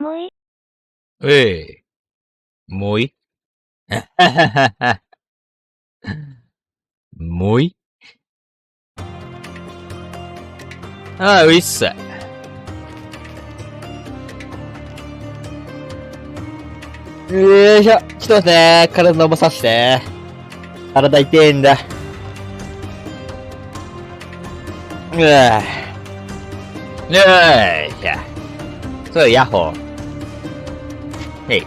もい。もいもいういっす。よいしょ。ちょっと待ってね。体伸ばさせて。体痛いんだ。よいしょ。そう、ヤッホー。へい。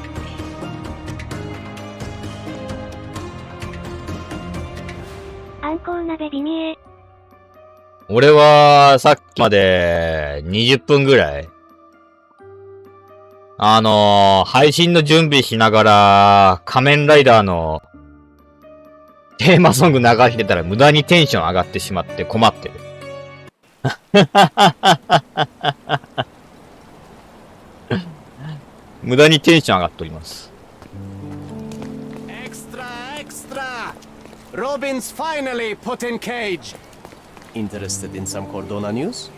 あんこう鍋ビミエ。俺は、さっきまで、20分ぐらい。配信の準備しながら、仮面ライダーの、テーマソング流してたら無駄にテンション上がってしまって困ってる。無駄にテンション上がっております。Extra! Robin's finally put in cage. Interested in some Cordona news?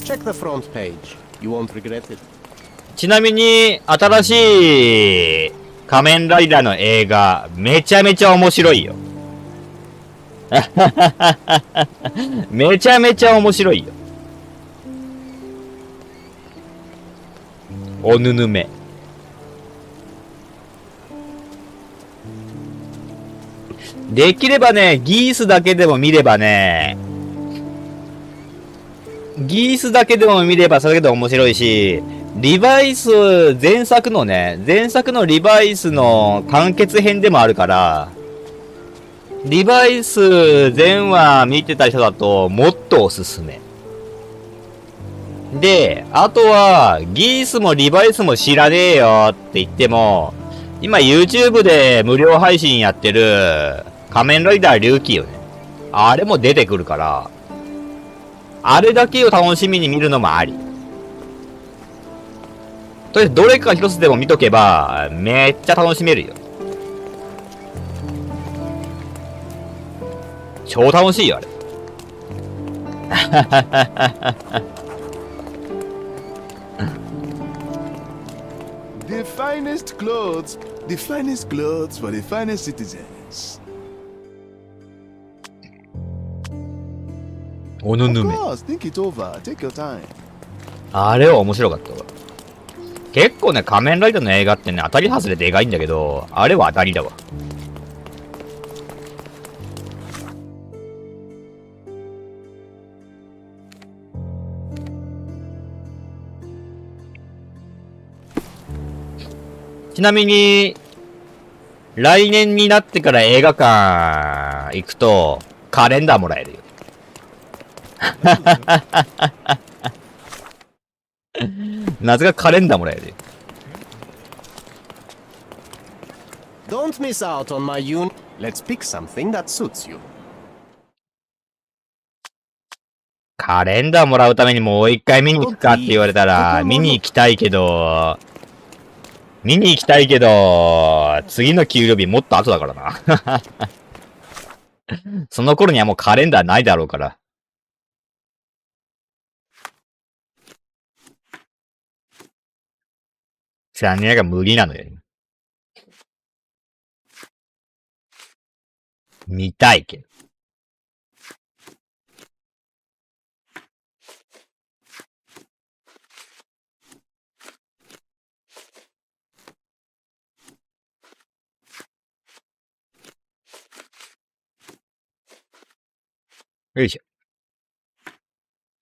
Check the front page. You won't regret it. ちなみに、新しい仮面ライダーの映画、めちゃめちゃ面白いよ。めちゃめちゃ面白いよ。おぬぬめ。できればね、ギースだけでも見ればね、ギースだけでも見ればそれだけで面白いし、リバイス、前作のリバイスの完結編でもあるから、リバイス全話見てた人だともっとおすすめ。で、あとは、ギースもリバイスも知らねえよって言っても、今 YouTube で無料配信やってる仮面ライダー龍騎よね。あれも出てくるから、あれだけを楽しみに見るのもあり。とりあえずどれか一つでも見とけば、めっちゃ楽しめるよ。超楽しいよ、あれ。The finest clothes for the finest citizens. おぬぬめ。 Of course, think it over. Take your time. あれは面白かったわ。結構ね、仮面ライダーの映画ってね、当たり外れでかいんだけど、あれは当たりだわ。ちなみに、来年になってから映画館行くと、カレンダーもらえるよ。なぜかカレンダーもらえるよ。Don't miss out on my Let's pick something that suits you. カレンダーもらうためにもう一回見に行くかって言われたら、見に行きたいけど、次の給料日もっと後だからな。その頃にはもうカレンダーないだろうから。残念ながら無理なのよ。見たいけど。よいしょ。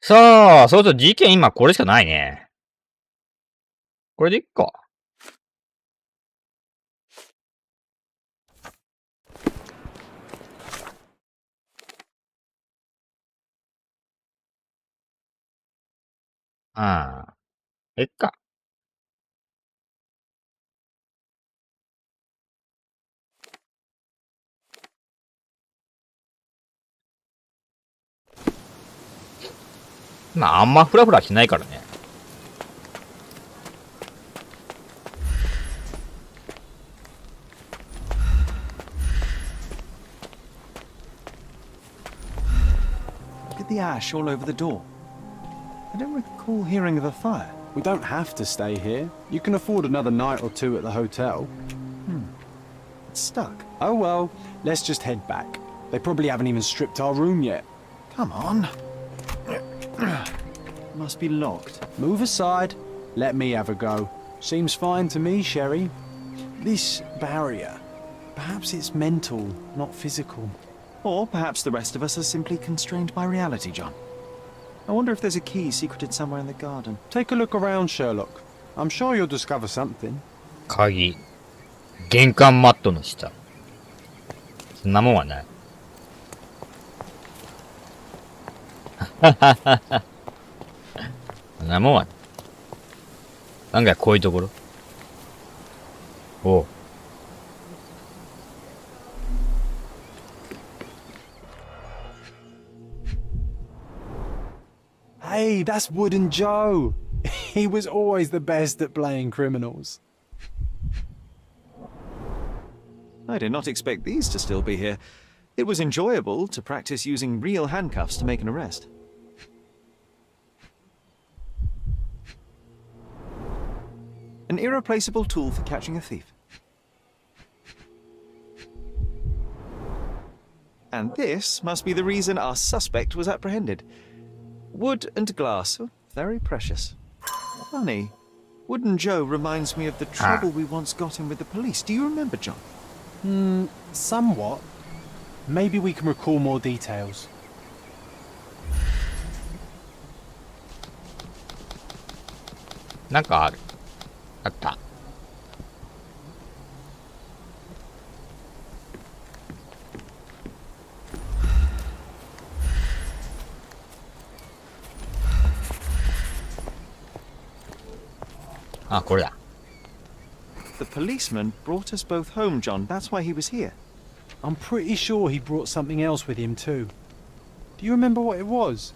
さあ、そうすると事件今これしかないね。これでいっか。いっか。まあ、あんまフラフラしないからね。at the ash all over the door. I don't recall hearing of a fire. We don't have to stay here. You can afford another night or two at the hotel. It's stuck. Oh well, let's just head back. They probably haven't even stripped our room yet. Come on. Must be locked. Move aside. Let me have a go. Seems fine to me, Sherry. This barrier. Perhaps it's mental, not physical. Or perhaps the rest of us are simply constrained by reality, John. I wonder if there's a key secreted somewhere in the garden. Take a look around, Sherlock. I'm sure you'll discover something. 鍵。玄関マットの下。そんなもんはない。そんなもんはない。案外こういうところ。おう。Hey, that's Wooden Joe. He was always the best at playing criminals. I did not expect these to still be here. It was enjoyable to practice using real handcuffs to make an arrest. An irreplaceable tool for catching a thief. And this must be the reason our suspect was apprehended. Wood and glass, oh, very precious. Funny, Wooden Joe reminds me of the trouble we once got in with the police. Do you remember, John? Somewhat. Maybe we can recall more details. なんかある。あった。あ、これだ。The policeman brought us both home, John. That's why he was here. I'm pretty sure he brought something else with him too. Do you remember what it was?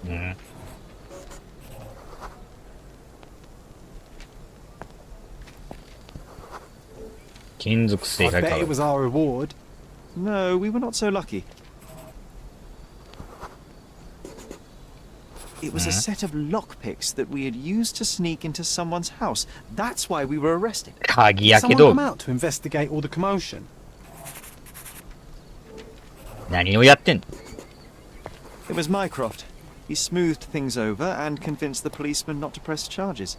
うん。金属製 I が bet 買 it う。 was our reward. No, we were not so lucky. It was a set of lockpicks that we had used to sneak into someone's house. That's why we were arrested. 鍵やけ Someone ど come、out to investigate all the commotion. 何をやってんの？ It was Mycroft. He smoothed things over and convinced the policeman not to press charges.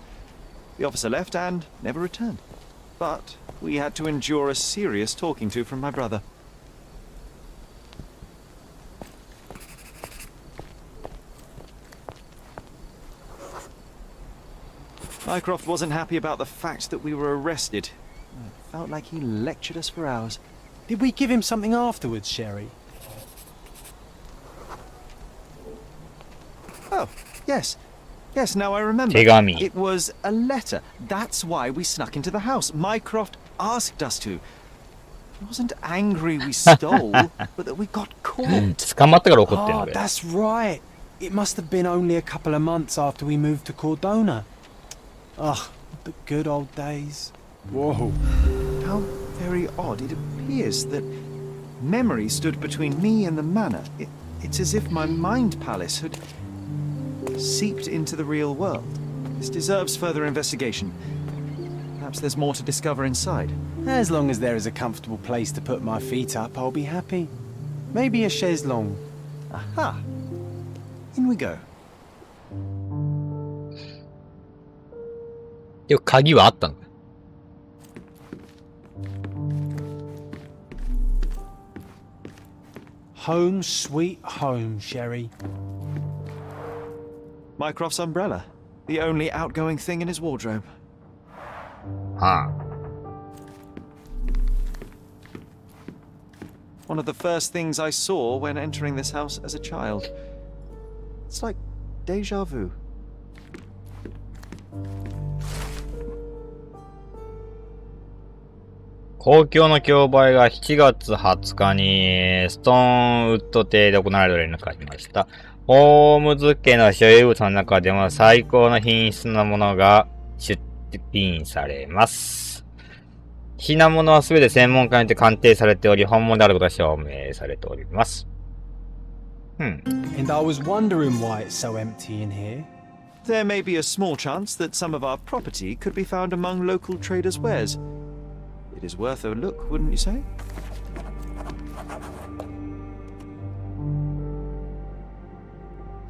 The officer left and never returned. But we had to endure a serious talking to from my brother. Mycroft wasn't happy about the fact that we were arrested. It felt like he lectured us for hours. Did we give him something afterwards, Sherry? Oh, yes. Yes, now I remember. 手紙。 It was a letter. That's why we snuck into the house. Mycroft asked us to. He wasn't angry we stole, but that we got caught. 捕まったから怒ってんの Oh, 俺。 that's right. It must have been only a couple of months after we moved to Cordona. Ugh, the good old days. Whoa. How very odd. It appears that memory stood between me and the manor. It's as if my mind palace had seeped into the real world. This deserves further investigation. Perhaps there's more to discover inside. As long as there is a comfortable place to put my feet up, I'll be happy. Maybe a chaise longue. Aha! In we go. でも鍵はあったのか。 Home sweet home, Sherry. Mycroft's umbrella. The only outgoing thing in his wardrobe. は One of the first things I saw when entering this house as a child. It's like deja vu. 公共の競売が7月20日にストーンウッド邸で行われる連絡がありました。ホームズ家の所有物の中でも最高の品質のものが出品されます。品物はすべて専門家によって鑑定されており、本物であることが証明されております。And I was wondering why it's so empty in here. There may be a small chance that some of our property could be found among local traders' wares. It is worth a look, wouldn't you say?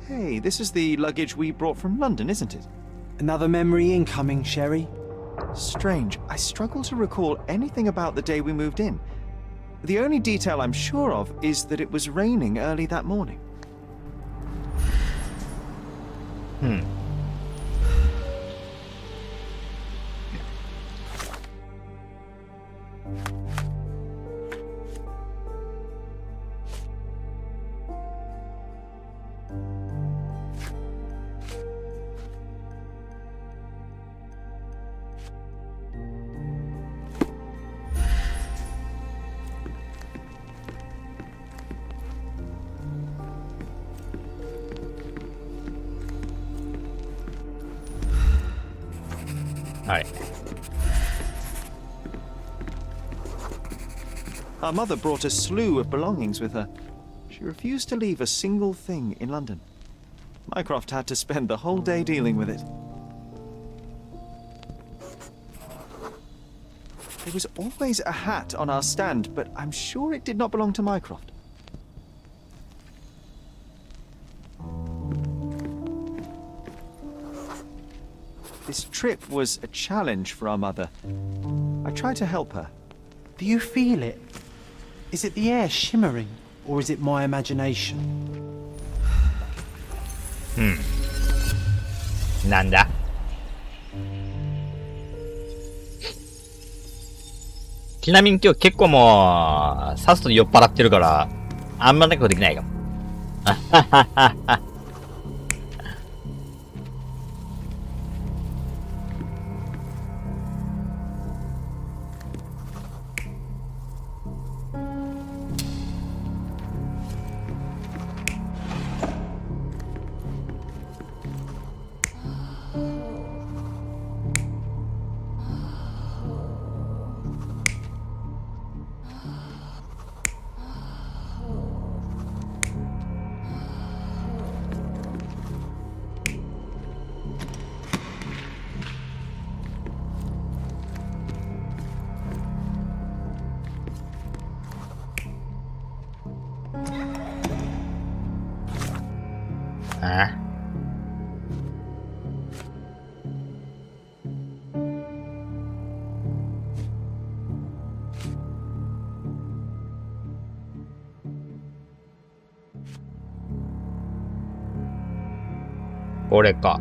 Hey, this is the luggage we brought from London, isn't it? Another memory incoming, Sherry. Strange. I struggle to recall anything about the day we moved in. The only detail I'm sure of is that it was raining early that morning. Our mother brought a slew of belongings with her. She refused to leave a single thing in London. Mycroft had to spend the whole day dealing with it. There was always a hat on our stand, but I'm sure it did not belong to Mycroft. This trip was a challenge for our mother. I tried to help her. Do you feel it? Is it the air shimmering, or is it my imagination? なんだちなみに今日結構もう、さっと酔っ払ってるから、あんまなことできないかも。これか。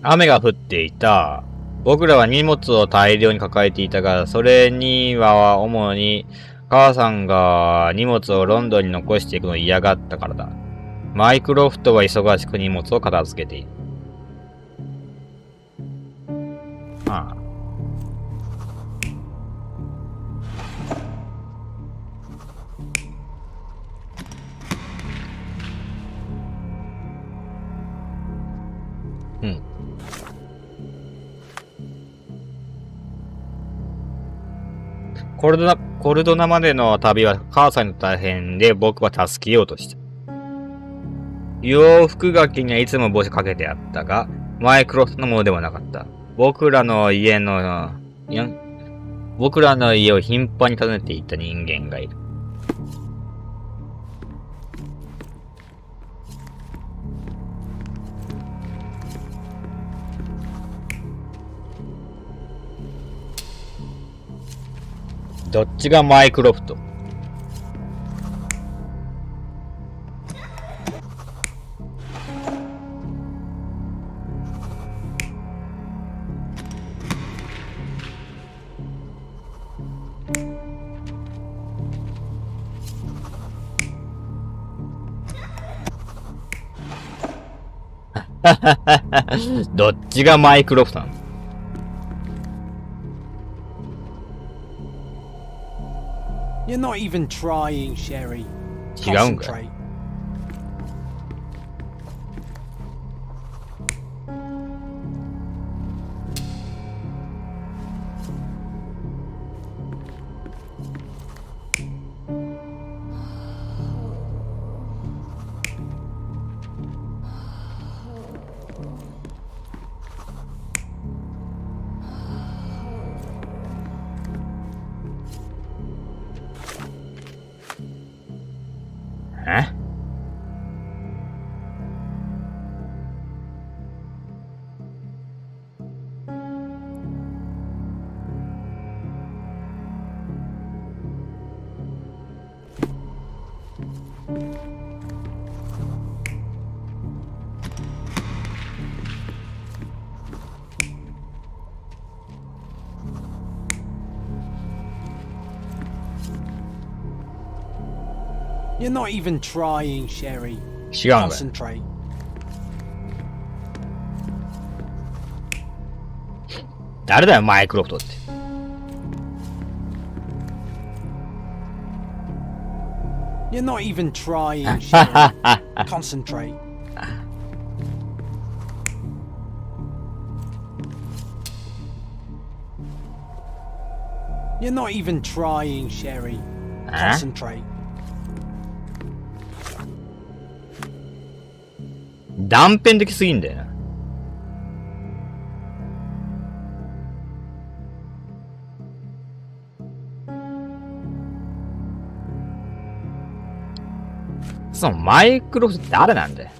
雨が降っていた。僕らは荷物を大量に抱えていたが、それには主に母さんが荷物をロンドンに残していくのを嫌がったからだ。マイクロフトは忙しく荷物を片付けている。ああ。コルドナまでの旅は母さんに大変で僕は助けようとした。洋服垣にはいつも帽子かけてあったが、マイクロフトのものではなかった。僕らの家を頻繁に訪ねていた人間がいる。どっちがマイクロフト？どっちがマイクロフトなの？You're not even trying, Sherry. 違うんかい。You're not even trying, Sherry. 違うのかよ。 Concentrate. 誰だよ、マイクロフトって。You're not even trying, Sherry. Concentrate. You're not even trying, Sherry. Concentrate. 断片的すぎんだよな。そのマイクロフトって誰なんだよ。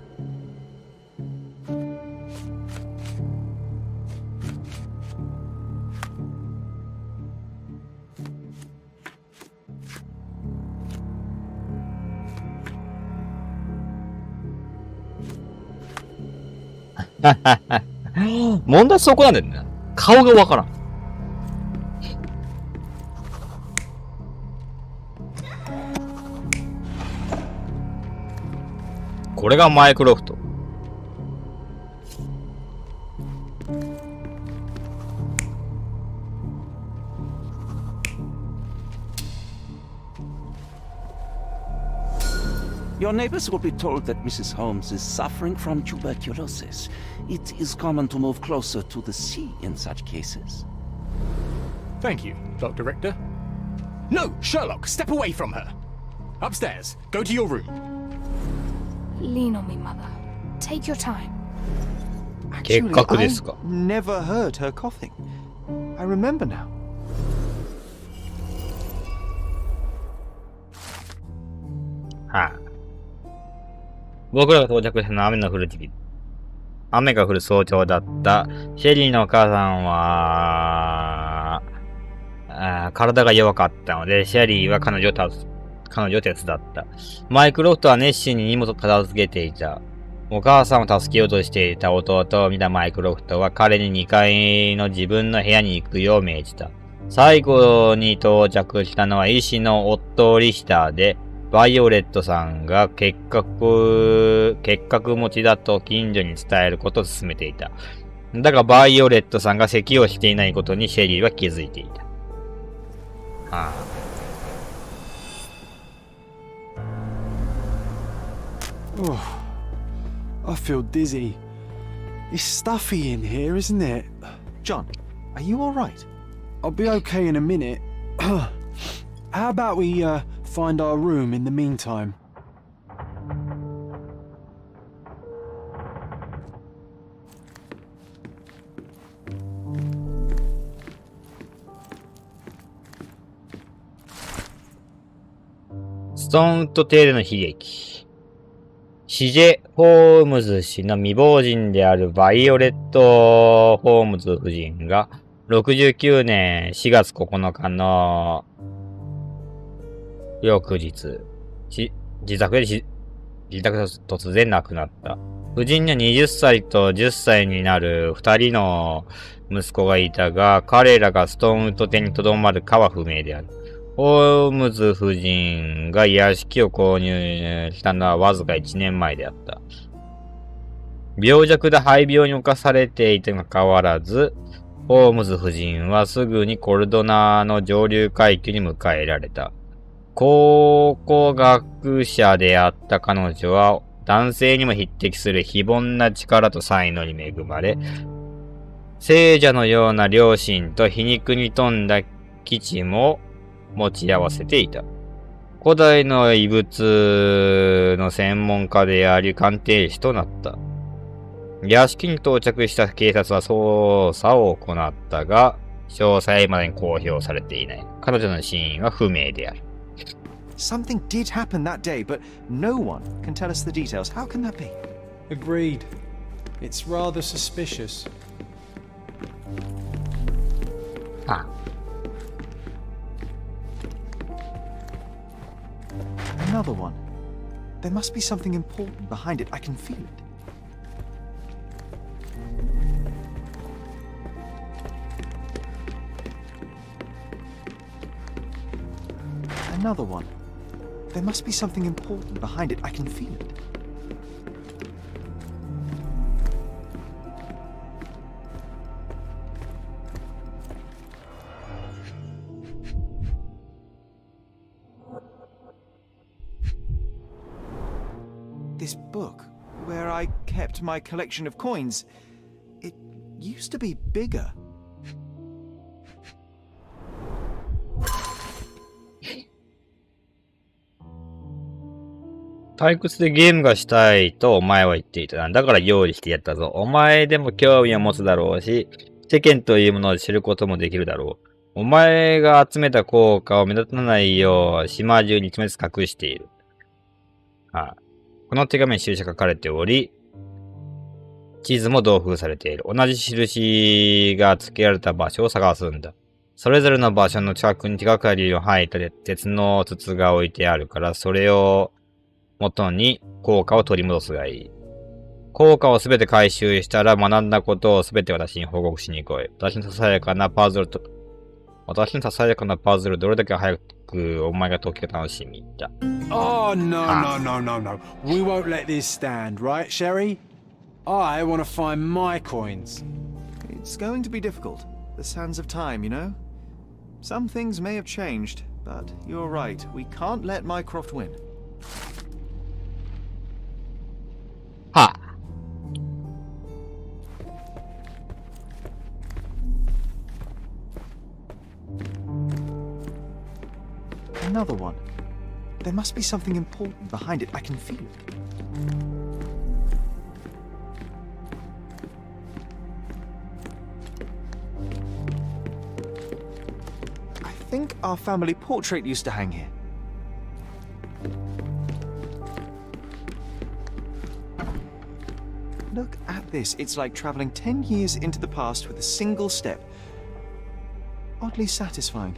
問題そこなんだよね。顔がわからん。これがマイクロフト。Your neighbors will be told that Mrs. Holmes is suffering from tuberculosis. It is common to move closer to the sea in such cases. Thank you, Dr. Richter. No, Sherlock, step away from her. Upstairs, go to your room. Lean on me, Mother. Take your time. 結 Actually, 核ですか。 I never heard her coughing. I remember now. はい、僕らが到着したのは雨の降る時期。雨が降る早朝だった。シェリーのお母さんは、体が弱かったので、シェリーは彼女を手伝った。マイクロフトは熱心に荷物を片付けていた。お母さんを助けようとしていた弟を見たマイクロフトは彼に2階の自分の部屋に行くよう命じた。最後に到着したのは医師のオットー・リヒターで、バイオレットさんが結核持ちだと近所に伝えることを勧めていた。だがバイオレットさんが咳をしていないことにシェリーは気づいていた。はあ、Oh, I feel dizzy. It's stuffy in here, isn't it? John, are you all right? I'll be okay in a minute. How about we find our room in the meantime?ストーンウッド邸での悲劇。シジェ・ホームズ氏の未亡人であるバイオレット・ホームズ夫人が69年4月9日の翌日、自宅で突然亡くなった。夫人には20歳と10歳になる2人の息子がいたが、彼らがストーンウッド邸に留まるかは不明である。ホームズ夫人が屋敷を購入したのはわずか1年前であった。病弱で肺病に侵されていてもかかわらず、ホームズ夫人はすぐにコルドナの上流階級に迎えられた。考古学者であった彼女は男性にも匹敵する非凡な力と才能に恵まれ、聖者のような良心と皮肉に富んだ基地も持ち合わせていた。古代の遺物の専門家であり鑑定士となった。屋敷に到着した警察は捜査を行ったが、詳細までに公表されていない。彼女の死因は不明である。Something did happen that day, but no one can tell us the details. How can that be? Agreed. It's rather suspicious. あ、Another one. There must be something important behind it. I can feel it. Another one. There must be something important behind it. I can feel it. This book, where I kept my collection of coins, it used to be bigger.「退屈でゲームがしたいとお前は言っていた。だから用意してやったぞ。お前でも興味を持つだろうし、世間というものを知ることもできるだろう。お前が集めた効果を目立たないよう島中に秘密隠している。この手紙に印が書かれており、地図も同封されている。同じ印が付けられた場所を探すんだ。それぞれの場所の近くに手がかりを吐いた鉄の筒が置いてあるから、それを元に効果を取り戻すがいい。効果をすべて回収したら学んだことをすべて私に報告しに来い。私のささやかなパズル、どれだけ早くお前が解きが楽しみだ。Oh, no. We won't let this stand, right, Sherry? I want to find my coins. It's going to be difficult. The sands of time, you know? Some things may have changed, but you're right. We can't let Mycroft win. はあ。Another one. There must be something important behind it. I can feel it. I think our family portrait used to hang here. Look at this. It's like traveling 10 years into the past with a single step. Oddly satisfying.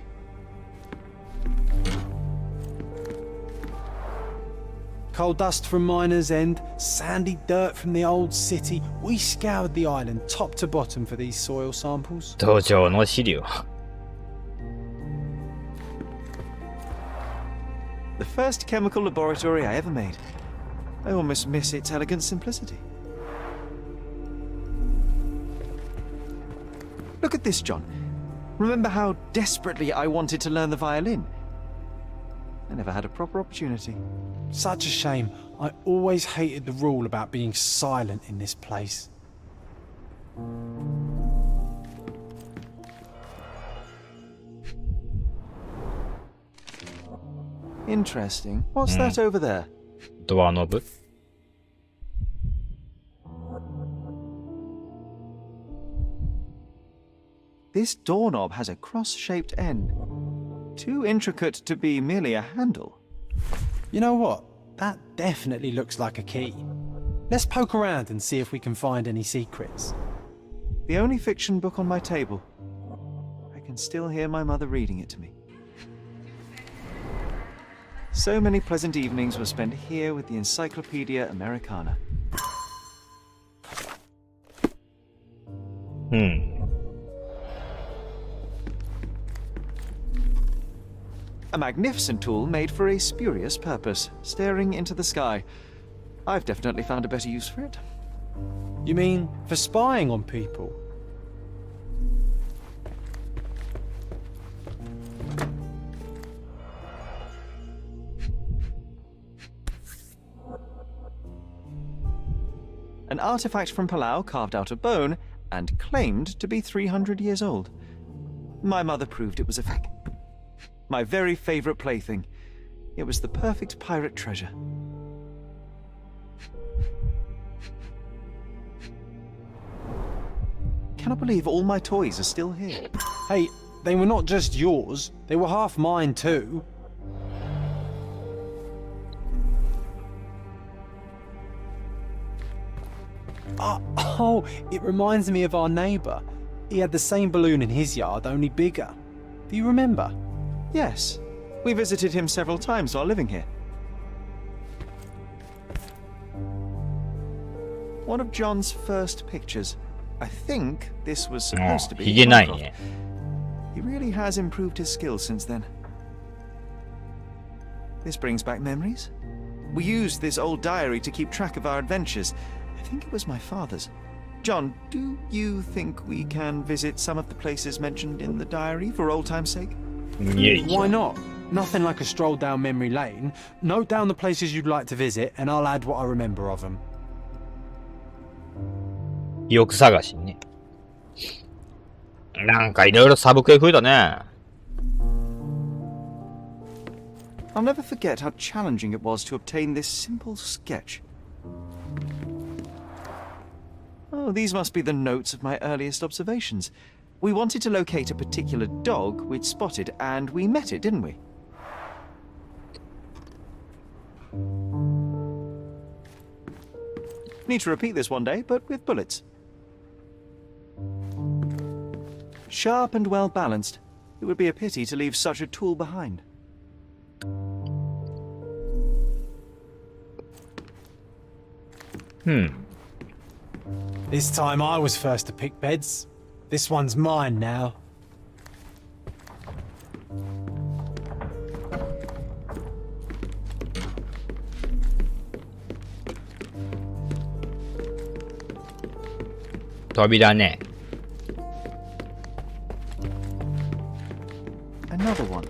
Coal dust from Miner's End, sandy dirt from the old city. We scoured the island top to bottom for these soil samples. 道場の資料。The first chemical laboratory I ever made. I almost miss its elegant simplicity. Look at this, John. Remember how desperately I wanted to learn the violin? I never had a proper opportunity. Such a shame. I always hated the rule about being silent in this place. Interesting. What's that over there? ドアノブ。This doorknob has a cross-shaped end. Too intricate to be merely a handle. You know what? That definitely looks like a key. Let's poke around and see if we can find any secrets. The only fiction book on my table. I can still hear my mother reading it to me. So many pleasant evenings were spent here with the Encyclopedia Americana. A magnificent tool made for a spurious purpose, staring into the sky. I've definitely found a better use for it. You mean for spying on people? An artifact from Palau carved out of bone and claimed to be 300 years old. My mother proved it was a fake. My very favorite plaything. It was the perfect pirate treasure. Cannot believe all my toys are still here. Hey, they were not just yours, they were half mine too. Oh, it reminds me of our neighbour. He had the same balloon in his yard, only bigger. Do you remember? Yes, we visited him several times while living here. One of John's first pictures. I think this was supposed to be ひげないね。 He really has improved his skills since then. This brings back memories. We used this old diary to keep track of our adventures. I think it was my father's. John, do you think we can visit some of the places mentioned in the diary for old time's sake? Why not? Nothing like a stroll down memory lane. Note down the places you'd like to visit, and I'll add what I remember of them. 記憶探しね。なんかいろいろサブクエ増えたね。I'll never forget how challenging it was to obtain this simple sketch. Oh, these must be the notes of my earliest observations. We wanted to locate a particular dog we'd spotted, and we met it, didn't we? Need to repeat this one day, but with bullets. Sharp and well balanced. It would be a pity to leave such a tool behind. This time I was first to pick beds. This one's mine now.扉ね。 Another one.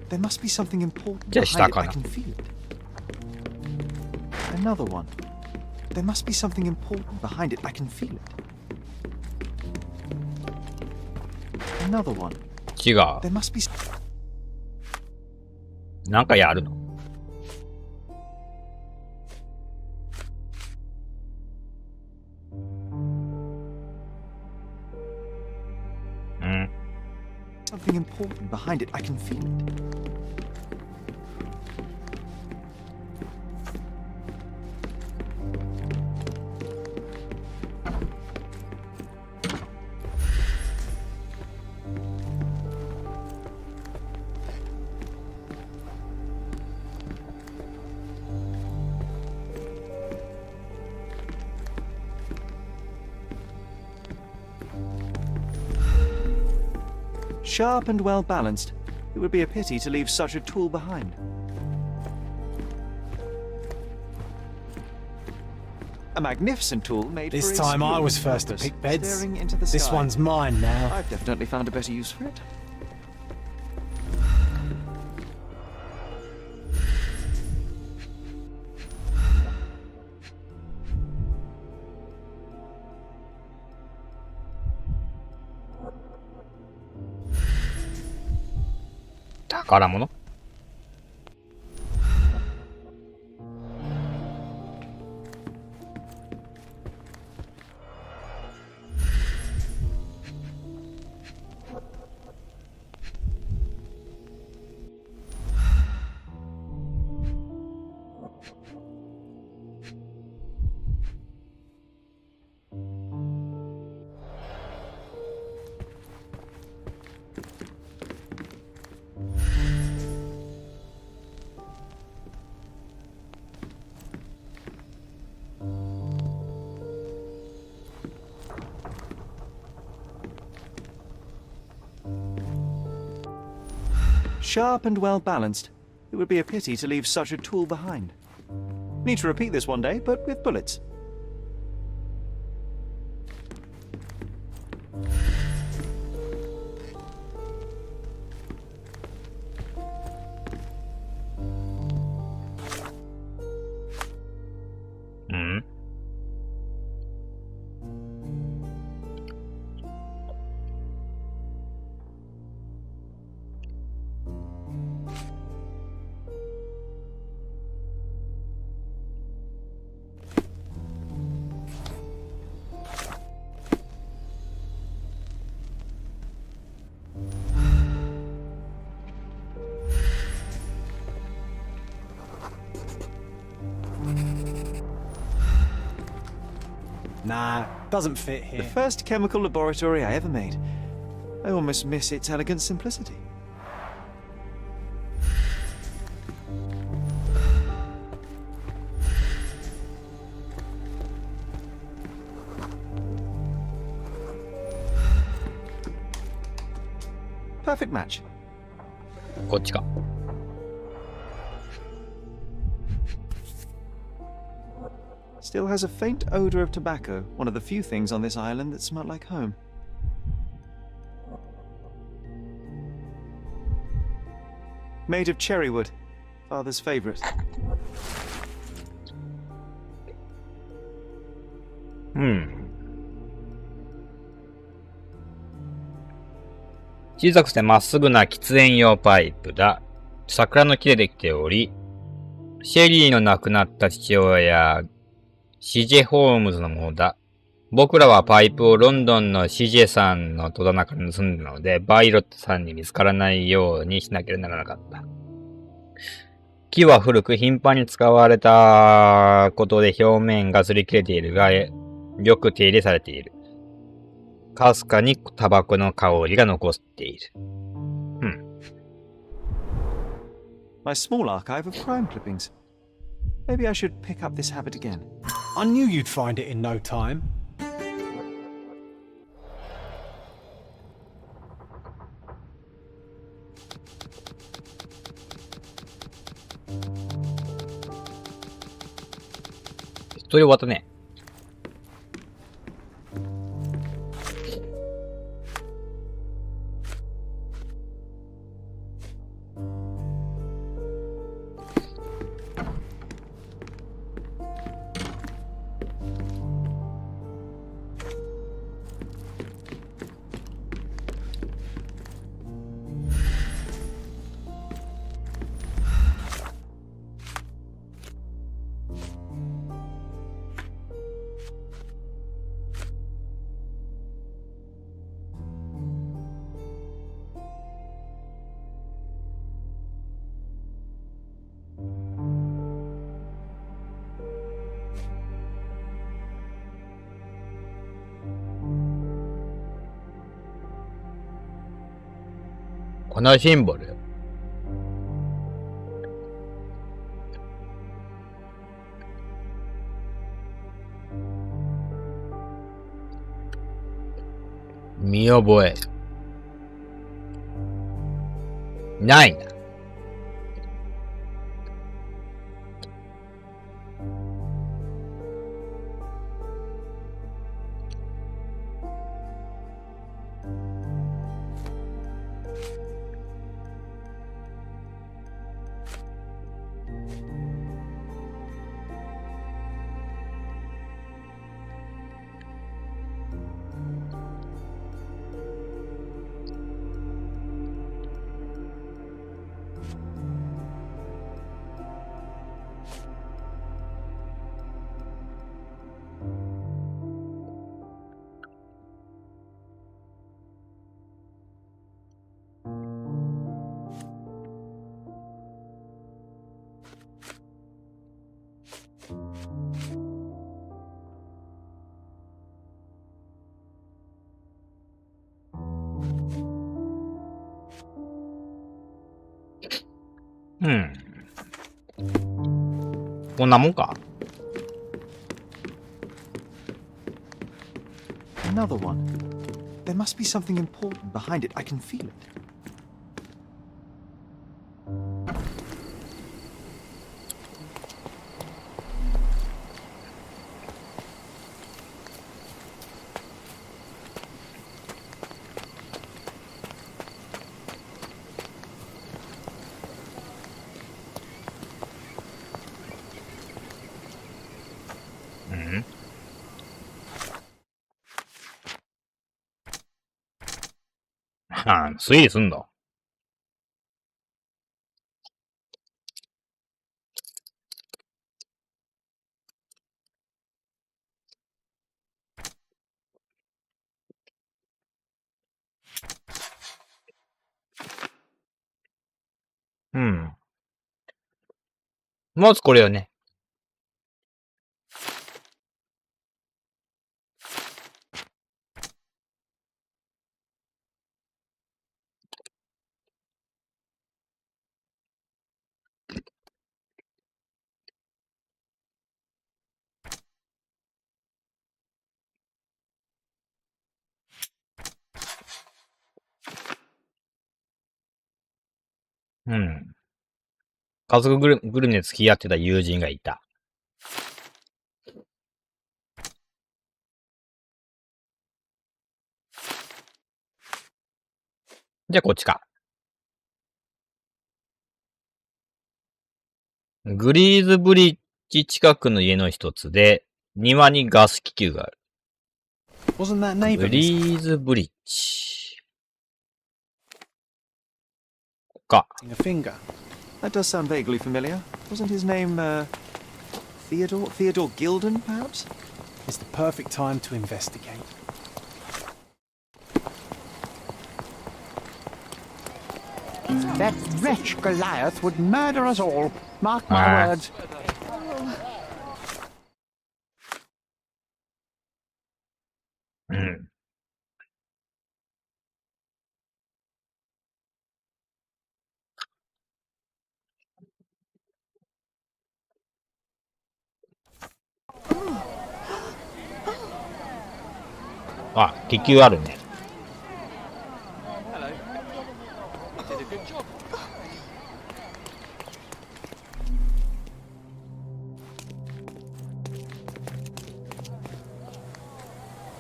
There must be something important Just behind it. stuck on I it. can feel it. Another one. There must be something important behind it. I can feel it. Another one. 違う。 There must be. なんかやるの。Something important behind it. I can feel it. Sharp and well balanced. It would be a pity to leave such a tool behind. A magnificent tool made This for its time I viewing was first to purpose, pick beds. staring into the This sky. one's mine now. I've definitely found a better use for it. Takara mono? Sharp and well balanced. It would be a pity to leave such a tool behind. Need to repeat this one day, but with bullets. Nah, doesn't fit The here. first chemical laboratory I ever made. I almost miss its elegant simplicity. Perfect match. こっちか。Still has a faint odor of tobacco, one of the few things on this island that smell like home. Made of cherry wood, father's favorite. うん。小さくてまっすぐな喫煙用パイプだ。桜の木でできており、シェリーの亡くなった父親、シジェ・ホームズのものだ。僕らはパイプをロンドンのシジェさんの戸棚から盗んだので、バイロットさんに見つからないようにしなければならなかった。木は古く頻繁に使われたことで表面が擦り切れているが、よく手入れされている。かすかにタバコの香りが残っている。My small archive of crime clippings. Maybe I should pick up this habit again. I knew you'd find it in no time. 一人終わったね。このシンボル。見覚え。ないな。うん。こんなもんか。Another one. There must be something important behind it. I can feel it.推理すんの。うん。まずこれよね。うん。家族ぐるみで付き合ってた友人がいた。じゃあこっちか。グリーズブリッジ近くの家の一つで、庭にガス気球がある。Wasn't that グ neighbour? リーズブリッジ。こっか。A finger. That does sound vaguely familiar. Wasn't his name, Theodore? Theodore Gilden, perhaps? It's the perfect time to investigate. That wretch Goliath would murder us all. Mark my Ah. words. うん。あ、気球あるね。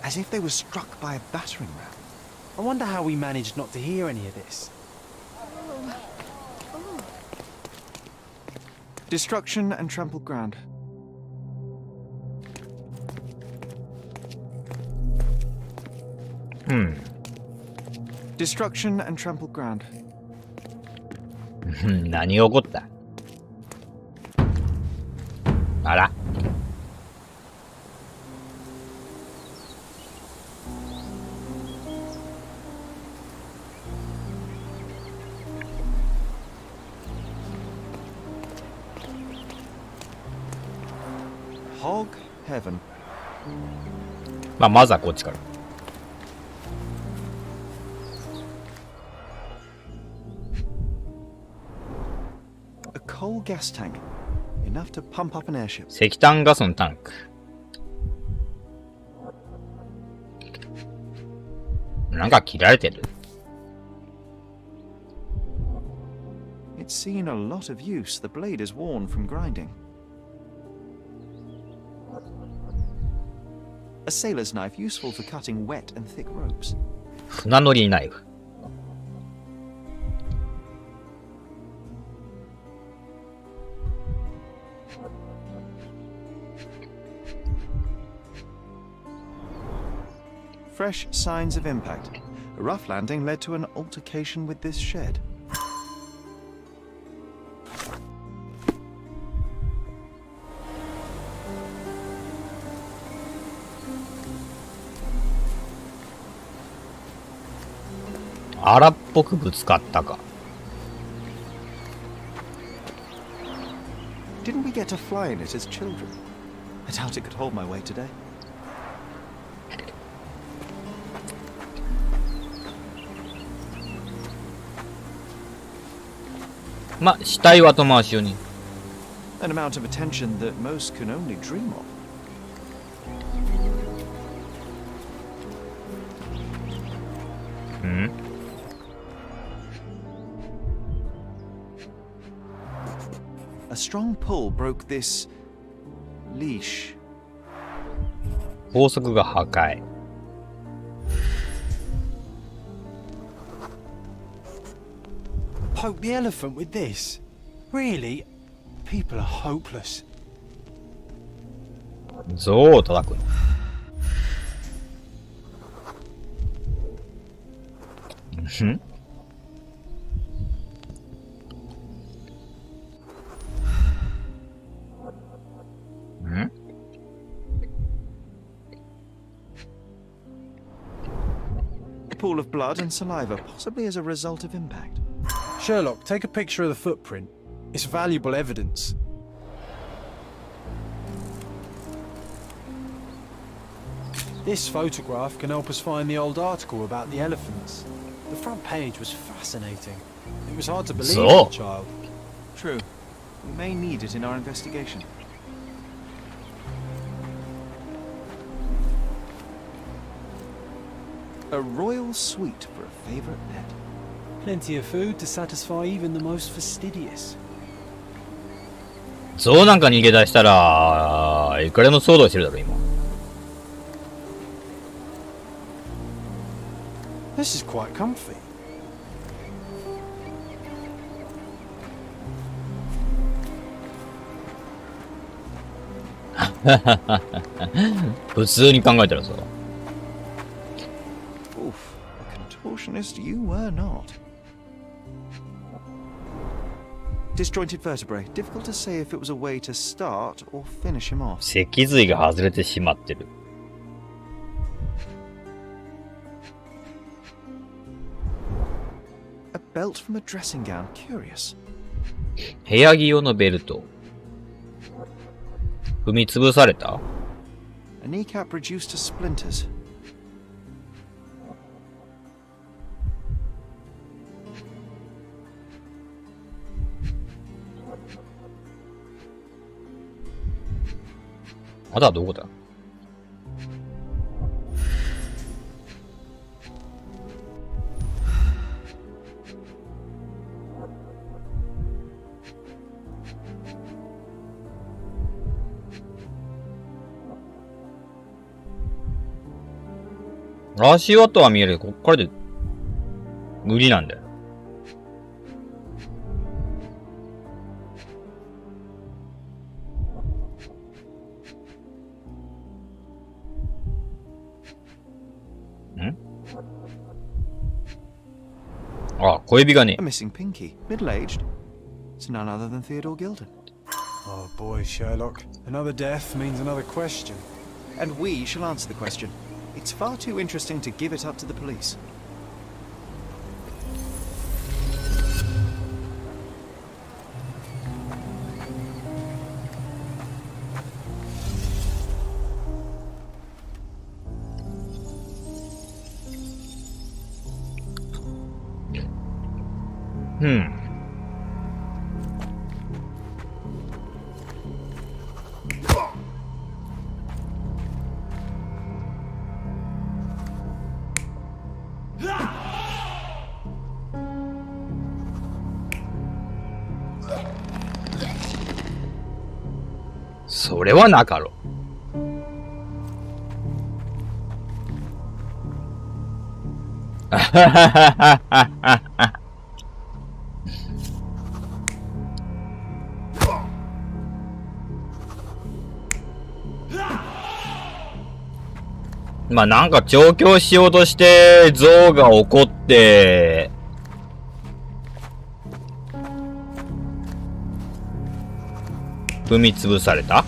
As if they were struck by a battering ram. I wonder how we managed not to hear any of this. Destruction and trampled ground. Destruction and trampled ground. 何が起こった？あら？ Hog heaven. まあ、まずはこっちから。A coal gas tank. Enough to pump up an airship. 石炭ガスのタンク。なんか切られてる。It's seen a lot of use. The blade is worn from grinding. A sailor's knife useful for cutting wet and thick ropes. 船乗りナイフ。Fresh signs of impact. A rough landing led to an altercation with this shed.「荒っぽくぶつかったか」 Didn't we get to fly in it as children? I doubt it could hold my weight today. まあ、死体は後回しよね。 An amount of attention that most can only dream of. ん A strong pull broke this leash. 法則が破壊。 Poke the elephant with this? Really? People are hopeless. 象を叩く。ん A pool of blood and saliva, possibly as a result of impact. Sherlock, take a picture of the footprint. It's valuable evidence. This photograph can help us find the old article about the elephants. The front page was fascinating. It was hard to believe So? as a child. True. We may need it in our investigation. A royal suite for a favourite pet. Plenty of food to satisfy even the most fastidious. 象なんか逃げ出したら、いくらでも騒動してるだろ、今。 This is quite comfy. 普通に考えたらさ。Oof, a contortionist you were not. Disjointed vertebrae. Difficult to say if it was a way to start or finish him off. 脊髄が外れてしまってる。A belt from a dressing gown. Curious. 部屋着用のベルト。踏み潰された？ A kneecap reduced to splinters. まだどこだ？足跡は見えるけど、こっからで無理なんだよ。あ、小指がね。A missing pinky. Middle-aged. It's none other than Theodore Gilden. Oh boy, Sherlock. Another death means another question. And we shall answer the question. It's far too interesting to give it up to the police. Hmm. それはなかろ。あははははは。まあなんか調教しようとして象が怒って踏み潰された？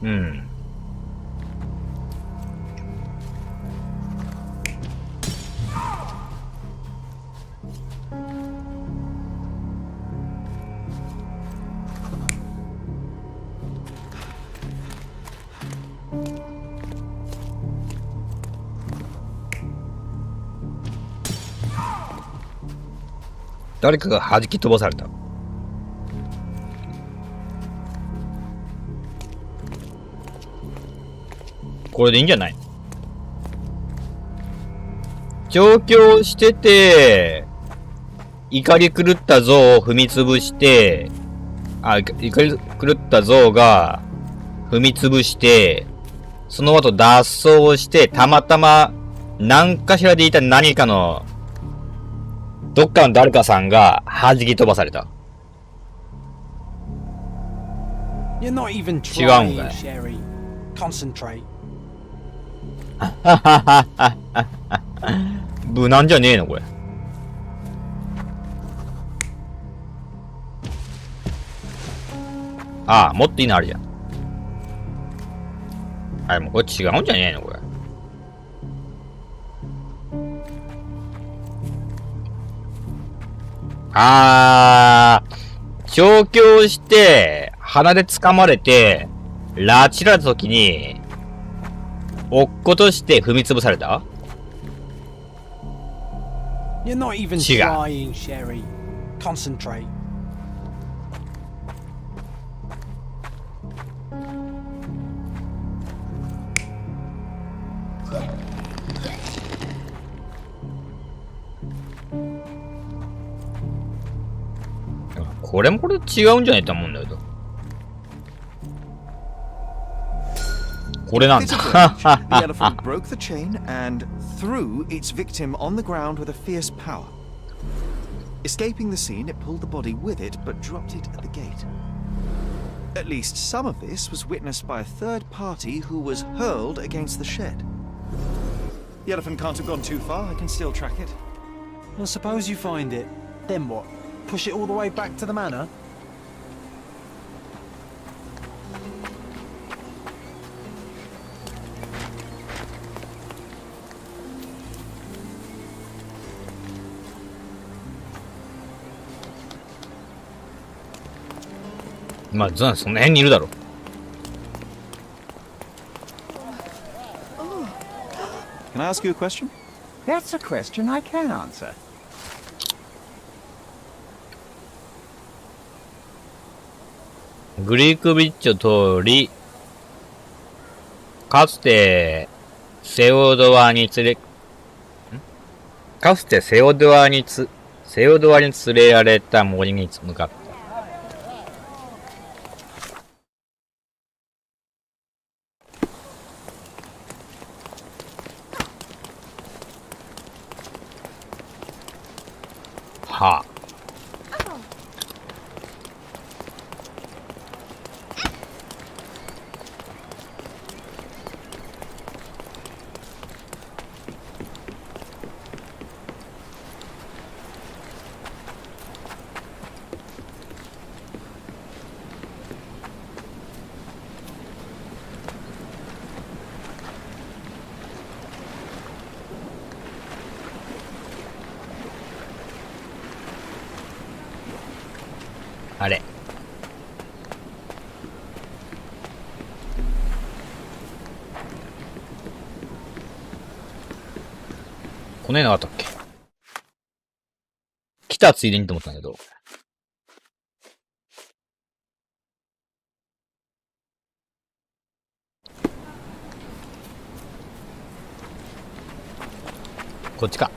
うん。誰かが弾き飛ばされた。これでいいんじゃない？調教してて、怒り狂った象を踏み潰して、怒り狂った象が踏み潰して、その後脱走して、たまたま何かしらでいた何かの、どっかの誰かさんが弾き飛ばされた。You're not even 違うんか trying, い。Sherry. Concentrate. 無難じゃねえのこれ。ああ、もっといいのあるじゃん。あれもうこれ違うんじゃねえのこれ。調教して、鼻で掴まれて、拉致られた時に、落っことして踏み潰された？ You're not even 違う。 trying, Sherry. Concentrate. これもこれ違うんじゃないと思うんだけど。これなんだ。 The elephant broke the chain and threw its victim on the ground with a fierce power. Escaping the scene, it pulled the body with it, but dropped it at the gate. At least some of this was witnessed by a third party who was hurled against the shed. The elephant can't have gone too far. I can still track it. Well, suppose you find it. Then what? Push it all the way back to the manor? まあ、その辺にいるだろう。Can I ask you a question? That's a question I can answer. グリークブリッジを通り、かつてセオドアに連れられた森に向かった。はあ。あれ。この絵なかったっけ？来たついでにと思ったんだけど。こっちか。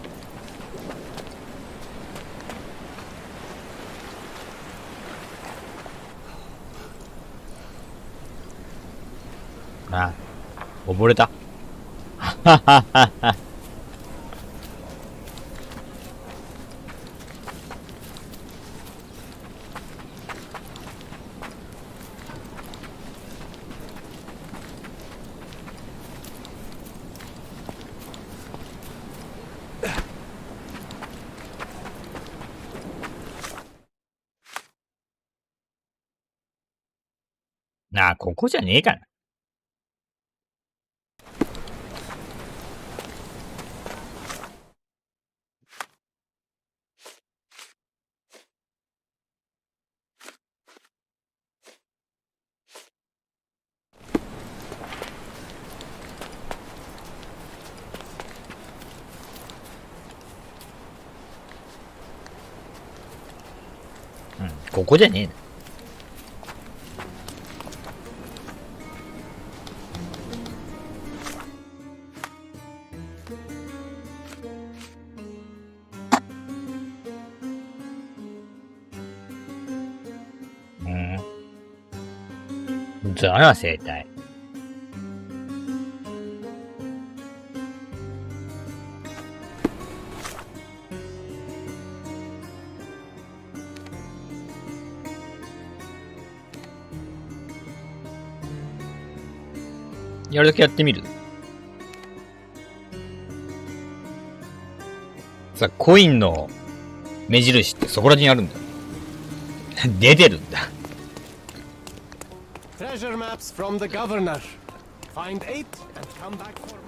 あ、溺れた。はははは。なあ、ここじゃねえかな。うん、ここじゃねえな。ザラ生態。やるだけやってみる。さ、コインの目印ってそこら中にあるんだ。出てるんだ。Treasure maps from the governor. Find 8 and come back for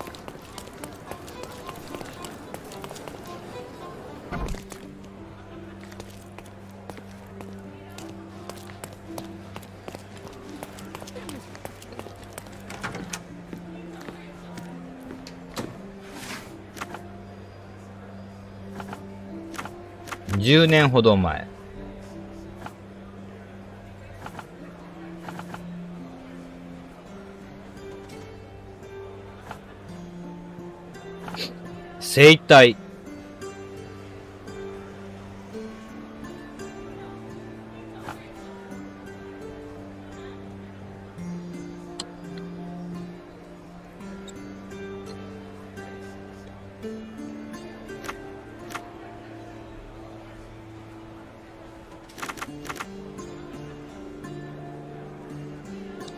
more.10年ほど前。生態。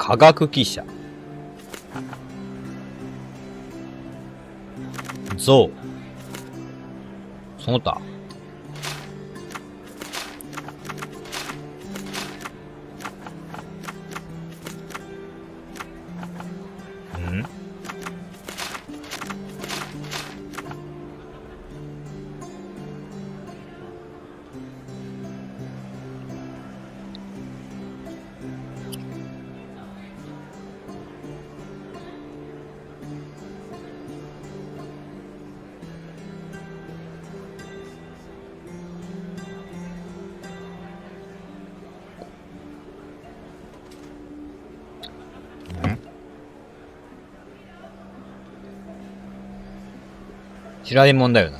科学記者。象。その他。ん？知らないもんだよな。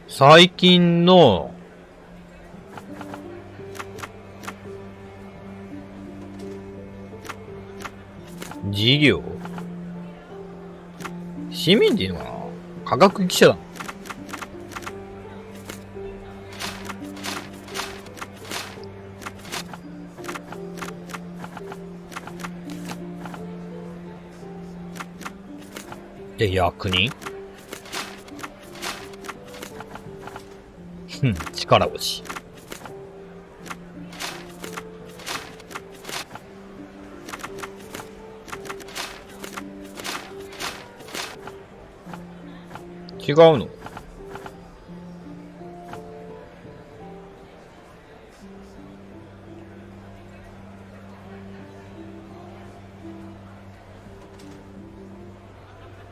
最近の事業、市民っていうのかな、科学記者だ。で、役人？力押し。違うの？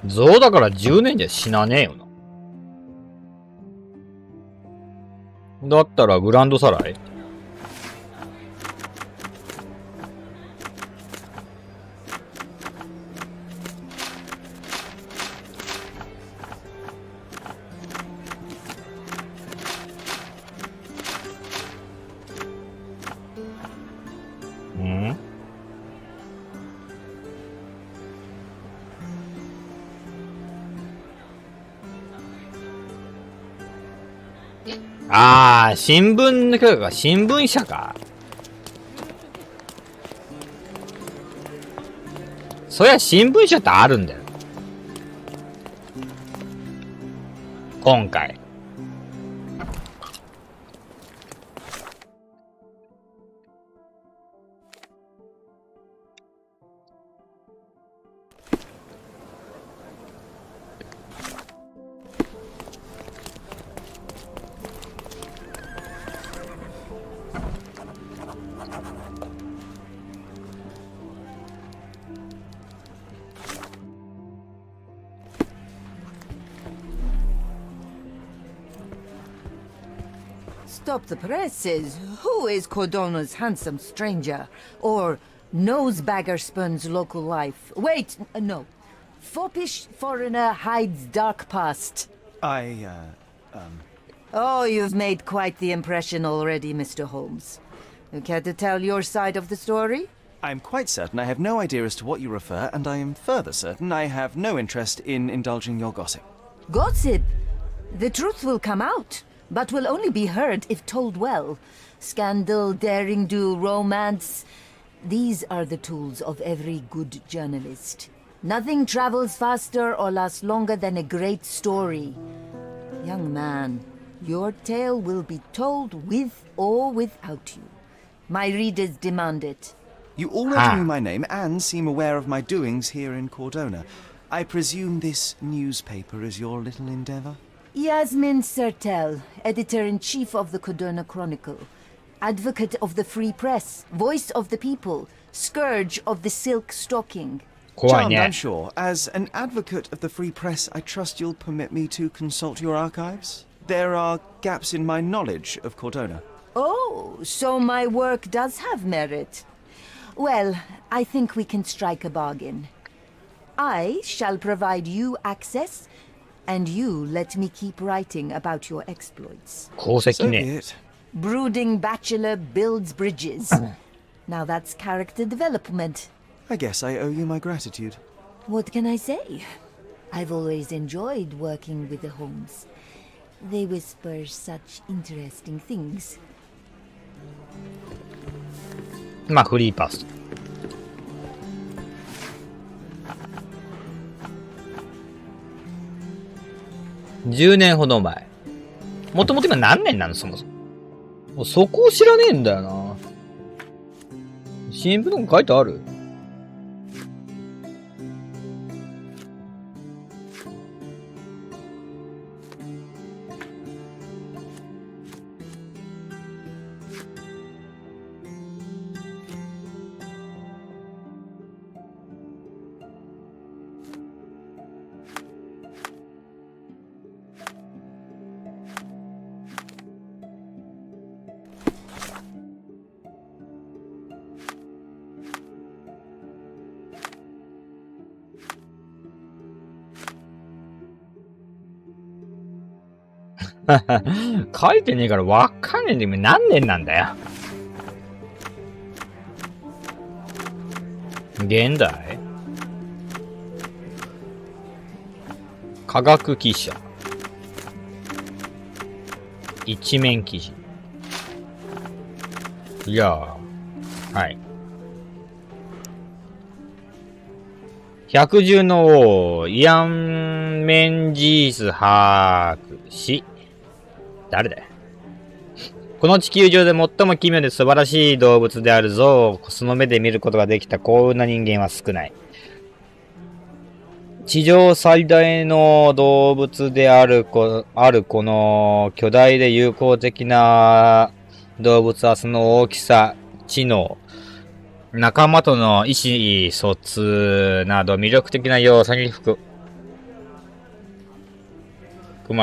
象だから10年じゃ死なねえよな。だったらグランドサライ？ん？ああ、新聞の許可か、新聞社か。そりゃ新聞社ってあるんだよ。今回。Stop the presses. Who is Cordona's handsome stranger? Or Nosebaggerspoon's local life? Wait, no. Foppish foreigner hides dark past. Oh, you've made quite the impression already, Mr. Holmes. You care to tell your side of the story? I'm quite certain I have no idea as to what you refer, and I am further certain I have no interest in indulging your gossip. Gossip? The truth will come out, but will only be heard if told well. Scandal, daring-do, romance. These are the tools of every good journalist. Nothing travels faster or lasts longer than a great story. Young man, your tale will be told with or without you. My readers demand it. You already knew my name and seem aware of my doings here in Cordona. I presume this newspaper is your little endeavor? Yasmin Sertel, editor-in-chief of the Cordona Chronicle. Advocate of the free press, voice of the people, scourge of the silk stocking. Charmed, I'm sure. As an advocate of the free press, I trust you'll permit me to consult your archives? There are gaps in my knowledge of Cordona. Oh, so my work does have merit. Well, I think we can strike a bargain. I shall provide you access, and you let me keep writing about your exploits. So be it. Brooding bachelor builds bridges. Now that's character development. I guess I owe you my gratitude. What can I say? I've always enjoyed working with the Holmes. They whisper such interesting things. まあ、フリーパス。10年ほど前。もともと今何年なのそもそも。もうそこを知らねえんだよな。新聞とか書いてある？書いてねえからわかんねえんだけど、何年なんだよ。現代科学記者。一面記事。いやー、はい。百獣の王、イアン・メンジース博士。誰だよ。この地球上で最も奇妙で素晴らしい動物である象をその目で見ることができた幸運な人間は少ない。地上最大の動物であるこの巨大で友好的な動物はその大きさ、知能、仲間との意思疎通など魅力的な要素に溢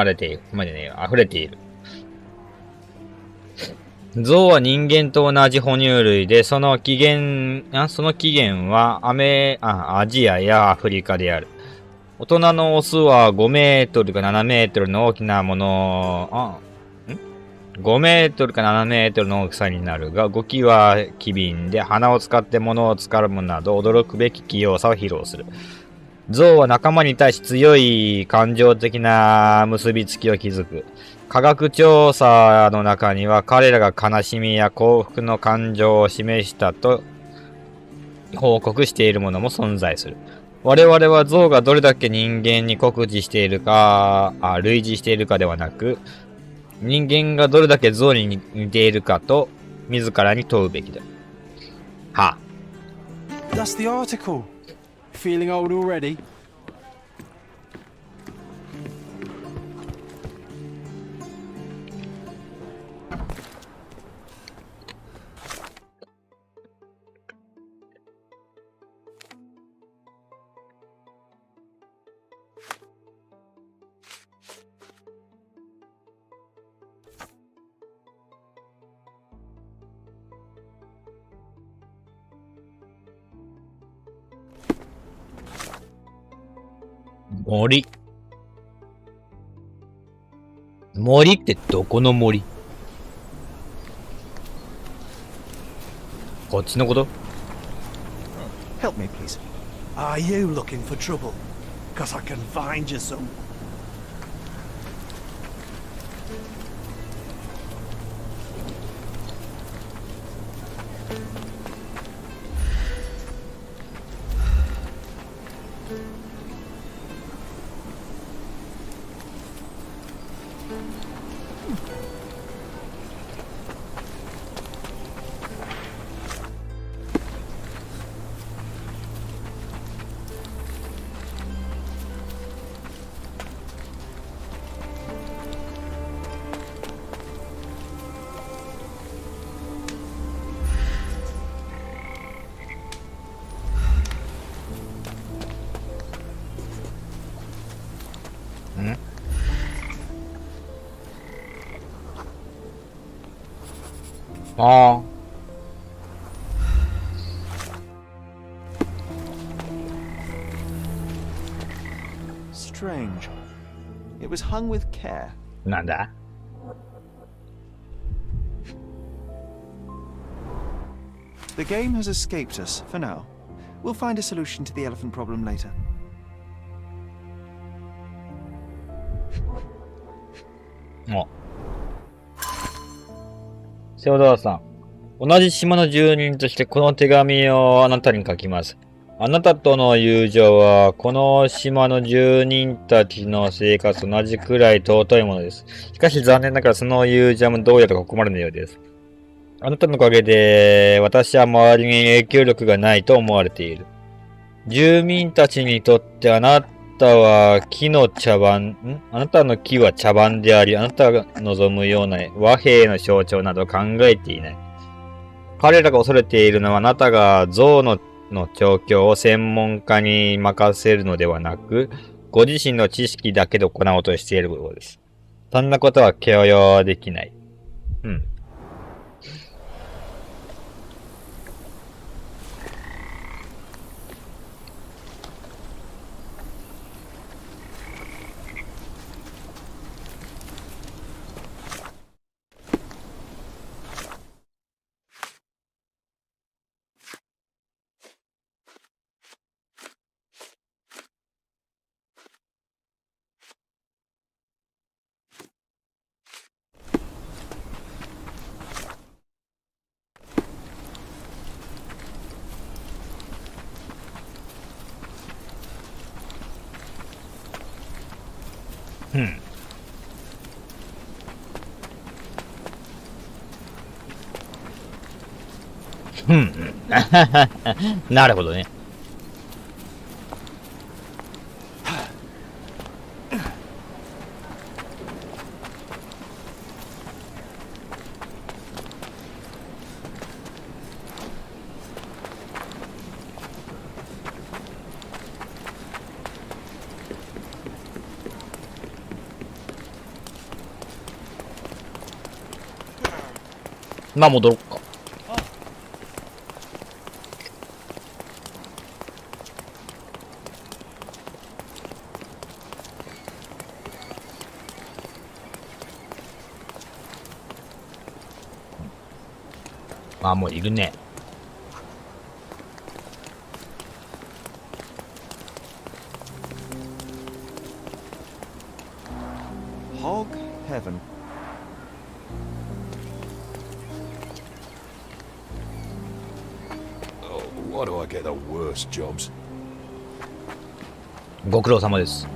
れている。象は人間と同じ哺乳類で、その起源はアジアやアフリカである。大人のオスは5メートルか7メートルの大きなもの、5メートルか7メートルの大きさになるが、動きは機敏で、鼻を使って物を掴むなど驚くべき器用さを披露する。象は仲間に対し強い感情的な結びつきを築く。科学調査の中には彼らが悲しみや幸福の感情を示したと報告しているものも存在する。我々は象がどれだけ人間に類似しているかではなく、人間がどれだけ象に似ているかと自らに問うべきだ。はあ。That's the article. Feeling old already?森ってどこの森？こっちのこと？ Help me, please. Are you looking for trouble? 'Cause I can find you some.ああ。Strange. It was hung with care. なんだ？ The game has escaped us for now. We'll find a solution to the elephant problem later. お。セオドアさん。同じ島の住人としてこの手紙をあなたに書きます。あなたとの友情は、この島の住人たちの生活と同じくらい尊いものです。しかし残念ながらその友情もどうやらここまでのようです。あなたのおかげで、私は周りに影響力がないと思われている。住民たちにとってあなたは木の茶番、あなたの木は茶番であり、あなたが望むような和平の象徴など考えていない。彼らが恐れているのはあなたが象の調教を専門家に任せるのではなく、ご自身の知識だけで行おうとしていることです。そんなことは許容できない。うん。なるほどね。まあ戻ろっか。あ、もういるね。Hog heaven. Why do I get the worst jobs? ご苦労様です。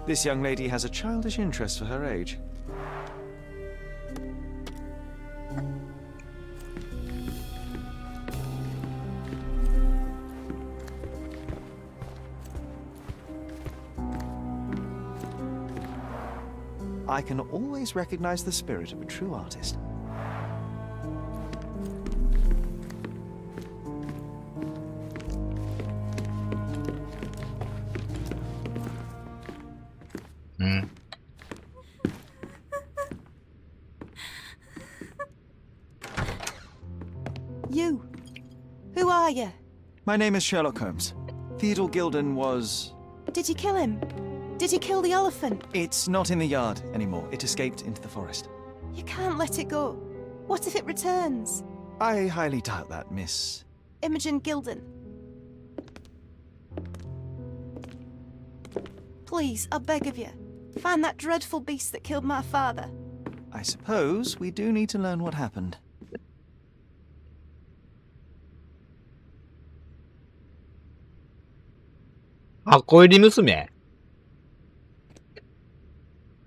This young lady has a childish interest for her age. I can always recognize the spirit of a true artist. You. Who are you? My name is Sherlock Holmes. Theodore Gilden was... Did you kill him? Did you kill the elephant? It's not in the yard anymore. It escaped into the forest. You can't let it go. What if it returns? I highly doubt that, Miss... Imogen Gilden. Please, I beg of you, find that dreadful beast that killed my father. I suppose we do need to learn what happened.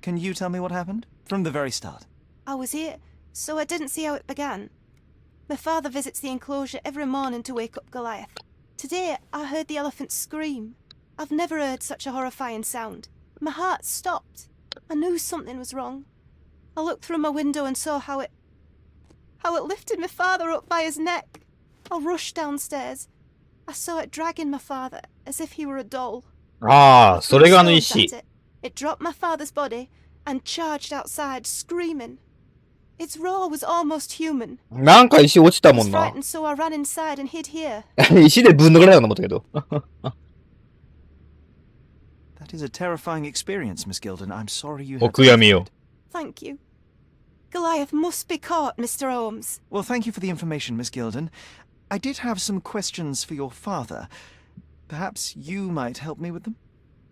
Can you tell me what happened? From the very start. I was here, so I didn't see how it began. My father visits the enclosure every morning to wake up Goliath. Today, I heard the elephant scream. I've never heard such a horrifying sound. My heart stopped. I knew something was wrong. I looked through my window and saw how it lifted my father up by his neck. I rushed downstairs. I saw it dragging my father as if he were a doll. ああ、それがあの石。It dropped my father's body and charged outside, screaming. Its roar was almost human. なんか石落ちたも I was んな。 frightened, so I ran inside and hid here. 石でぶん抜かれたと思ったけど。That is a terrifying experience, Miss Gilden. I'm sorry you お had 悔やみを。 Thank you. Goliath must be caught, Mr. Holmes. Well, thank you for the information, Miss Gilden. I did have some questions for your father. Perhaps you might help me with them?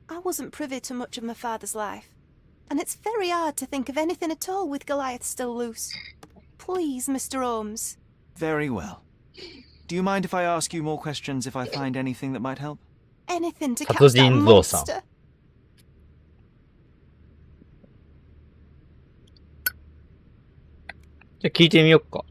I wasn't privy to much of my father's life, and it's very hard to think of anything at all with Goliath still loose. Please, Mr. Holmes. Very well. Do you mind if I ask you more questions if I find anything that might help? Anything to catch 殺 that 人造さん。 monster. じゃあ聞いてみよっか。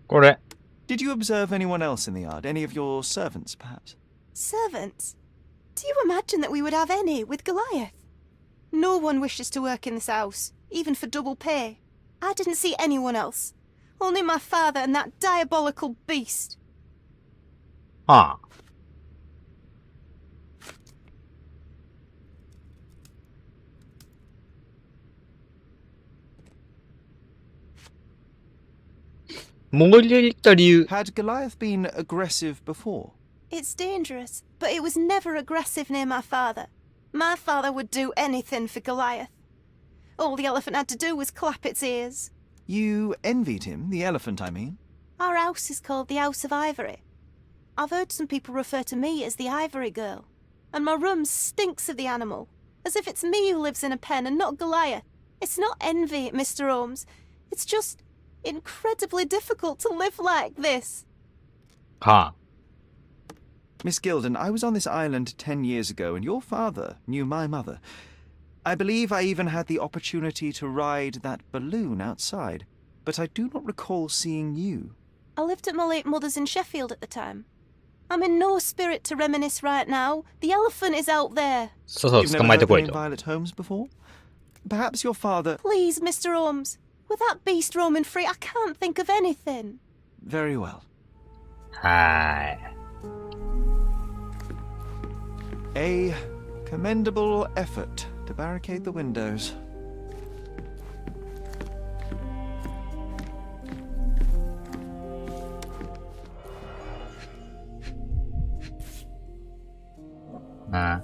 これ。 Did you observe anyone else in the yard? Any of your servants, perhaps? Servants? Do you imagine that we would have any with Goliath? No one wishes to work in this house, even for double pay. I didn't see anyone else. Only my father and that diabolical beast. はあ。潜り出てきた理由。 Had Goliath been aggressive before? It's dangerous, but it was never aggressive near my father. My father would do anything for Goliath. All the elephant had to do was clap its ears. You envied him, the elephant, I mean? Our house is called the House of Ivory. I've heard some people refer to me as the Ivory Girl, and my room stinks of the animal, as if it's me who lives in a pen and not Goliath. It's not envy, Mr. Holmes. It's just incredibly difficult to live like this. はあ。 Miss Gilden, I was on this island 10 years ago, and your father knew my mother. I believe I even had the opportunity to ride that balloon outside, but I do not recall seeing you. I lived at my late mother's in Sheffield at the time. I'm in no spirit to reminisce right now. The elephant is out there. そうそう、 You've 捕 never まえ heard て the こい name と。 Violet Holmes before? Perhaps your father... Please, Mr. Holmes. With that beast roaming free, I can't think of anything. Very well. はーい。 A commendable effort to barricade the windows.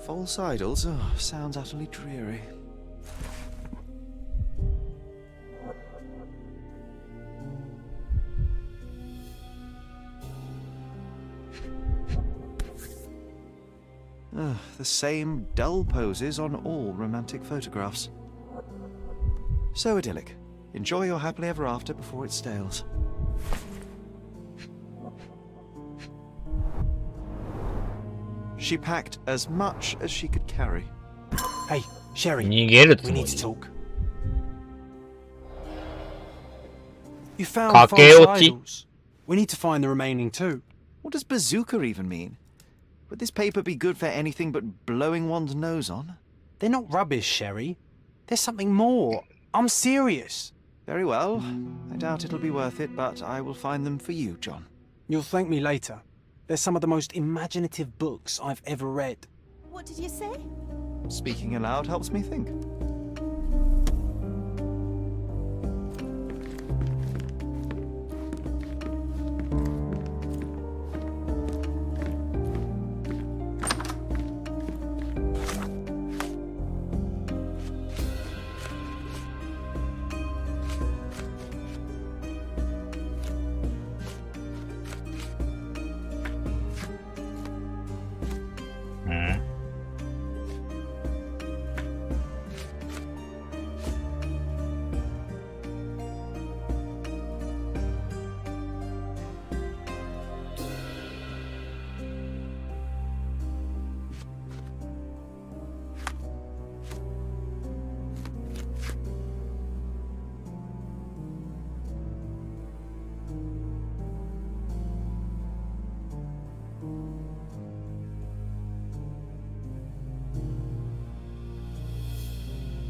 False idols? Oh, sounds utterly dreary. The same dull poses on all romantic photographs. So idyllic. Enjoy your happily ever after before it stales. She packed as much as she could carry. Hey, Sherry, 逃げるつ we も need り to。talk. You found false 駆け落ち。 idols. We need to find the remaining two. What does bazooka even mean? Would this paper be good for anything but blowing one's nose on? They're not rubbish, Sherry. There's something more. I'm serious. Very well. I doubt it'll be worth it, but I will find them for you, John. You'll thank me later. They're some of the most imaginative books I've ever read. What did you say? Speaking aloud helps me think.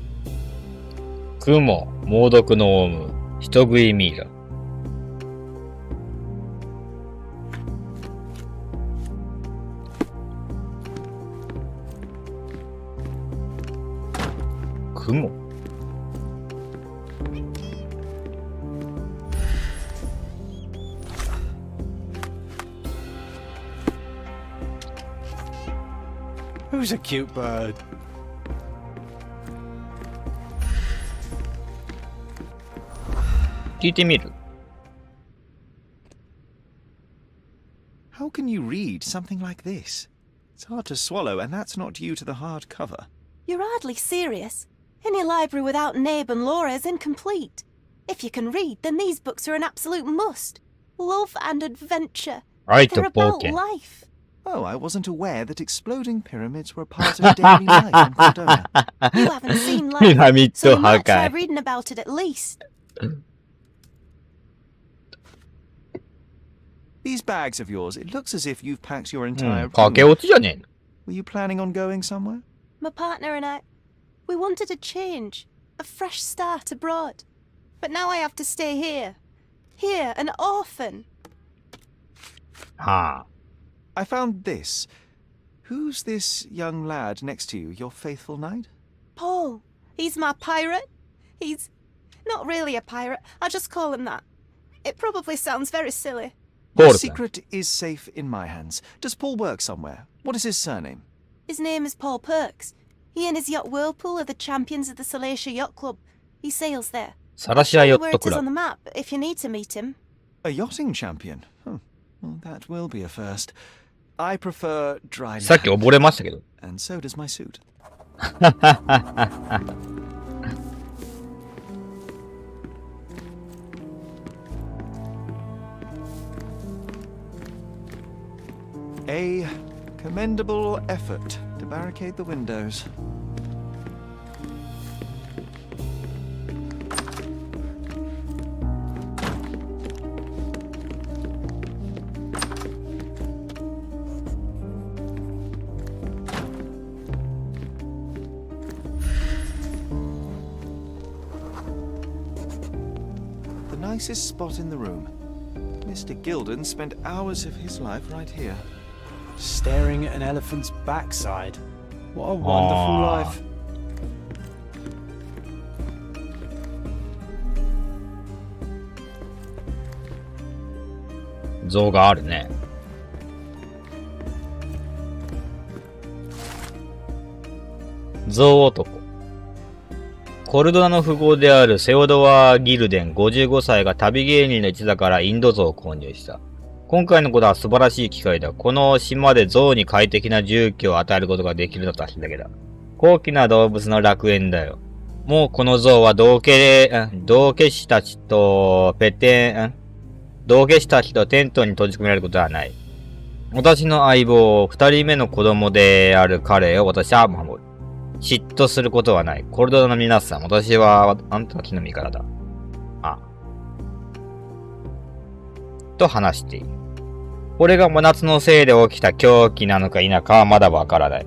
「雲、猛毒のオウム、人食いミイラ」。雲。Who's a cute bird? How can you read something like this? It's hard to swallow, and that's not due to the hard cover. You're hardly serious. Any library without Nabe and Laura is incomplete. If you can read, then these books are an absolute must. Love and adventure. They're about life. Oh, I wasn't aware that exploding pyramids were part of daily life in Cordona. You haven't seen life, so you might try reading about it at least. These bags of yours, it looks as if you've packed your entire room. Were you planning on going somewhere? My partner and I, we wanted a change, a fresh start abroad. But now I have to stay here. Here, an orphan. I found this. Who's this young lad next to you, your faithful knight? Paul. He's my pirate. He's not really a pirate. I'll just call him that. It probably sounds very silly. The secret is safe in my hands. Does Paul work somewhere? What is his surname? His name is Paul Perks. He and his yacht Whirlpool are the champions of the Salacia Yacht Club. He sails there. Salacia Yacht Where it is on the map, if you need to meet him. A yachting champion? Well, that will be a first. I prefer dry land. さっき溺れましたけど。And so does my suit. A commendable effort to barricade the windows. The nicest spot in the room. Mr. Gilden spent hours of his life right here. Staring at an elephant's backside. What a wonderful life. Zoe 男。コルドナの富豪であるセオドワー・ギルデン55歳が旅芸人の一座からインド象を購入した。今回のことは素晴らしい機会だ。この島で象に快適な住居を与えることができるのとはだけだ。高貴な動物の楽園だよ。もうこの象は道化師たちとテントに閉じ込められることはない。私の相棒、二人目の子供である彼を私は守る。嫉妬することはない。コルドナの皆さん、私はあんたの木の実からだ。と話している。これが真夏のせいで起きた狂気なのか否かはまだわからない。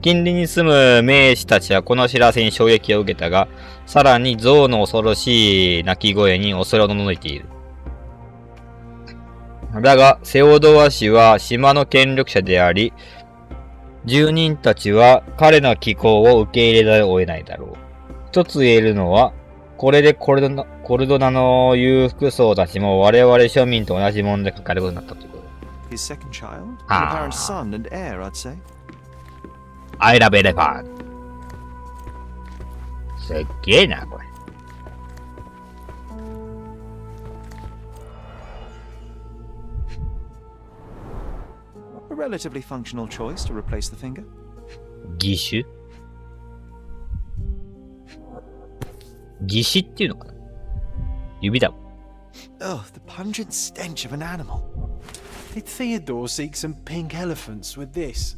近隣に住む名士たちはこの知らせに衝撃を受けたが、さらに象の恐ろしい鳴き声に恐れをののいている。だが、セオドア氏は島の権力者であり、住人たちは彼の気候を受け入れざるを得ないだろう。一つ言えるのは、これでコルドナの裕福層たちも我々庶民と同じ問題がかかることになったということ。His second child? An apparent son and heir, I'd say. I love elephant. すっげえな、これ。A relatively functional choice to replace the finger. 義手義手っていうのかな指だもん。Oh, the pungent stench of an animal. Did Theodore seek some pink elephants with this?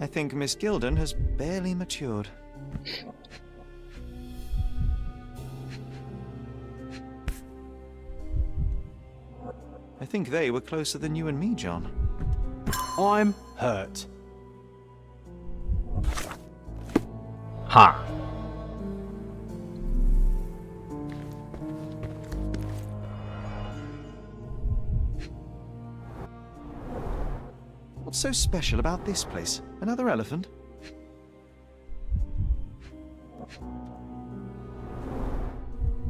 I think Miss Gilden has barely matured. I think they were closer than you and me, John. I'm hurt. はあ。What's so special about this place? Another elephant?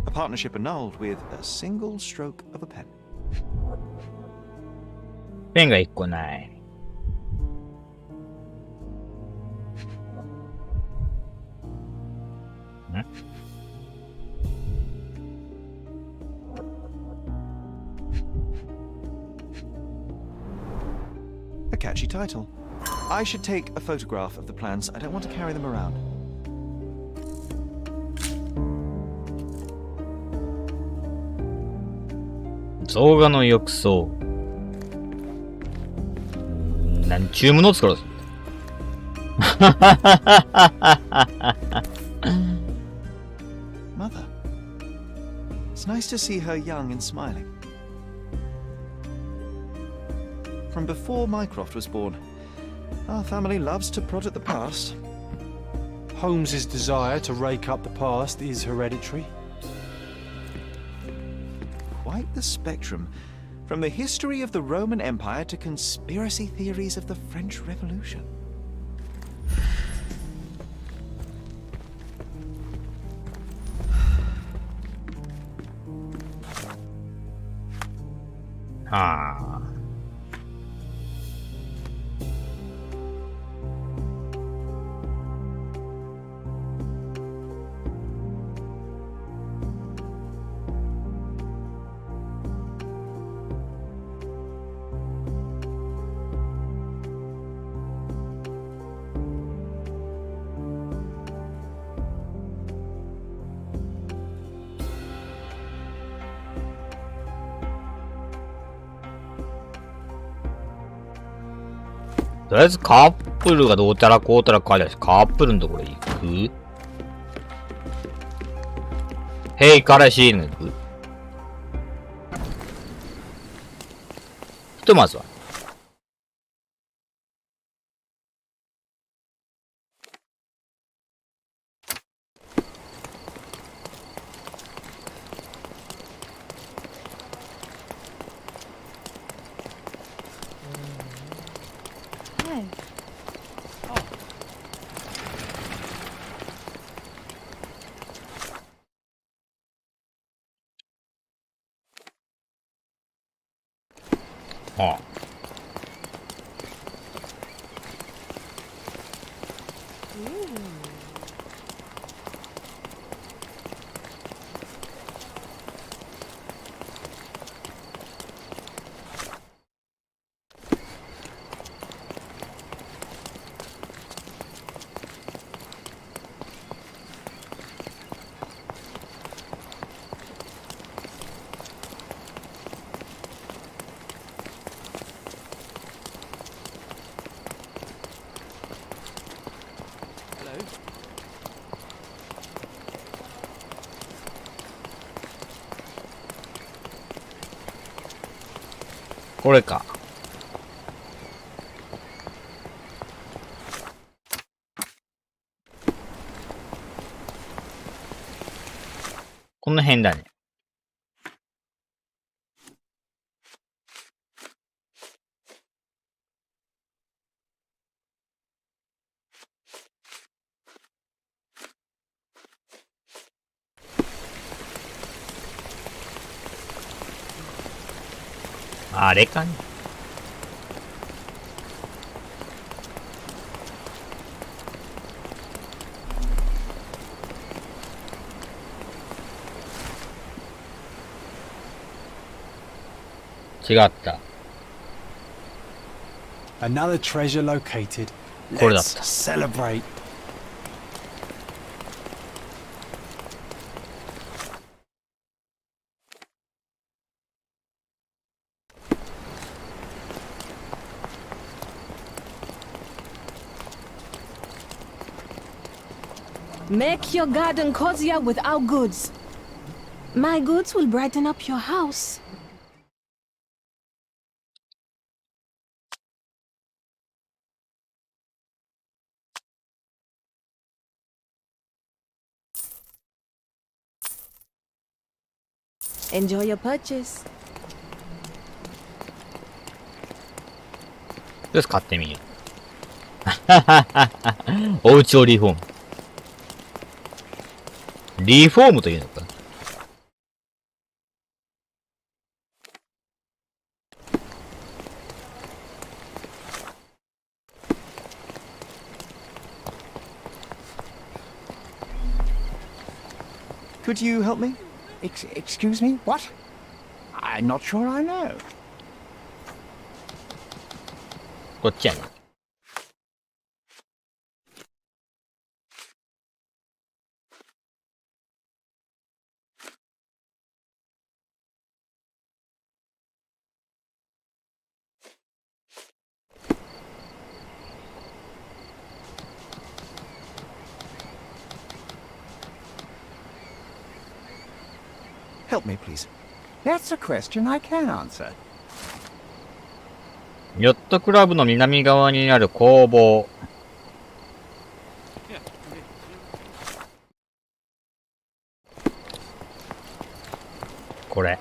A partnership annulled with a single stroke of a pen. ペンが1個ない。A catchy title. I should take a photograph of the plants. I don't want to carry them around. 動画の浴槽。なんちゅうものを作ろう。Mother. It's nice to see her young and smiling. From before Mycroft was born, our family loves to prod at the past. Holmes's desire to rake up the past is hereditary. Quite the spectrum, from the history of the Roman Empire to conspiracy theories of the French Revolution. Ah. とりあえずカップルがどうたらこうたら書いてあるし、カップルのところ行く？へい、彼氏の行く？ひとまずは。ああ。これか。この辺だね。あれかね。違った。Another treasure located. これだった。Let's celebrate. Make your garden cozier with our goods. My goods will brighten up your house. Enjoy your purchase. よし、買ってみよう。お家をリフォーム。リフォームというのか。Could you help me? Excuse me? What? I'm not sure I know. こっちやな。Help me, please. That's a question I can answer. ヨットクラブの南側にある工房。これ。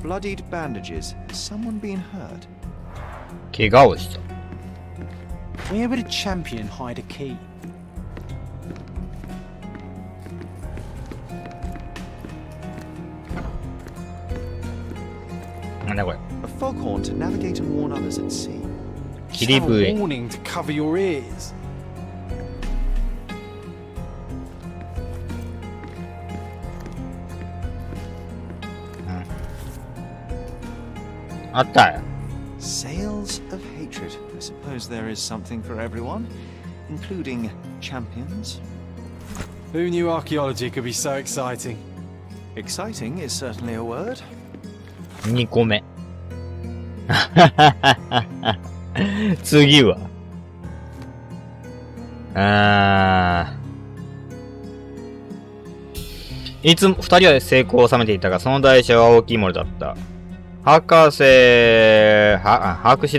Bloodied bandages. Has someone been hurt? 怪我をした。 Where would a champion hide a key? なんだこれ。 A foghorn to navigate and warn others at sea. 切り笛。 Warning to cover your ears. あったよ。 Sails of hatred. I suppose there is something for everyone, including champions. Who knew archaeology could be so exciting? Exciting is certainly a word. 2個目。次は。いつも二人は成功を収めていたが、その代償は大きいものだった。博士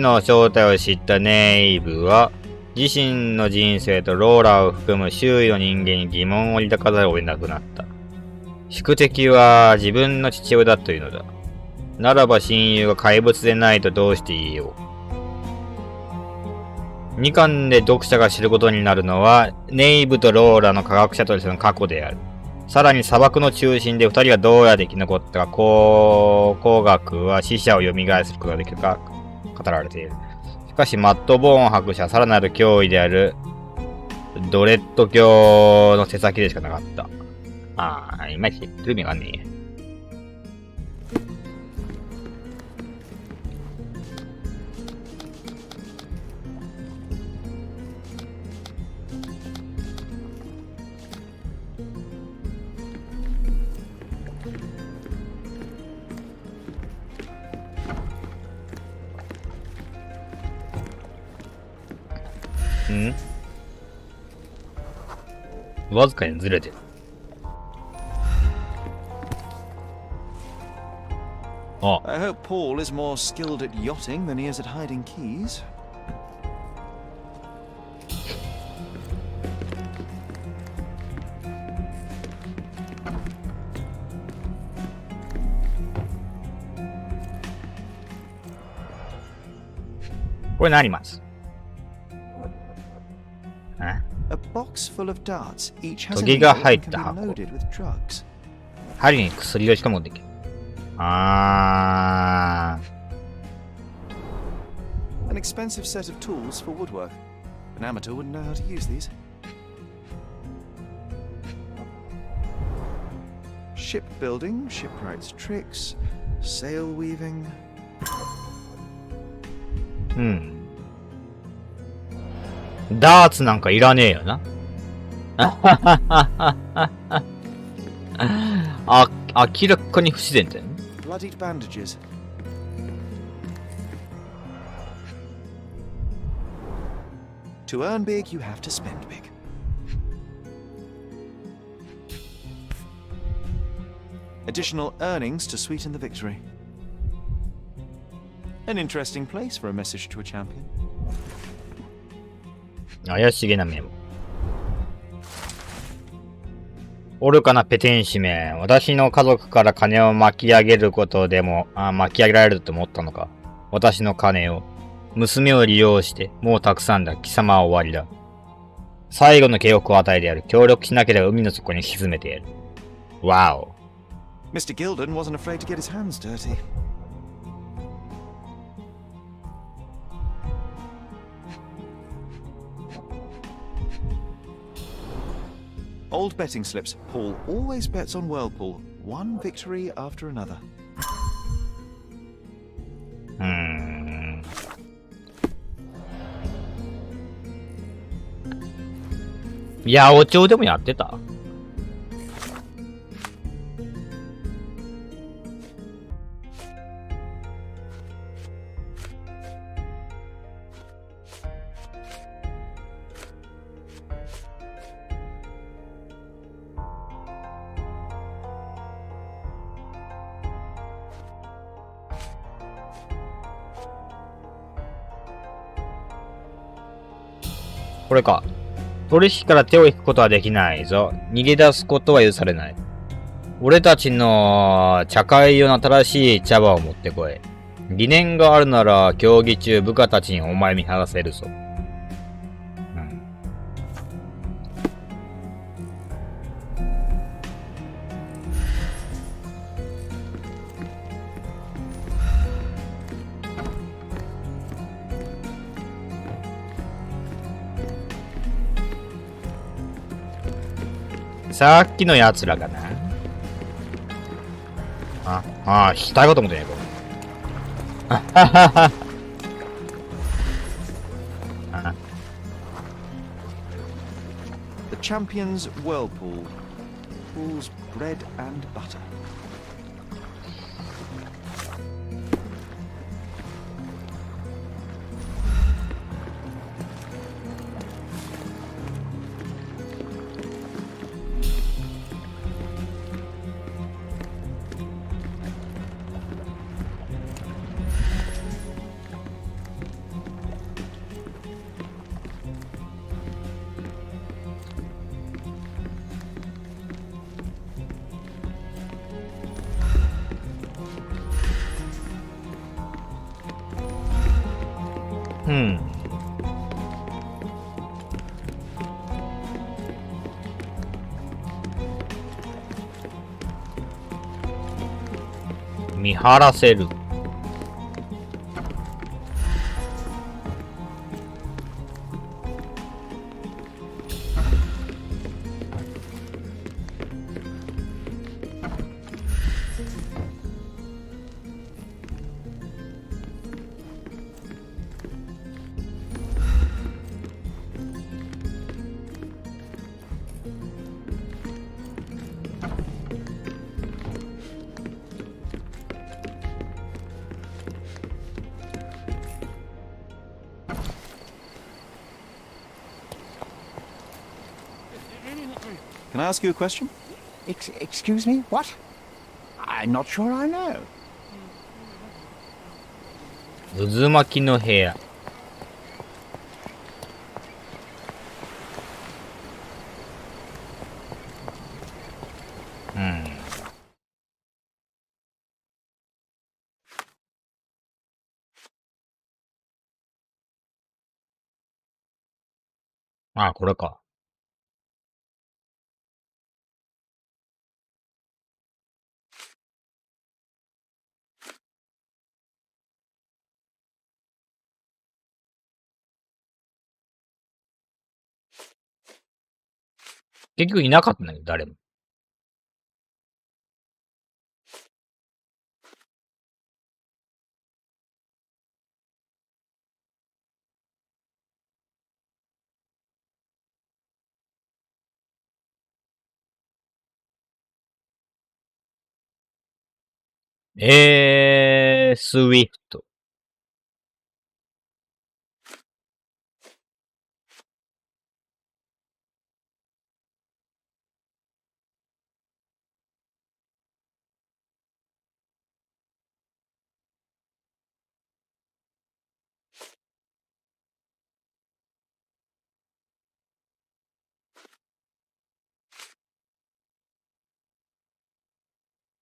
の正体を知ったネイブは、自身の人生とローラを含む周囲の人間に疑問を抱かざるを得なくなった。宿敵は自分の父親だというのだ。ならば親友が怪物でないとどうして言えよう。2巻で読者が知ることになるのは、ネイブとローラの科学者としての過去である。さらに砂漠の中心で2人がどうやって生き残ったか、工学は死者を蘇らせることができるか語られている。しかしマット・ボーン博士はさらなる脅威であるドレッド教の手先でしかなかった。ああ、いまいち言ってる意味があんねえ。わずかにずれてる。あ。I hope Paul is more skilled at yachting than he is at hiding keys. これ何ます？A box full of darts, each has トゲが入った箱。 loaded with drugs. 針に薬をしかもできる。An expensive set of tools for woodwork. An amateur wouldn't know how to use these. Shipbuilding, shipwright's tricks, sail weaving. ダーツなんかいらねえよな。明らかに不自然だよね。Bloodied bandages. To earn big, you have to spend big. Additional earnings to sweeten the victory. An interesting place for a message to a champion. 怪しげなメモ。愚かなペテン師め、私の家族から金を巻き上げることでも、巻き上げられると思ったのか。私の金を。娘を利用して、もうたくさんだ。貴様は終わりだ。最後の警告を与えてやる。協力しなければ海の底に沈めてやる。わお。Mr. Gilden wasn't afraid to get his hands dirty. Old betting slips. Paul always bets on Whirlpool. One victory after another. 八百長でもやってた？これか。取引から手を引くことはできないぞ。逃げ出すことは許されない。俺たちの茶会用の新しい茶葉を持ってこい。疑念があるなら競技中部下たちにお前見張らせるぞ。さっきの奴らかな。聞きたいこと思ってね、これ。The champion's whirlpool. Pool's bread and butter. Hmm. 見張らせる。Can I ask you a question? Excuse me? What? I'm not sure I know. 渦巻きの部屋。これか。結局いなかったんだけど、誰も。スウィフト。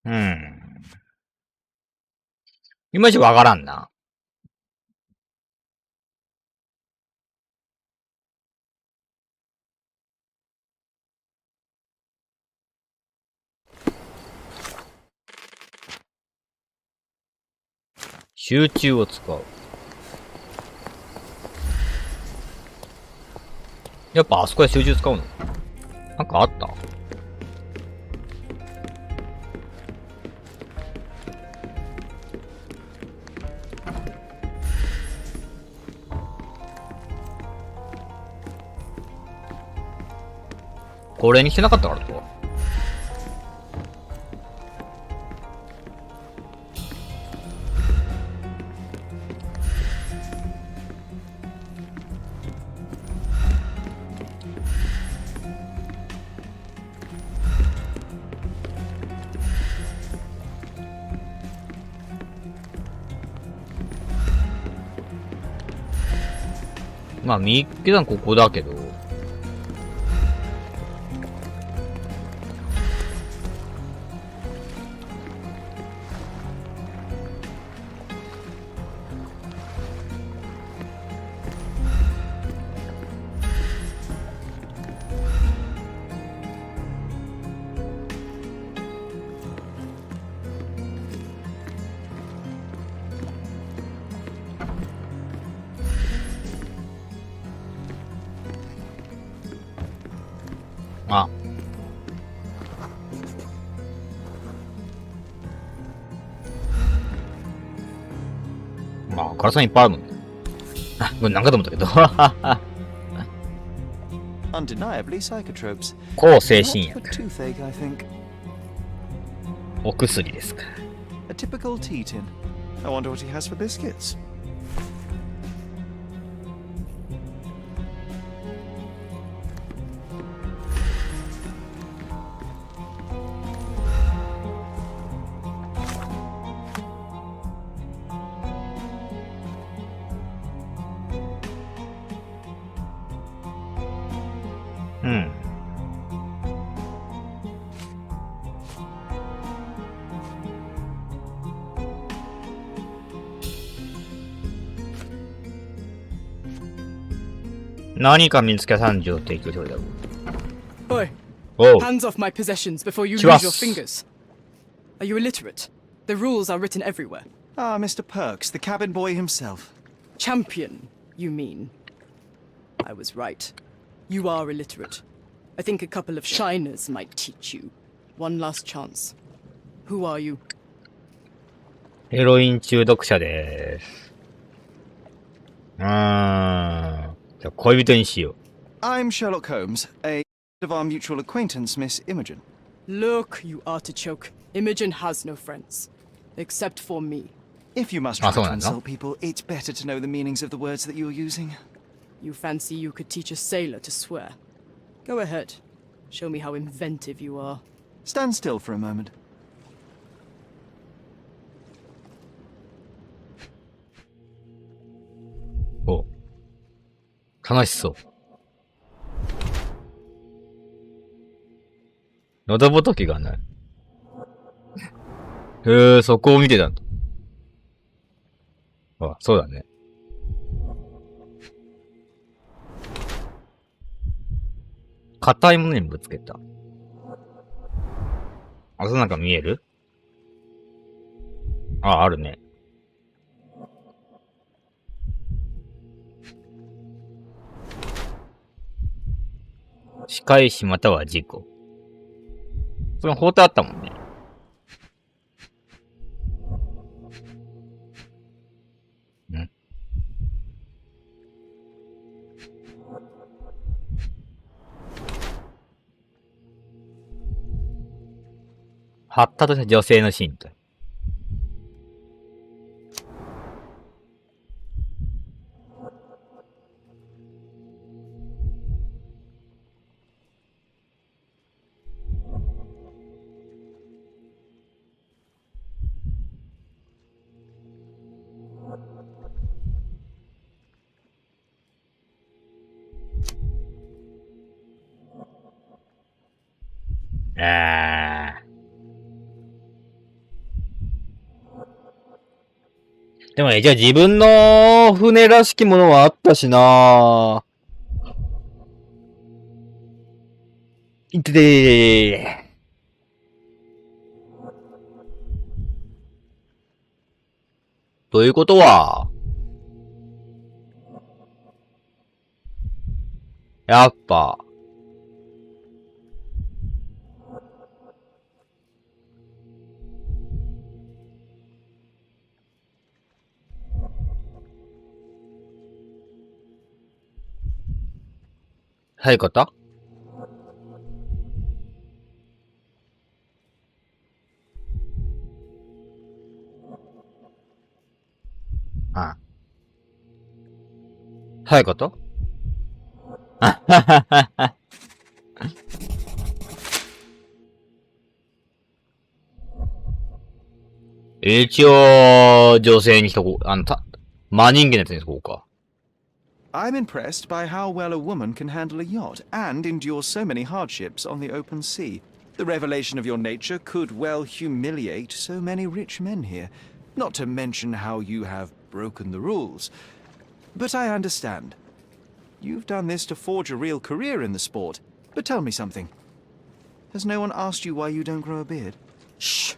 うん。いまいちわからんな。集中を使う。やっぱあそこで集中使うの？なんかあった？これにしてなかったからと。まあ、見っけたのここだけど。あ。まあ、辛さんいっぱいあるもんね。あ、これなんかと思ったけど。Undeniably psychotropes. 抗精神 Not for 薬。toothache, I think. お薬ですか。A typical tea tin. I wonder what he has for biscuits. Nani か見つけたんじゃ提供してくれた。 Oi! Oh. Hands off my possessions before you Trust. lose your fingers. Are you illiterate? The rules are written everywhere. Ah, Mr. Perks, the cabin boy himself. Champion, you mean? I was right. You are illiterate. I think a couple of shiners might teach you. One last chance. Who are you? ヘロイン中毒者でーす。じゃあ恋人にしよう。I'm Sherlock Holmes, a of our mutual acquaintance, Miss Imogen. Look, you artichoke. Imogen has no friends. Except for me. If you must try to insult people, it's better to know the meanings of the words that you're using. You fancy you could teach a sailor to swear? Go ahead. Show me how inventive you are. Stand still for a moment. Oh. 楽しそう。喉仏がない。そこを見てたんだ。あ、そうだね。硬いものにぶつけた。あ、そうなんか見える？あ、あるね。仕返しまたは事故。それ包帯あったもんね。ん？発達とした女性の身体。でもね、じゃあ自分の船らしきものはあったしな。いっててー。ということは、やっぱ、はい方あ。はい方あはははは。一応、女性にしとこう。真人間のやつにしとこうか。I'm impressed by how well a woman can handle a yacht and endure so many hardships on the open sea. The revelation of your nature could well humiliate so many rich men here, not to mention how you have broken the rules. But I understand. You've done this to forge a real career in the sport. But tell me something. Has no one asked you why you don't grow a beard? Shh!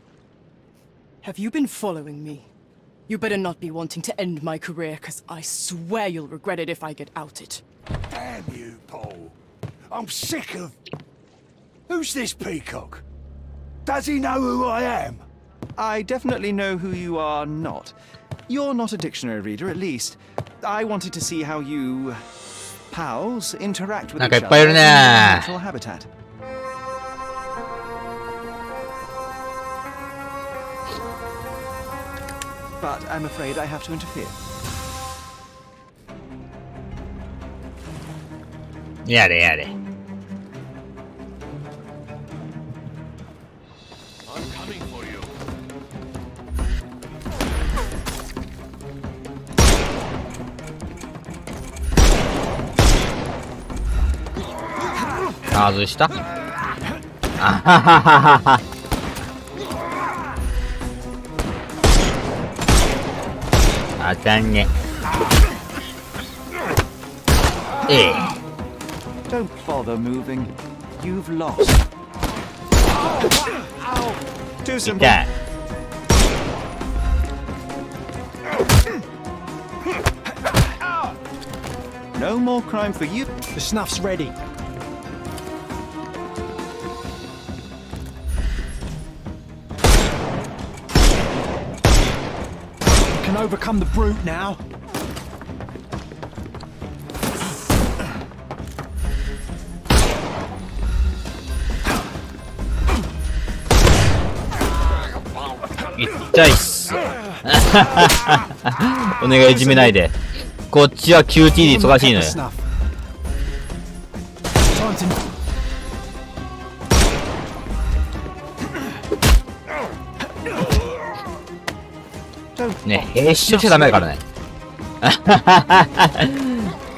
Have you been following me? You better not be wanting to end my career, because I swear you'll regret it if I get outed. Damn you, Paul. I'm sick of... Who's this peacock? Does he know who I am? I definitely know who you are not. You're not a dictionary reader, at least. I wanted to see how you... pals interact with each other in their natural habitat. But I'm afraid I have to interfere. やれやれ。外した。あははははは。あかんね。ええ。Don't bother moving. You've lost. Too simple. 痛い。No more crime for you. The snuff's ready. You can overcome the brute now.痛いっす。お願いいじめないで。こっちは QT で忙しいのよ。ね、閉所しちゃダメだからね。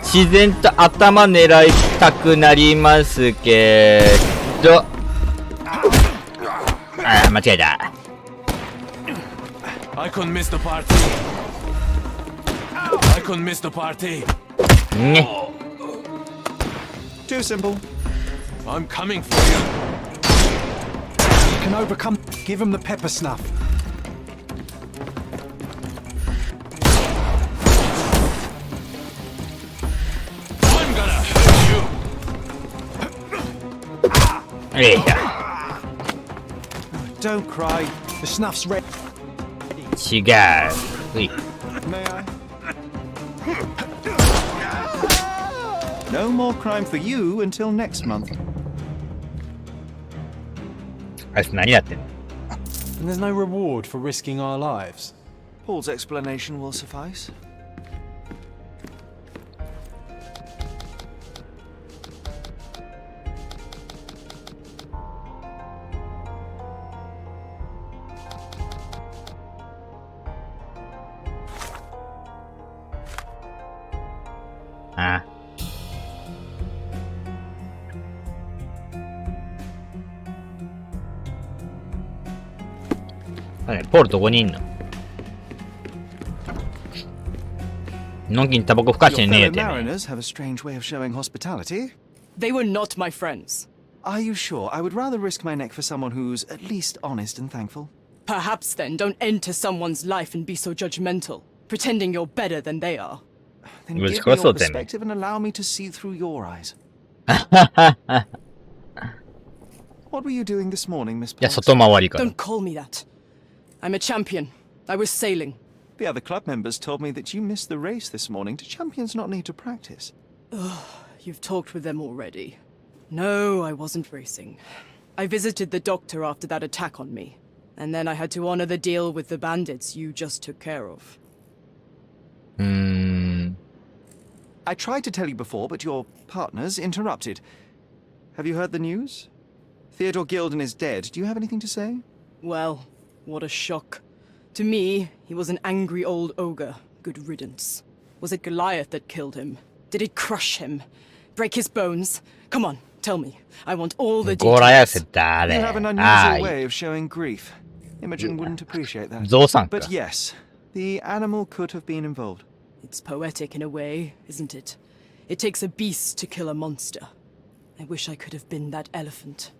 自然と頭狙いたくなりますけど。ああ、間違えた。I couldn't miss the party. I couldn't miss the party. ね。Too simple. I'm coming for you. You can overcome. Give him the pepper snuff. I'm gonna hurt you. えいや。Don't cry. The snuff's ready. 違う。うい。May I? No more crime for you until next month. あいつ何やってんの？ And there's no reward for risking our lives. Paul's explanation will suffice. Ah. ポールどこにいんの？のんきにタバコふかして Your ねえ fellow てめえ。 mariners have a strange way of showing hospitality. They were not my friends. Are you sure? I would rather risk my neck for someone who's at least honest and thankful. Perhaps then don't enter someone's life and be so judgmental, pretending you're better than they are. Then Well, give it's me also your them. perspective and allow me to see through your eyes. What were you doing this morning, Miss いや、 Parks? 外回りから。 Don't call me that. I'm a champion. I was sailing. The other club members told me that you missed the race this morning. Do champions not need to practice? You've talked with them already. No, I wasn't racing. I visited the doctor after that attack on me. And then I had to honor the deal with the bandits you just took care of. I tried to tell you before, but your partners interrupted. Have you heard the news? Theodore Gilden is dead. Do you have anything to say? Well, what a shock. To me, he was an angry old ogre. Good riddance. Was it Goliath that killed him? Did it crush him? Break his bones? Come on, tell me. I want all the ゴラヤス details. 誰 You have an あ unusual あ、 way of showing grief. Imogen wouldn't appreciate that. ゾウさんか。 But yes, the animal could have been involved. It's poetic in a way, isn't it? It takes a beast to kill a monster. I wish I could have been that elephant.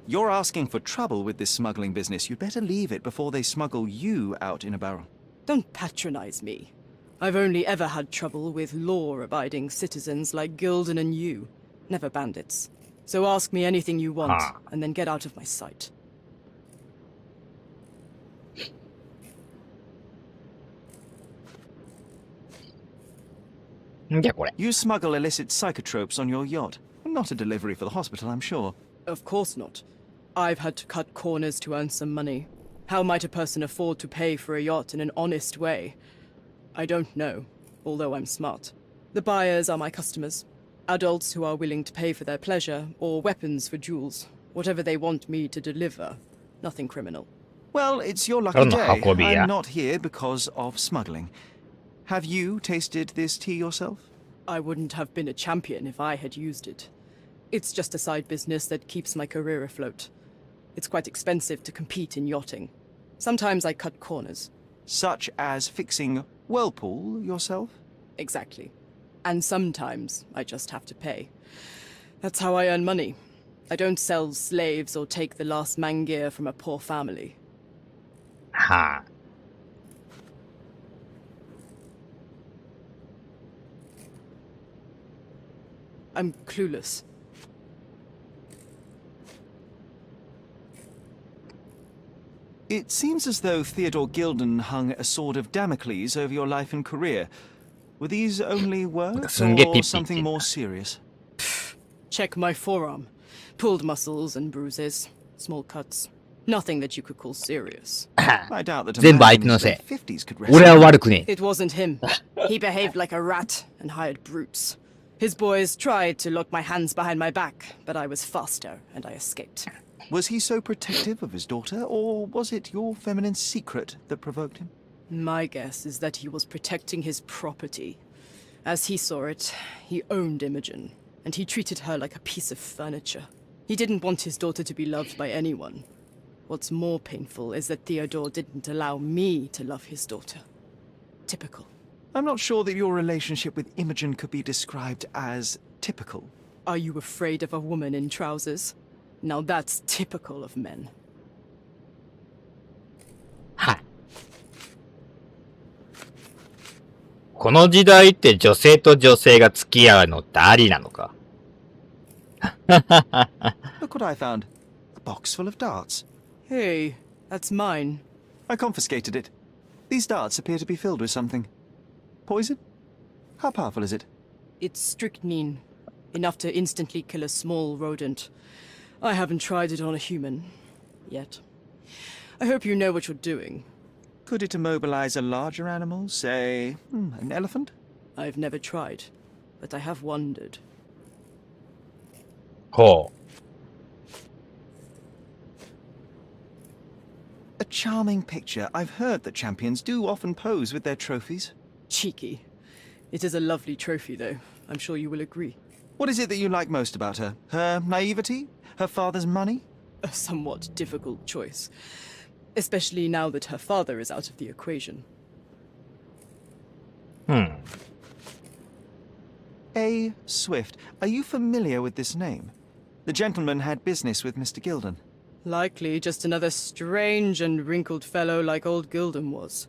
You're asking for trouble with this smuggling business. You'd better leave it before they smuggle you out in a barrel. Don't patronize me. I've only ever had trouble with law-abiding citizens like Gilden and you, never bandits. So ask me anything you want, and then get out of my sight. You smuggle illicit psychotropes on your yacht. Not a delivery for the hospital, I'm sure. Of course not. I've had to cut corners to earn some money. How might a person afford to pay for a yacht in an honest way? I don't know, although I'm smart. The buyers are my customers. Adults who are willing to pay for their pleasure, or weapons for jewels. Whatever they want me to deliver. Nothing criminal. Well, it's your lucky day. I'm not here because of smuggling. Have you tasted this tea yourself? I wouldn't have been a champion if I had used it. It's just a side business that keeps my career afloat. It's quite expensive to compete in yachting. Sometimes I cut corners. Such as fixing whirlpool yourself? Exactly. And sometimes I just have to pay. That's how I earn money. I don't sell slaves or take the last mangear from a poor family. Ha. I'm clueless. It seems as though Theodore Gilden hung a sword of Damocles over your life and career. Were these only words or something more serious? Check my forearm. Pulled muscles and bruises. Small cuts. Nothing that you could call serious. I doubt that a 全部 man 相 in 手の his せ late い。 50s could 俺は wrestle. 悪くねえ。 It wasn't him. He behaved like a rat and hired brutes. His boys tried to lock my hands behind my back, but I was faster and I escaped. Was he so protective of his daughter, or was it your feminine secret that provoked him? My guess is that he was protecting his property. As he saw it, he owned Imogen, and he treated her like a piece of furniture. He didn't want his daughter to be loved by anyone. What's more painful is that Theodore didn't allow me to love his daughter. Typical. I'm not sure that your relationship with Imogen could be described as typical. Are you afraid of a woman in trousers? Now that's typical of men. はい。この時代って女性と女性が付き合うのってありなのか Look what I found. A box full of darts. Hey, that's mine. I confiscated it. These darts appear to be filled with something. Poison? How powerful is it? It's strychnine. Enough to instantly kill a small rodent. I haven't tried it on a human. Yet. I hope you know what you're doing. Could it immobilize a larger animal, say, an elephant? I've never tried, but I have wondered. ほう。 A charming picture. I've heard that champions do often pose with their trophies. Cheeky. It is a lovely trophy, though. I'm sure you will agree. What is it that you like most about her? Her naivety? Her father's money? A somewhat difficult choice. especially now that her father is out of the equation. A. Swift. Are you familiar with this name? The gentleman had business with Mr. Gilden. Likely just another strange and wrinkled fellow like old Gilden was.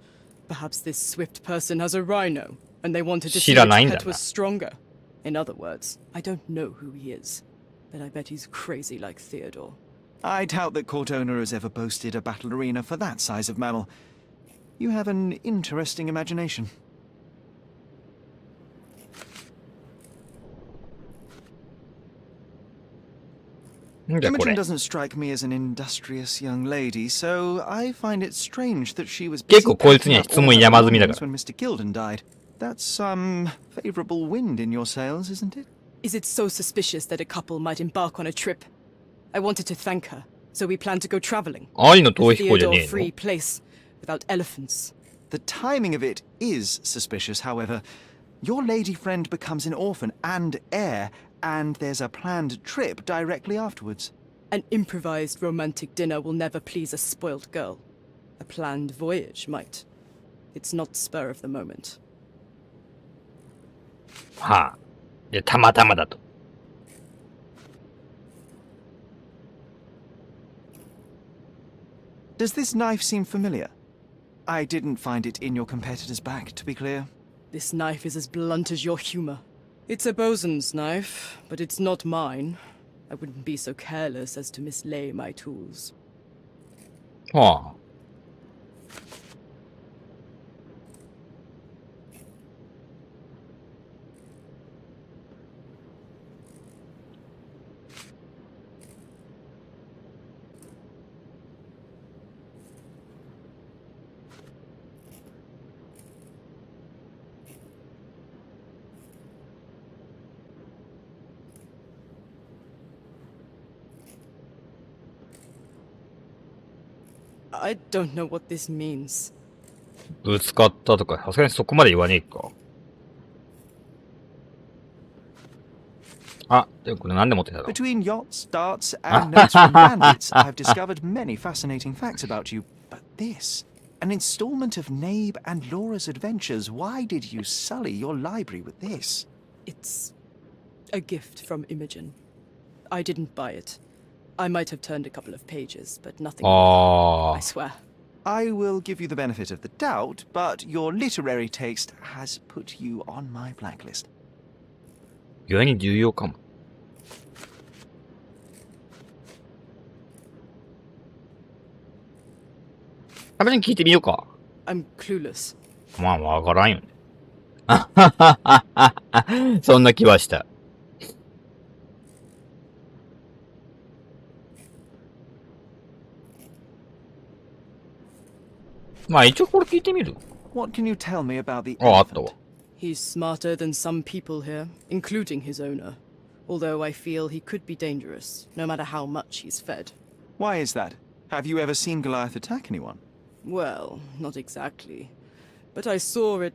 Perhaps this Swift person has a rhino, and they wanted to see which pet was stronger. In other words, I don't know who he is, but I bet he's crazy like Theodore. I doubt that court owner has ever boasted a battle arena for that size of mammal. You have an interesting imagination. Imogen doesn't strike me as an industrious young lady, so I find it strange that she was busy packing up all her belongings when Mr. Gilden died. That's some favorable wind in your sails, isn't it? Is it so suspicious that a couple might embark on a trip? I wanted to thank her, so we planned to go traveling. A Theodore-free place, without elephants. The timing of it is suspicious, however. Your lady friend becomes an orphan and heir, and there's a planned trip directly afterwards. An improvised romantic dinner will never please a spoilt girl. A planned voyage might. It's not spur of the moment. はあ。で、たまたまだと。Does this knife seem familiar? I didn't find it in your competitor's bag, to be clear. This knife is as blunt as your humor. It's a bosun's knife, but it's not mine. I wouldn't be so careless as to mislay my tools. はあ。I don't know what this means. ぶつかったとか、さすがにそこまで言わねえか。あ、でもこれなんで持ってたの？ Between yachts, darts, and notes from bandits, I've discovered many fascinating facts about you. But this, an installment of Nabe and Laura's adventures. Why did you sully your library with this? It's a gift from Imogen. I didn't buy it. I might have turned a couple of pages, but nothing more, I swear. I will give you the benefit of the doubt, but your literary taste has put you on my blacklist. 意外に重要かも。あれに聞いてみようか。I'm clueless. まあ、わからんよね。そんな気はした。まあ一応これ聞いてみる。What can you tell me about the あ、あったわ。He's smarter than some people here, including his owner. Although I feel he could be dangerous, no matter how much he's fed. Why is that? Have you ever seen Goliath attack anyone? Well, not exactly. But I saw it,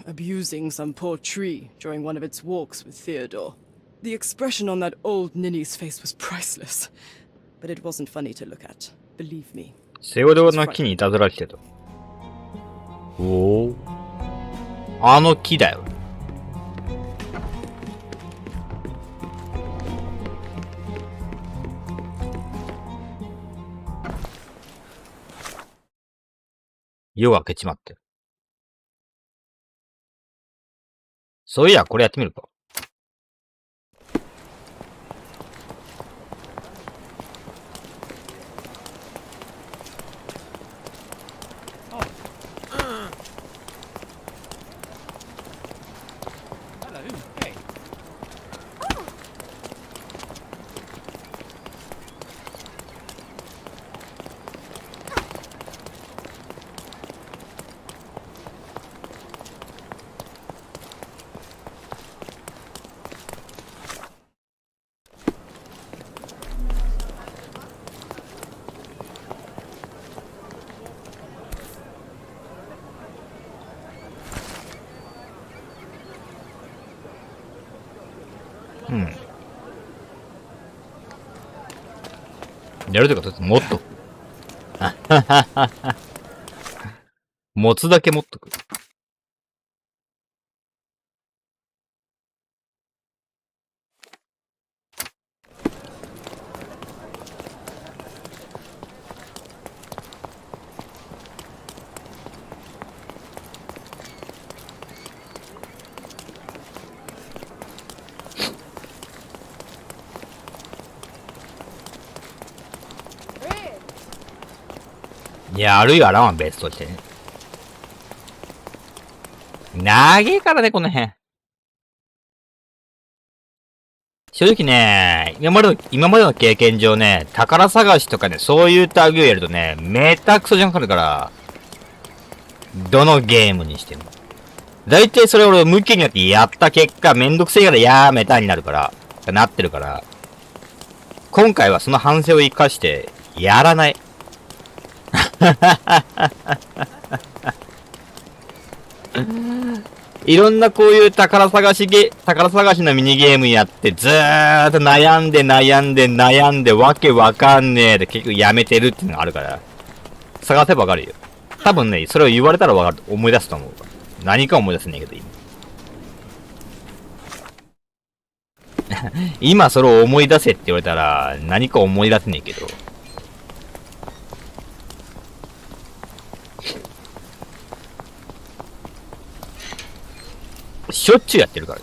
abusing some poor tree during one of its walks with Theodore. The expression on that old ninny's face was priceless. But it wasn't funny to look at, believe me. セオドアの木にいたずら来てと。おお。あの木だよ。夜が明けちまってる。そういや、これやってみるか。うん。やるというか、もっと。持つだけ持っとく。いや、あるいはあらんわ、別としてね。長えからね、この辺。正直ね、今までの経験上ね、宝探しとかね、そういう類をやるとね、めたくそ時間かかるから、どのゲームにしても。だいたいそれ俺向きになってやった結果、めんどくせえからやめたになるから、なってるから、今回はその反省を生かして、やらない。いろんなこういう宝探しのミニゲームやって、ずーっと悩んで、わけわかんねえで結局やめてるっていうのがあるから。探せばわかるよ。多分ね、それを言われたらわかる。思い出すと思う。何か思い出せねえけど、今。今それを思い出せって言われたら、何か思い出せねえけど。しょっちゅうやってるから。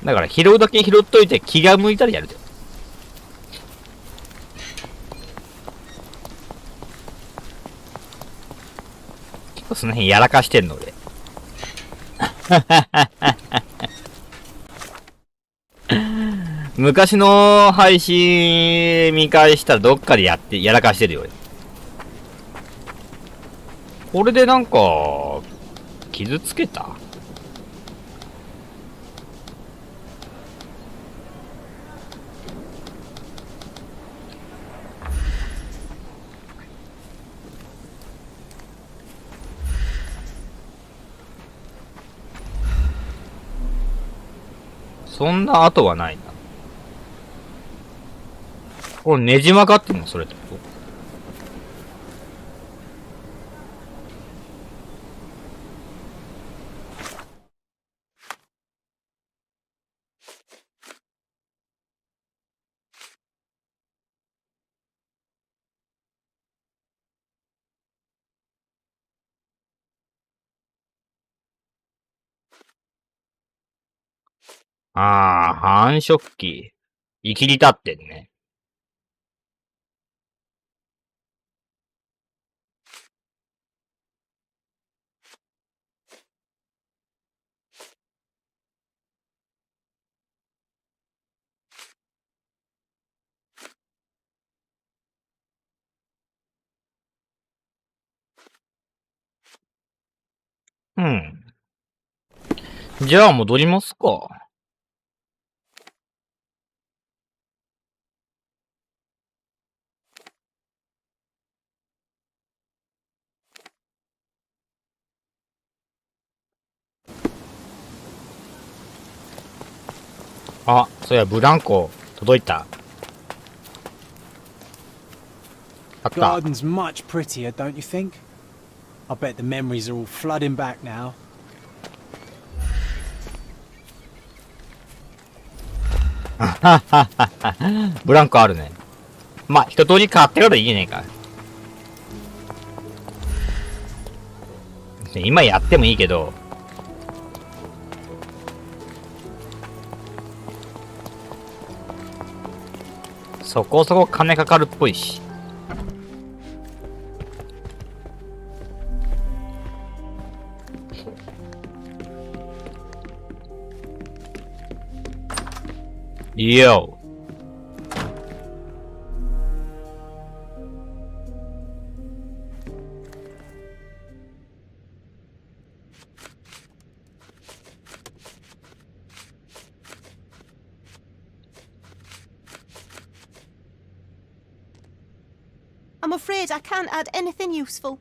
だから拾うだけ拾っといて気が向いたらやるで。結構その辺やらかしてんの俺。昔の配信見返したらどっかでやらかしてるよ俺。これでなんか傷つけた？そんな跡はないな。これねじ曲がってんのそれってことああ、繁殖期。生きり立ってんね。うん。じゃあ戻りますか。あ、そういや、ブランコ、届いた。あった。Garden's much prettier, don't you think? I bet the memories are all flooding back now. ブランコあるね。まあ、一通り買ってからいいねえか。今やってもいいけど。そこそこ金かかるっぽいし。Yo. I'm afraid I can't add anything useful.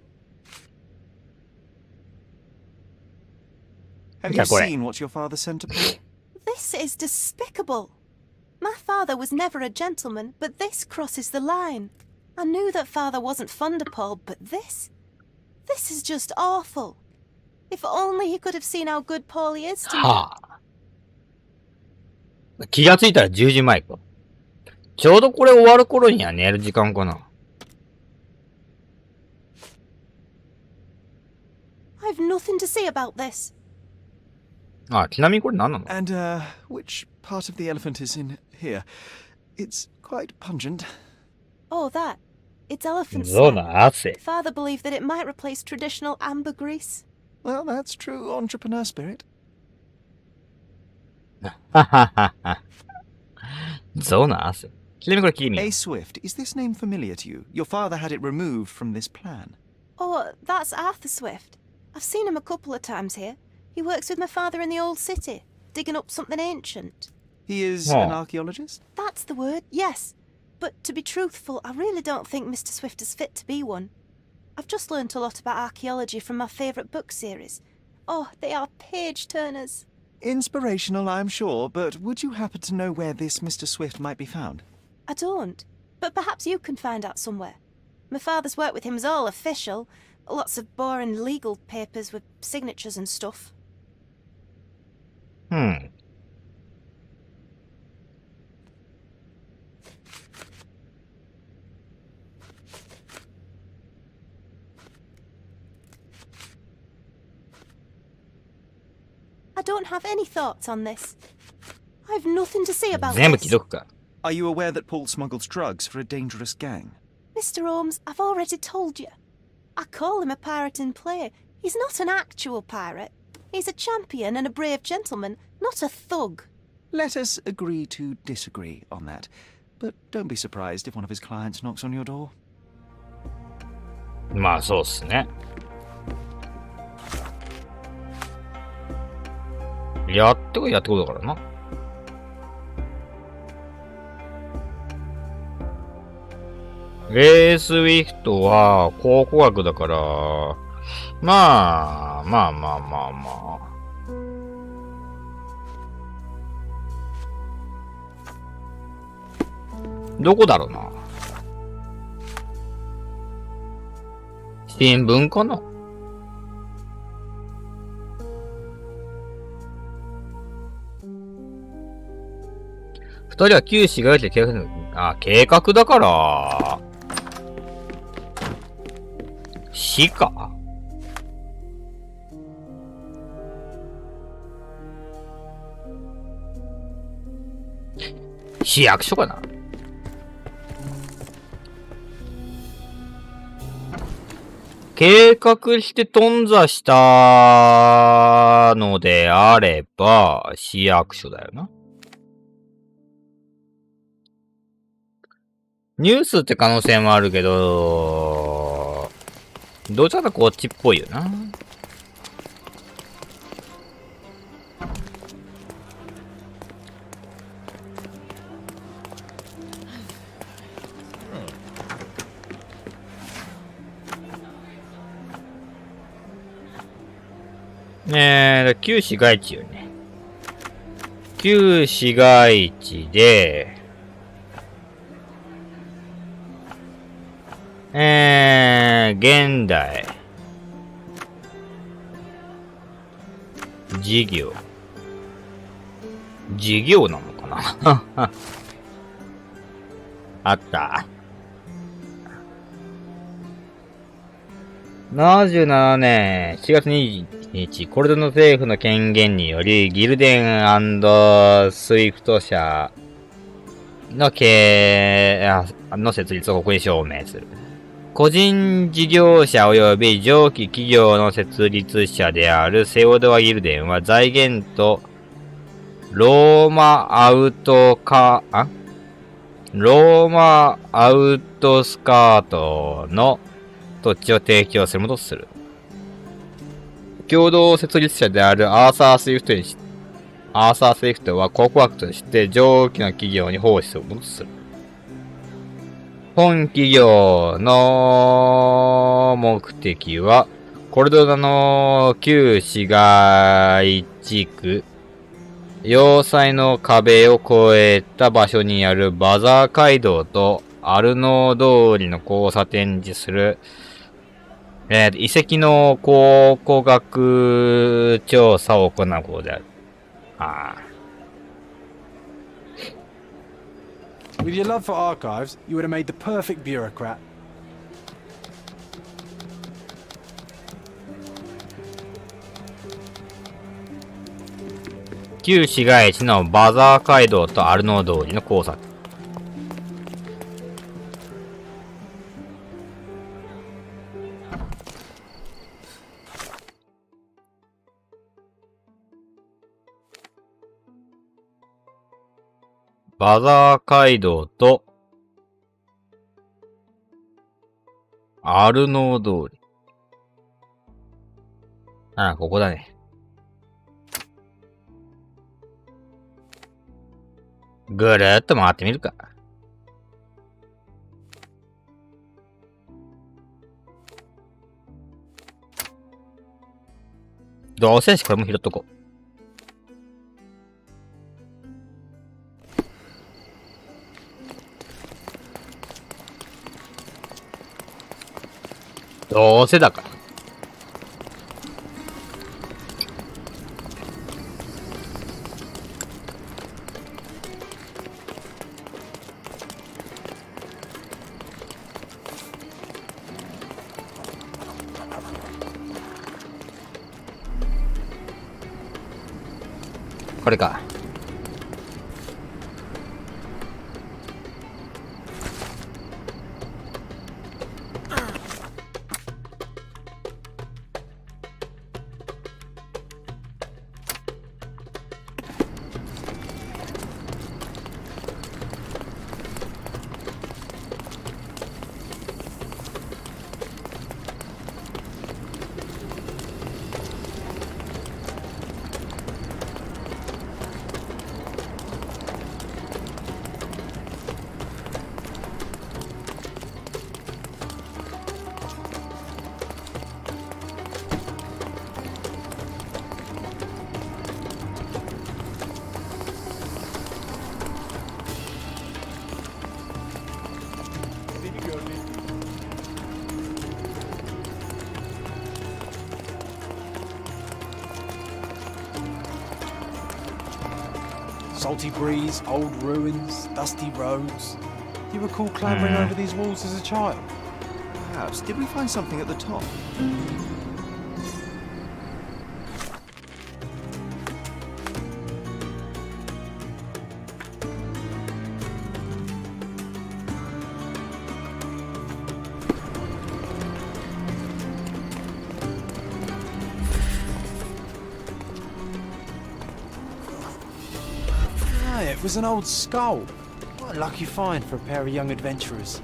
Have you seen what your father sent to Paul? This is despicable. My father was never a gentleman, but this crosses the line. I knew that father wasn't fond of Paul, but this is just awful. If only he could have seen how good Paulie is to me. はあ。気がついたら10時前か。ちょうどこれ終わる頃には寝る時間かな。I've nothing to say about this. あ、ちなみにこれ何なの？ And, which part of the elephant is in here? It's quite pungent. Oh, that. It's elephant 象の slime. 汗。Father believed that it might replace traditional ambergris. Well, that's true entrepreneur spirit. はははは。象の汗。ちなみにこれ聞いてみよう。 A Swift, is this name familiar to you? Your father had it removed from this plan. Oh, that's Arthur Swift. I've seen him a couple of times here. He works with my father in the old city, digging up something ancient. He is Oh. an archaeologist? That's the word, yes. But to be truthful, I really don't think Mr. Swift is fit to be one. I've just learnt a lot about archaeology from my favourite book series. Oh, they are page-turners. Inspirational, I'm sure, but would you happen to know where this Mr. Swift might be found? I don't. But perhaps you can find out somewhere. My father's work with him is all official. Lots of boring legal papers with signatures and stuff. I don't have any thoughts on this. I've nothing to say about 全部 this. 既読か。 Are you aware that Paul smuggles drugs for a dangerous gang? Mr. Holmes, I've already told you. I call him a pirate in play. He's not an actual pirate. He's a champion and a brave gentleman, not a thug. Let us agree to disagree on that. But don't be surprised if one of his clients knocks on your door. まあそうっすね。やってこいやってこいだからな。A スウィフトは考古学だから、まあ。どこだろうな。新聞かな。二人は旧市街地で計画、計画だから、市か？市役所かな？計画して頓挫したのであれば、市役所だよな。ニュースって可能性もあるけど、どちらかこっちっぽいよな。旧市街地よね。旧市街地で、現代。事業。事業なのかなあった。77年7月21日、コルドの政府の権限により、ギルデン&スウィフト社のの設立をここに証明する。個人事業者及び上記企業の設立者であるセオドア・ギルデンは財源とローマアウトスカートの土地を提供するものとする。共同設立者であるアーサー・スウィフトは考古学として上記の企業に奉仕するものとする。本企業の目的はコルドナの旧市街地区、要塞の壁を越えた場所にあるバザー街道とアルノー通りの交差点にする、遺跡の考古学調査を行うことである。ああ。With your love for archives, you would have made the perfect bureaucrat. 旧市街地のバザー街道とアルノー通りの交差点。バザー街道とアルノー通り。ああ、ここだね。ぐるーっと回ってみるか。どうせしこれも拾っとこう。どうせだから。これか。Salty breeze, old ruins, dusty roads. Do you recall clambering over these walls as a child? Perhaps. Did we find something at the top? It was an old skull. What a lucky find for a pair of young adventurers.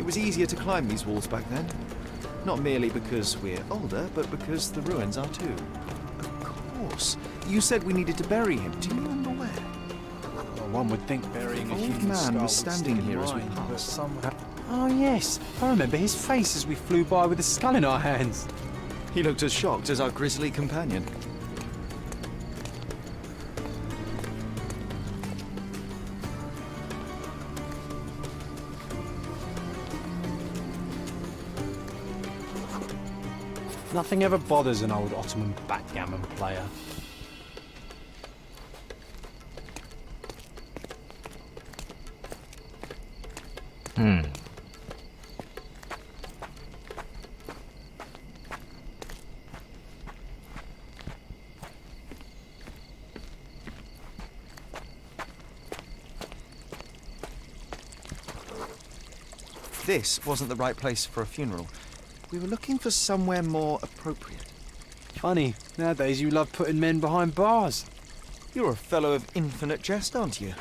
It was easier to climb these walls back then. Not merely because we're older, but because the ruins are too. Of course. You said we needed to bury him. Do you remember where? Well, one would think burying a human man skull was standing would stick in here as we mind, but passed. somehow... Oh yes, I remember his face as we flew by with the skull in our hands. He looked as shocked as our grisly companion. Nothing ever bothers an old Ottoman backgammon player. This wasn't the right place for a funeral. We were looking for somewhere more appropriate. Funny, nowadays you love putting men behind bars. You're a fellow of infinite jest, aren't you?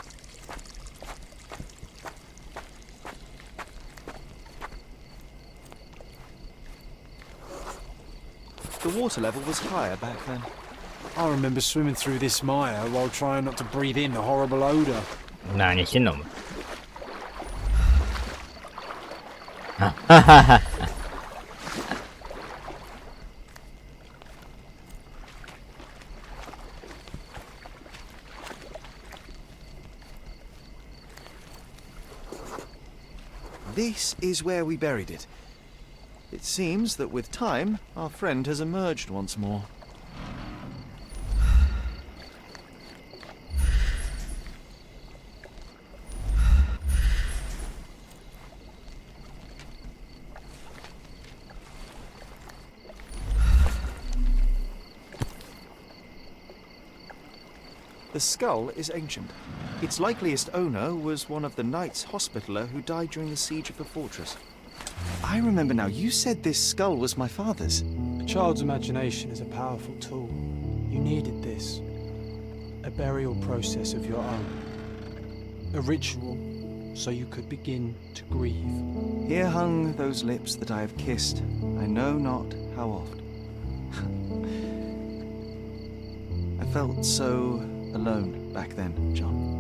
The water level was higher back then. I remember swimming through this mire while trying not to breathe in the horrible odour. 何してんのお前。This is where we buried it. It seems that with time, our friend has emerged once more. The skull is ancient. Its likeliest owner was one of the Knights Hospitaller who died during the siege of the fortress. I remember now, you said this skull was my father's. A child's imagination is a powerful tool. You needed this. A burial process of your own. A ritual so you could begin to grieve. Here hung those lips that I have kissed, I know not how oft. I felt so alone back then, John.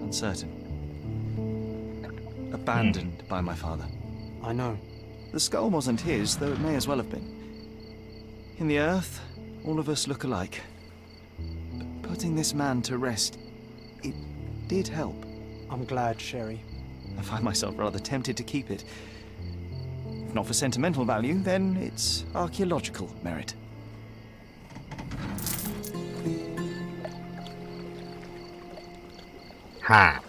Uncertain. Abandoned by my father. I know. The skull wasn't his, though it may as well have been. In the earth, all of us look alike. But putting this man to rest, it did help. I'm glad, Sherry. I find myself rather tempted to keep it. If not for sentimental value, then it's archaeological merit. Ha.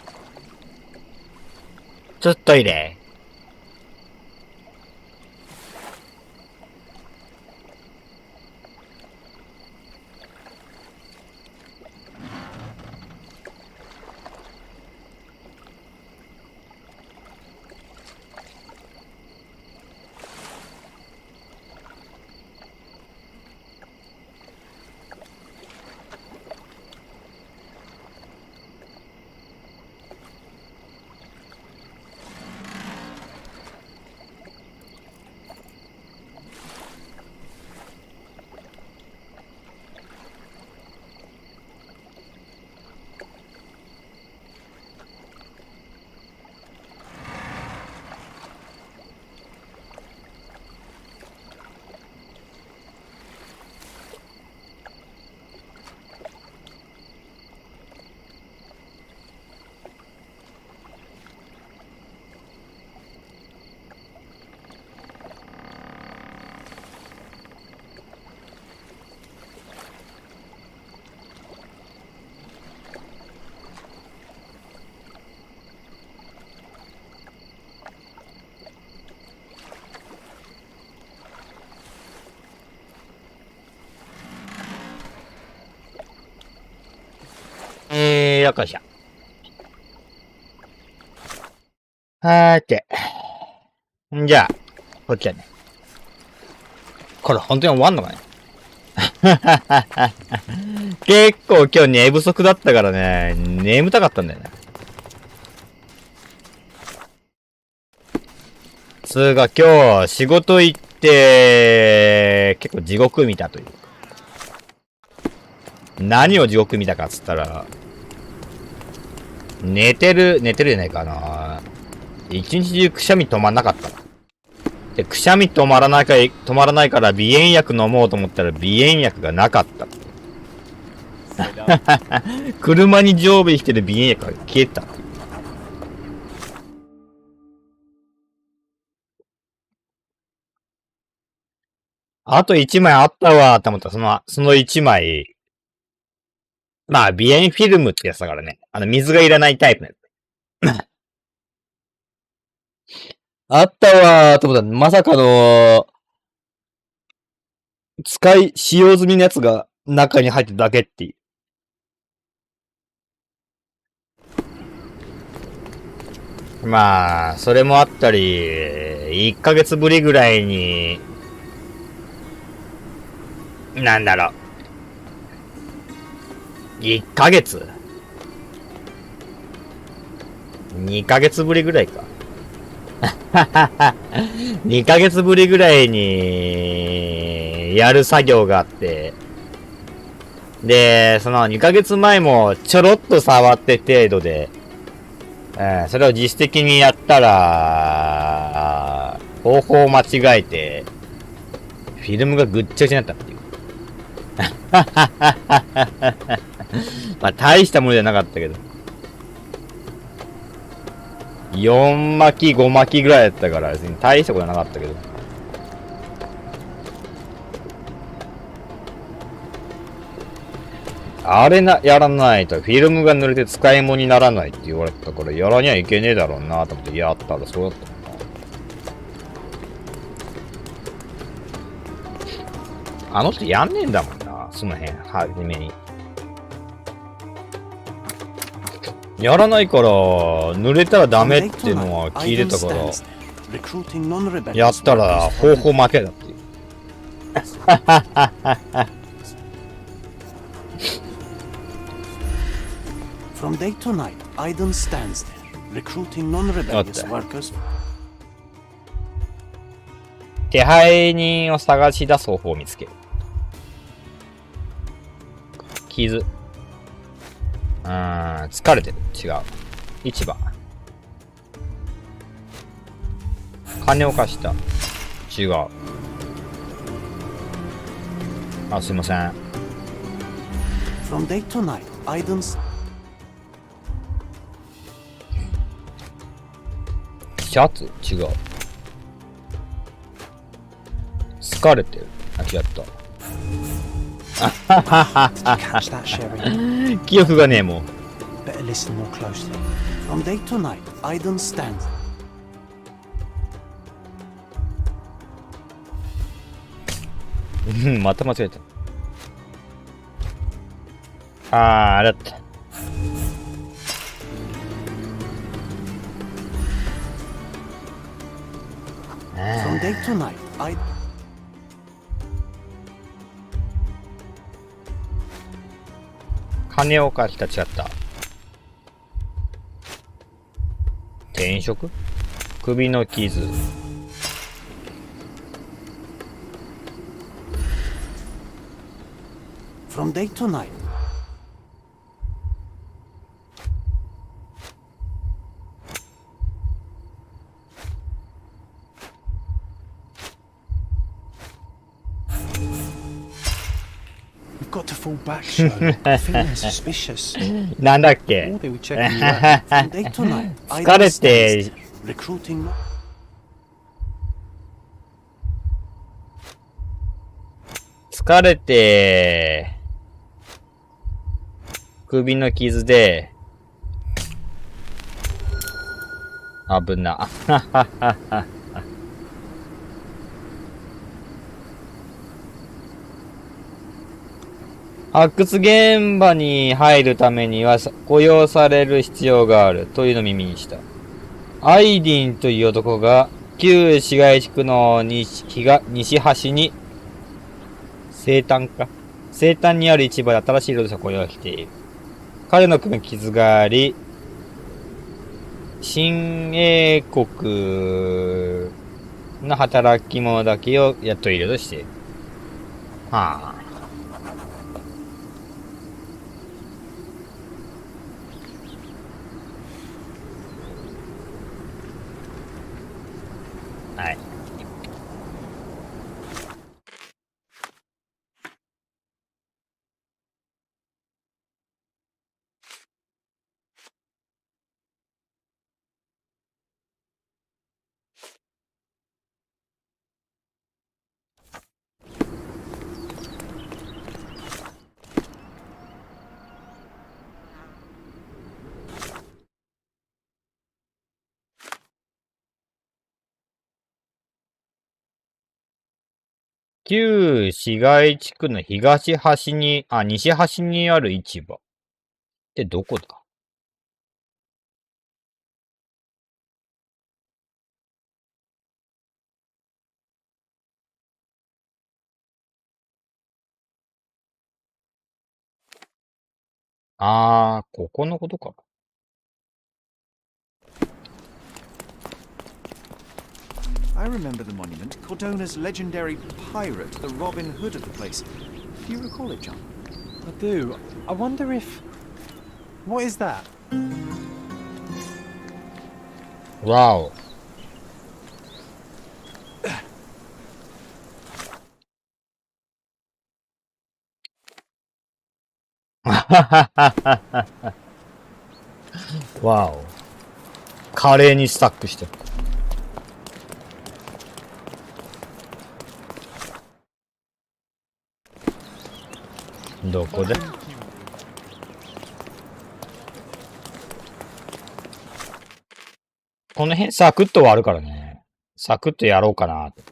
ちょっとトイレ。よっこいしょ。はーて。んじゃあ、こっちはね。これ本当に終わんのかね結構今日寝不足だったからね、眠たかったんだよね。つうか今日仕事行って、結構地獄見たという。何を地獄見たかっつったら、寝てるじゃないかな。一日中くしゃみ止まんなかった。で、くしゃみ止まらないから鼻炎薬飲もうと思ったら鼻炎薬がなかった。車に常備してる鼻炎薬が消えた。あと1枚あったわーと思ったら、その1枚、まあ、鼻炎フィルムってやつだからね。水がいらないタイプのやつ。あったわーと思ったら、まさかの、使用済みのやつが中に入ってるだけっていう。まあ、それもあったり、1ヶ月ぶりぐらいに、なんだろう。1ヶ月 ?2 ヶ月ぶりぐらいか。2ヶ月ぶりぐらいに、やる作業があって、で、その2ヶ月前もちょろっと触って程度で、それを自主的にやったら、方法を間違えて、フィルムがぐっちゃぐちゃになったっていう。まあ、大したものじゃなかったけど。4巻き、5巻きぐらいだったから、別に大したことなかったけど。あれやらないと、フィルムが濡れて使い物にならないって言われてたから、やらにはいけねえだろうなと思って、やったらそうだったもんな。あの人やんねえんだもんな、その辺、はじめに。やらないから、濡れたらダメっていうのは聞いてたから、やったら、方法負けだっていう。From day to night, Aiden stands there, recruiting non-rebellious workers. 手配人を探し出す方法を見つける。傷。疲れてる。違う。市場。金を貸した。違う。あ、すいません。From day to night, Aiden's シャツ違う。疲れてる。あ、違った。記憶がねえもん。Better listen more closely. From day to night, Aiden stands. また間違えた。あれだった。From day to night, I 金を貸した違った。転職？首の傷。From day to night. なんだっけ疲れて疲れて首の傷で危な発掘現場に入るためには雇用される必要があるというのを耳にした。アイディンという男が旧市街地区の西端に西端にある市場で新しい労働者を雇用している。彼の首に傷があり、新英国の働き者だけを雇い入れとしている。はあ。はい。旧市街地区の西端にある市場ってどこだ？ここのことか。I remember the monument, Cordona's legendary pirate, the Robin Hood of the place. Do you recall it, John? I do. I wonder if... What is that? Wow. Wow. 華麗にスタックして。どこで？この辺サクッと終わるからね。サクッとやろうかなと。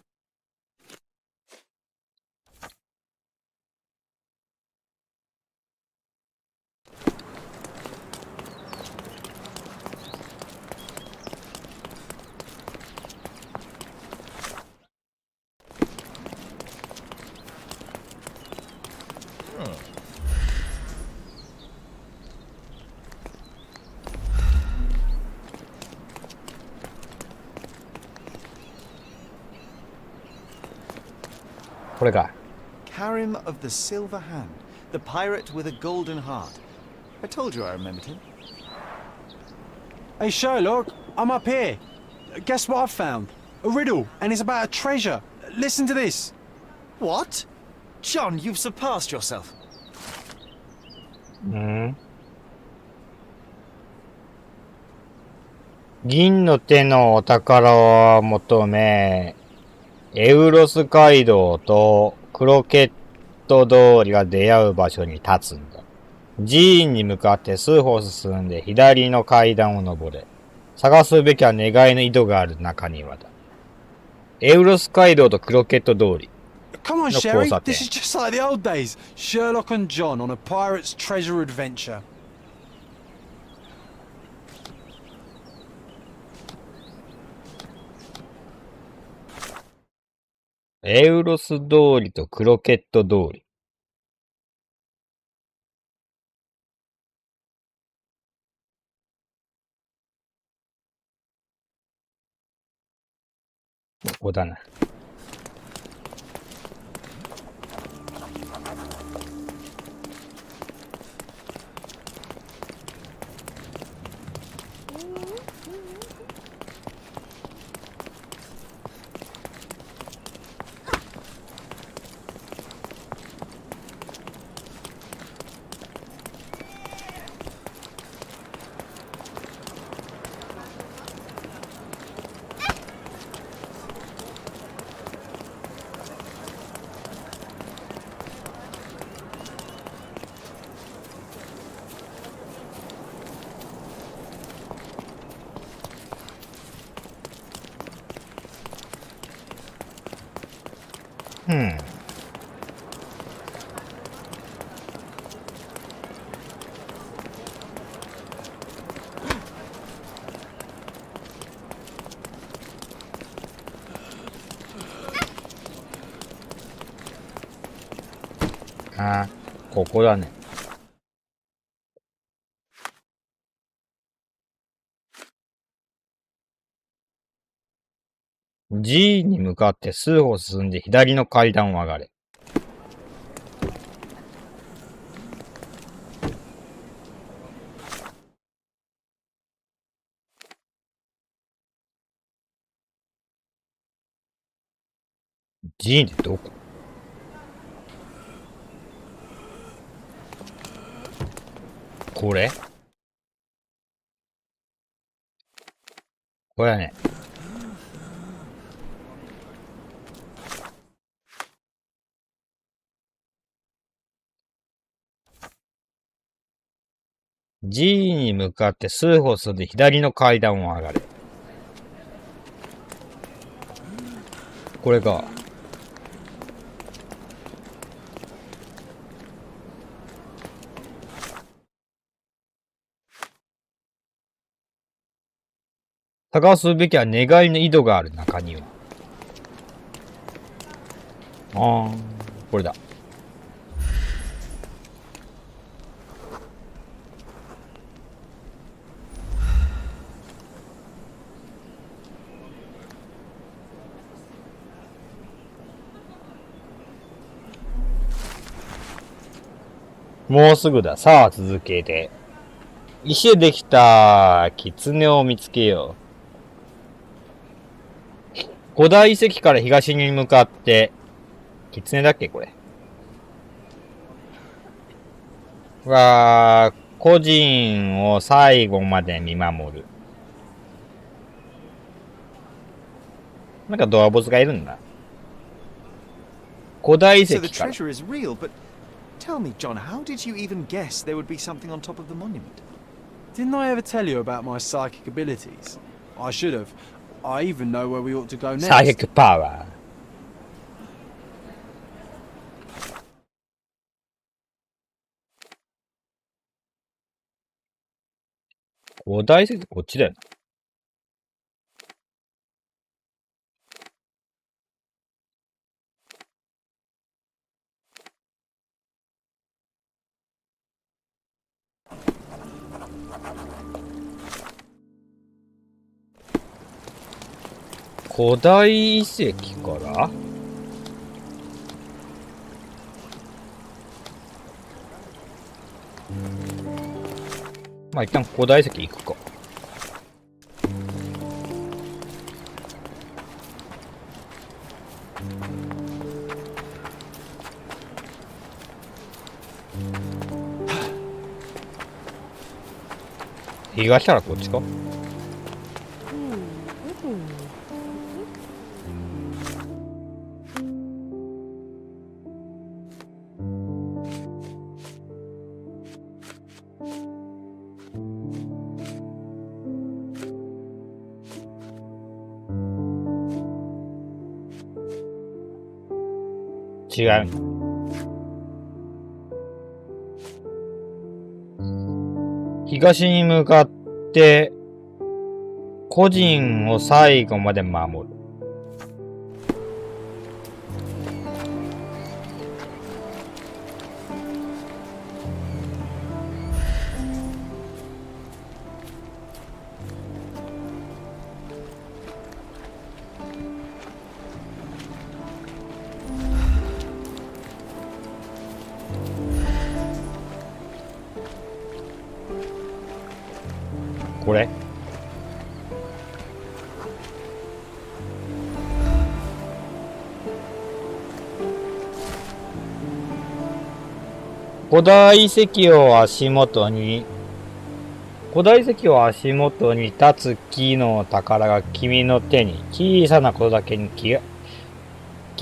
これか。Karim of the Silver Hand, the pirate with a golden heart. I told you I remembered him. Hey Sherlock, I'm up here. Guess what I've found? A riddle, and it's about a treasure. Listen to this. What? John, you've surpassed yourself. 銀の手のお宝を求め、エウロス街道とクロケット通りが出会う場所に立つんだ。寺院に向かって数歩進んで左の階段を登れ。探すべきは願いの井戸がある中庭だ。エウロス街道とクロケット通り。Come on, Sherry. This is just like the old days. Sherlock and John on a pirate's treasure adventure. エウロス通りとクロケット通り。ここだな。ああ、ここだね。G に向かって数歩進んで左の階段を上がれ。G ってどこ？これ？これやね。G に向かって数歩進んで左の階段を上がれ。これか。探すべきは願いの井戸がある中には。ああ、これだ。もうすぐだ。さあ、続けて。石でできた狐を見つけよう。古代遺跡から東に向かって、狐だっけこれ。個人を最後まで見守る。なんか動物がいるんだ。古代遺 So 跡 the から。 treasure is real, but tell me, John, how did you even guess there would be something on top of the monument? Didn't I ever tell you about my psychic abilities? I should have. I even know where we ought to go サーキ next. ックパワー。古代遺跡こっちだよな。古代遺跡からまあ一旦古代遺跡行くか。東からこっちか。違う。東に向かって個人を最後まで守る。これ古代遺跡を足元に立つ木の宝が君の手に小さなことだけに気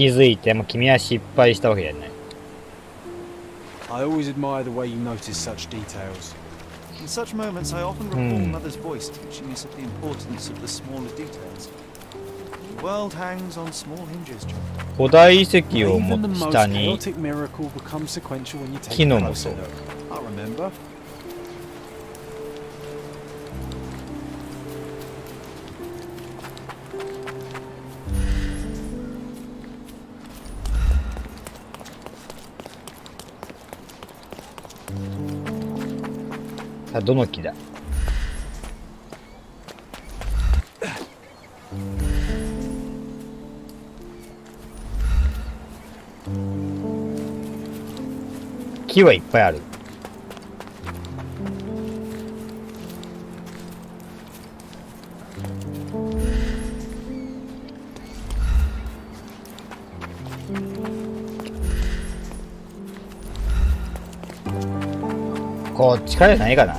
づいても君は失敗したわけじゃない。 I always admire the way you notice such details. In such moments, I often recall Mother's voice teaching us of the importance of the smaller details. The world hangs on small hinges, John. 古代遺跡を Even the 持 most つ下に chaotic miracle becomes sequential when you take 木 a のも closer そう。 look. I'll remember. さあどの木だ。木はいっぱいある。こっちからじゃないかな。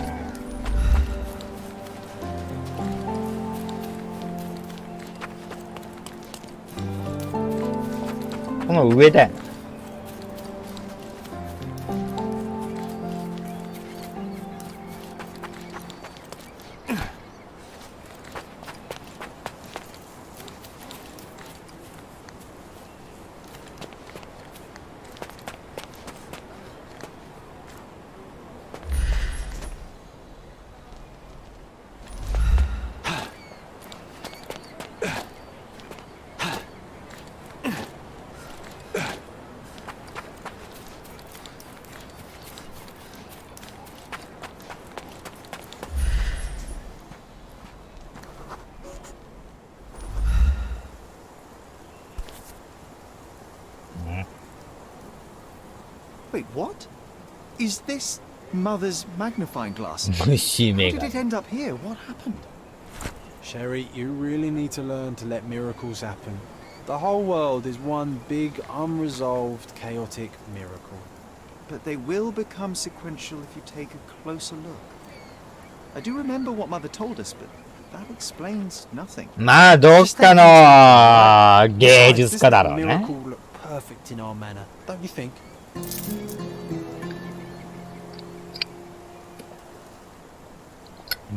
この上だよ。Wait, what? Is this Mother's magnifying glass? 虫 How 眼 did 鏡 it end up here? What happened? Sherry, you really need to learn to let miracles happen. The whole world is one big, unresolved, chaotic miracle. But they will become sequential if you take a closer look. I do remember what Mother told us, but that explains nothing. まあ、どっかの芸術家だろうね。 Miracle look perfect in our manor, don't you think?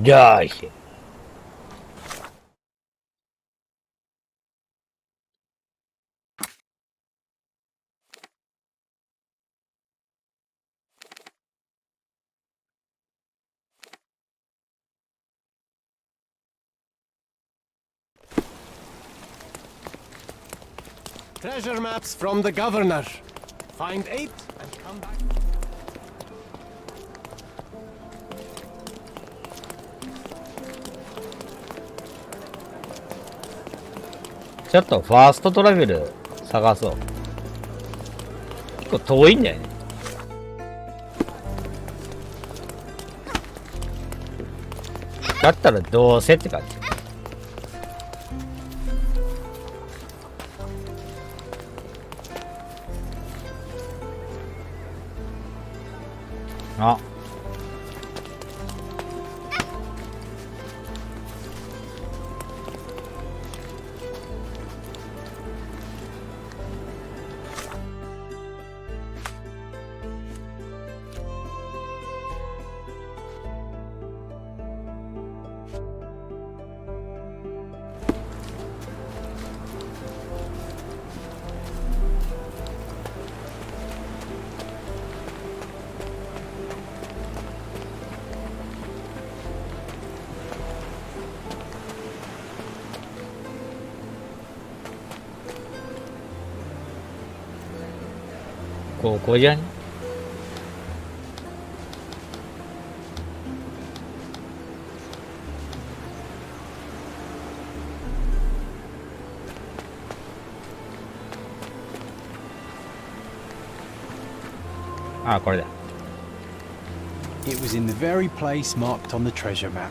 よし。Treasure maps from the governor. Find 8 and come back. ちょっとファーストトラベル探そう。結構遠いんだよね。だったらどうせって感じ。あ、ここじゃね。あ、これだ。 It was in the very place marked on the treasure map.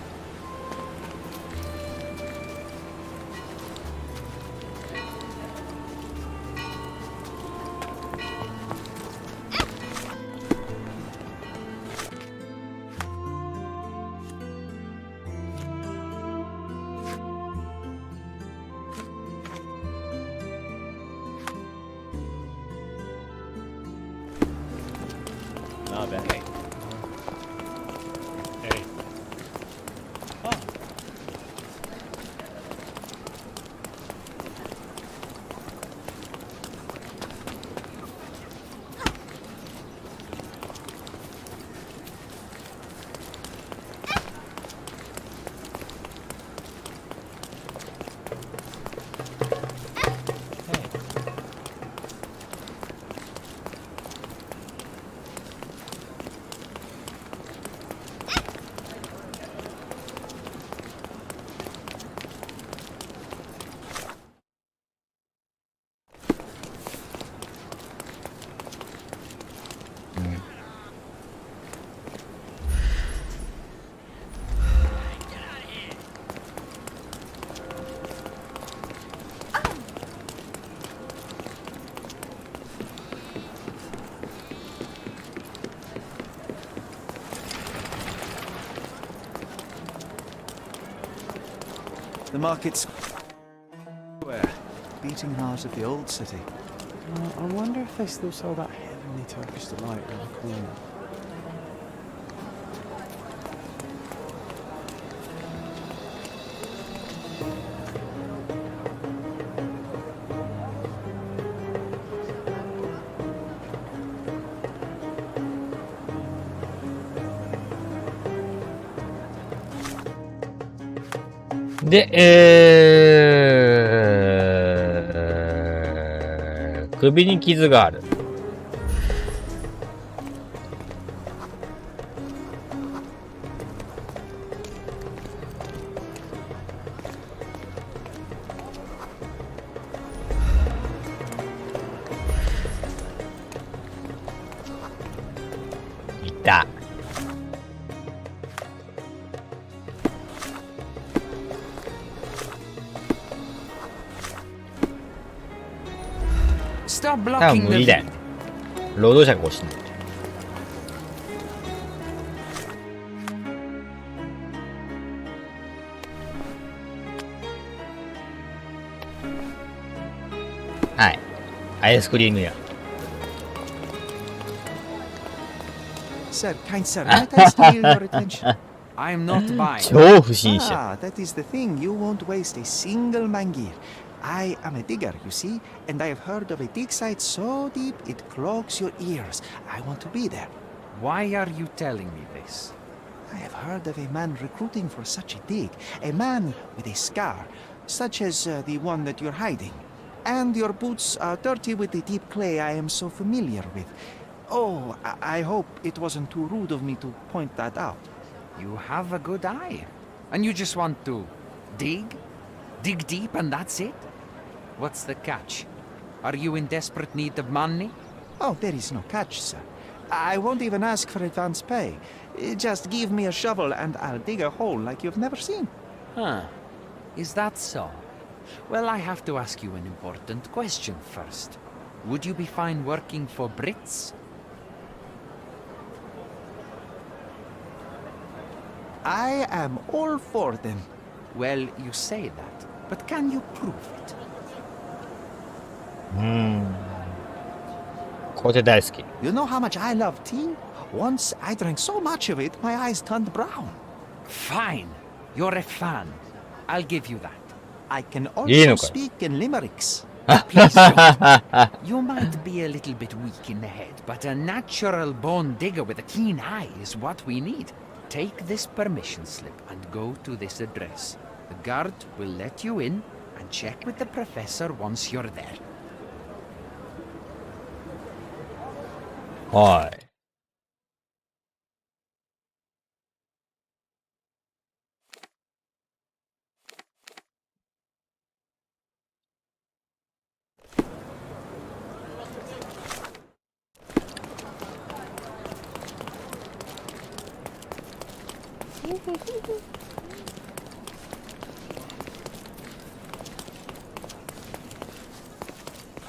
Not bad. Hey. Oh. The market square, beating heart of the old city. I wonder if they still sell that heavenly Turkish delight in the corner.で、首に傷がある。いた。多分無理だよ。労働者が欲しいんだよ。はい。アイスクリーム屋。Sir, kind sir, might I steal your attention? I am not buying. 超不審者。 Ah, that is the thing. You won't waste a single mangir. I am a digger, you see, and I have heard of a dig site so deep it clogs your ears. I want to be there. Why are you telling me this? I have heard of a man recruiting for such a dig. A man with a scar, such as the one that you're hiding. And your boots are dirty with the deep clay I am so familiar with. Oh, I hope it wasn't too rude of me to point that out. You have a good eye. And you just want to dig? Dig deep and that's it? What's the catch? Are you in desperate need of money? Oh, there is no catch, sir. I won't even ask for advance pay. Just give me a shovel and I'll dig a hole like you've never seen. Huh. Is that so? Well, I have to ask you an important question first. Would you be fine working for Brits? I am all for them. Well, you say that, but can you prove it? 紅茶大好き。 You know how much I love tea? Once I drank so much of it, my eyes turned brown. Fine. You're a fan. I'll give you that. I can いいの also かよ。 speak in limericks. Please don't. You might be a little bit weak in the head, but a natural born digger with a keen eye is what we need. Take this permission slip and go to this address. The guard will let you in and check with the professor once you're there. はい。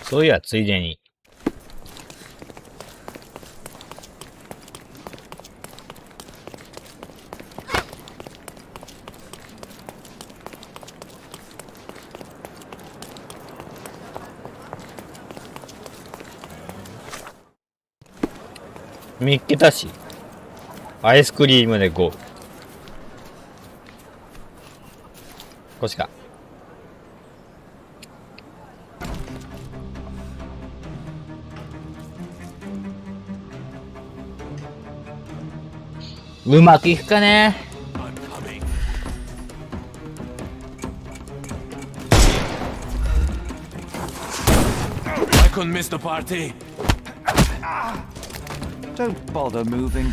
そういや、ついでに。見っけたし。アイスクリームでゴー。こっちか。うまくいくかね。I couldn't miss the party. Don't bother moving.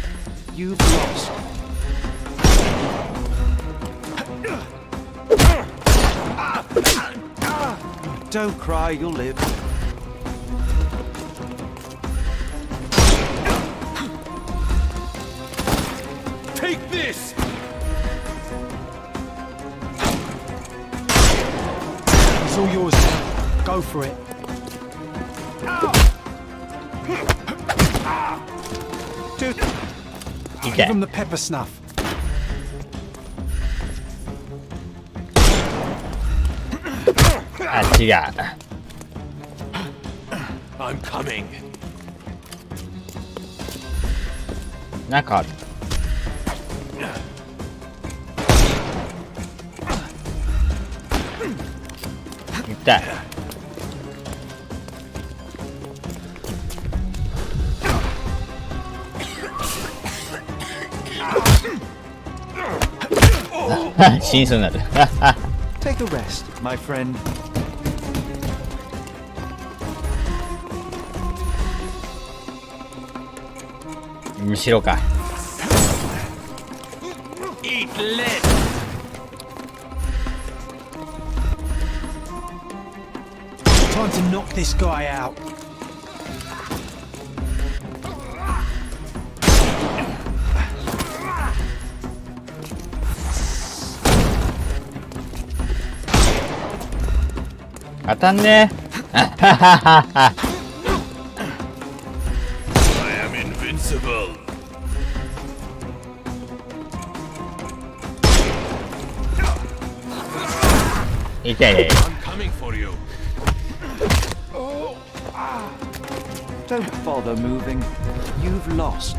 You've lost. Don't cry, you'll live. Take this! It's all yours now. Go for it. Dude, い give け。 him the pepper snuff.あ、違う。 I'm coming. なんかある。痛い。死にそうになる。 Take a rest, my friend. 後ろか。 Eat lead! Time to knock this guy out. 아, 当たんね。 I am invincible. 痛い。 I'm coming for you. Don't bother moving. You've lost.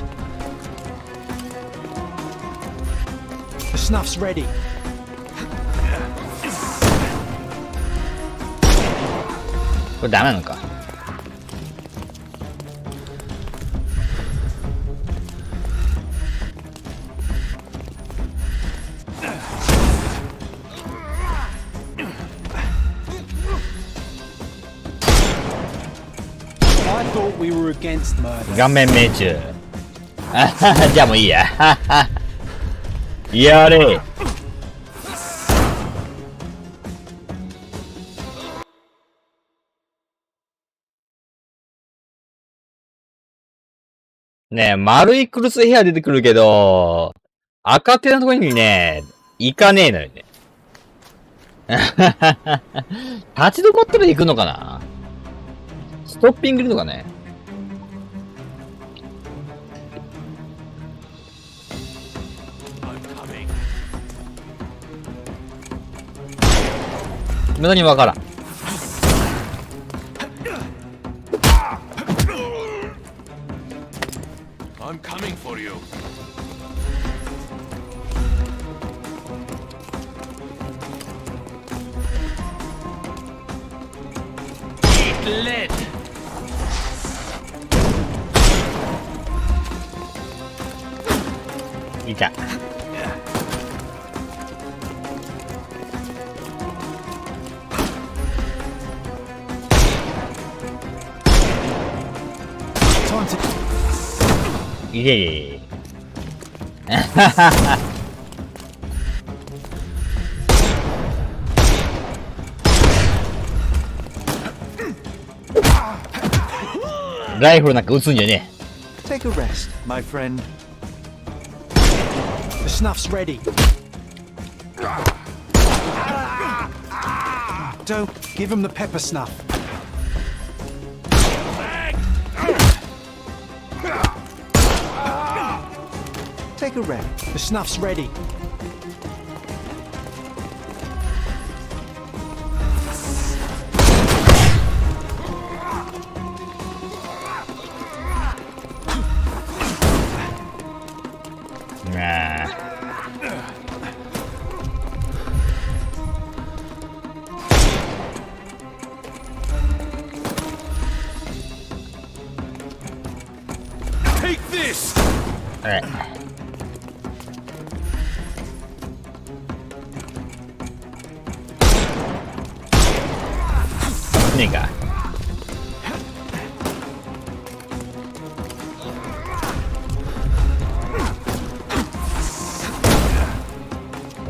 The snuff's ready.これダメなのか。I thought we were against murder. 顔面命中。じゃあもういいや。やれ。ねえ、丸いクルスヘア出てくるけど、赤手のところにね、行かねえのよね。立ち止まったら行くのかな？ストッピングいるのかね？無駄にわからん。I'm coming for you. Eat lead. Ita. Time to. いえいえいえ。ライフルなんか撃つんじゃね Take a rest, my friend. The snuff's ready. Don't give him the pepper snuff. Take a rest. The snuff's ready. Nah. Take this. Alright. Nigga.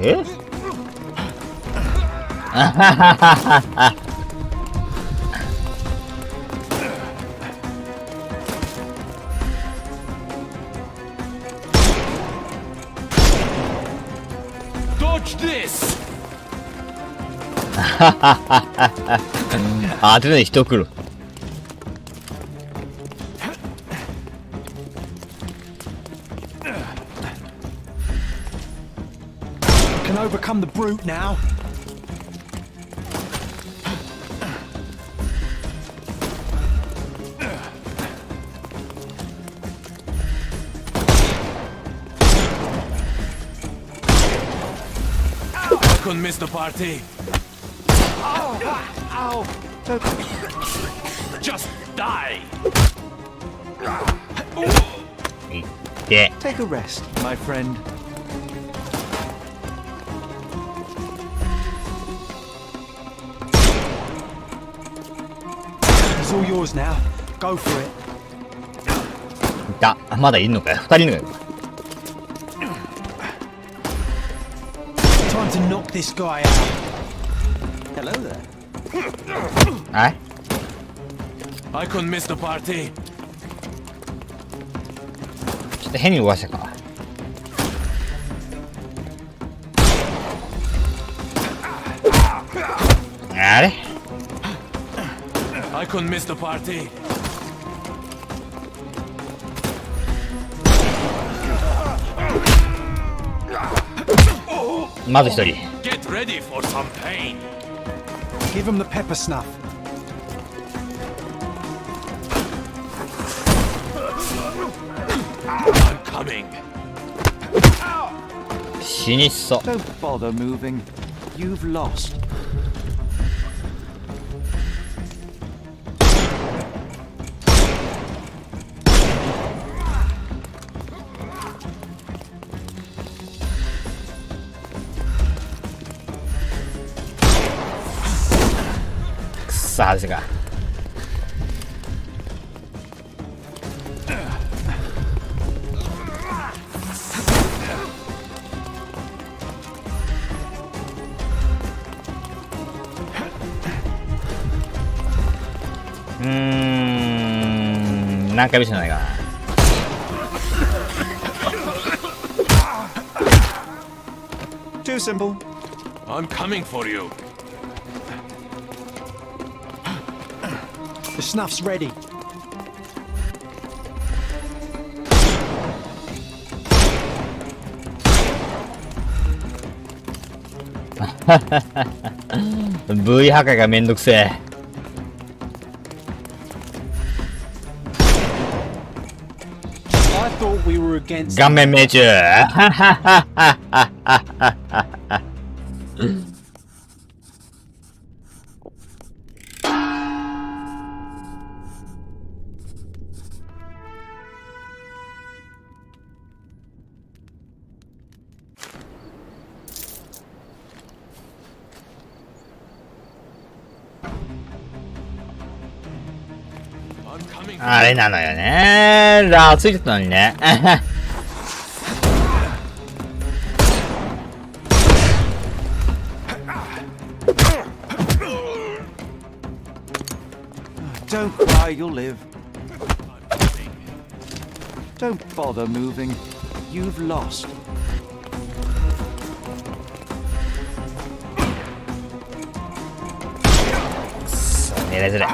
Eh? Dodge this. あ、当てない人来る。Can overcome the brute now. I couldn't miss the party. Ow! Don't. Just die. いって。 Take a rest, my friend. It's all yours now. Go for it. いた。まだいるのかよ。二人いるのかよ。Time to knock this guy out. Hello there. はい。 I couldn't miss the party. ちょっと変に動かしたか。あれ I couldn't miss the party. まず一人。 Get ready for some pain. Give him the pepper snuff. I'm coming. 死にそう。Don't bother moving. You've lost. くっさはずが。何回見せないかな。Too simple. I'm coming for you. The snuff's ready. V 破壊がめんどくせえ。I thought we were against. 顔面命中。あれなのよね。ラーついてたのにね。Don't cry, you'll live. Don't bother moving. You've lost. 狙いづらい。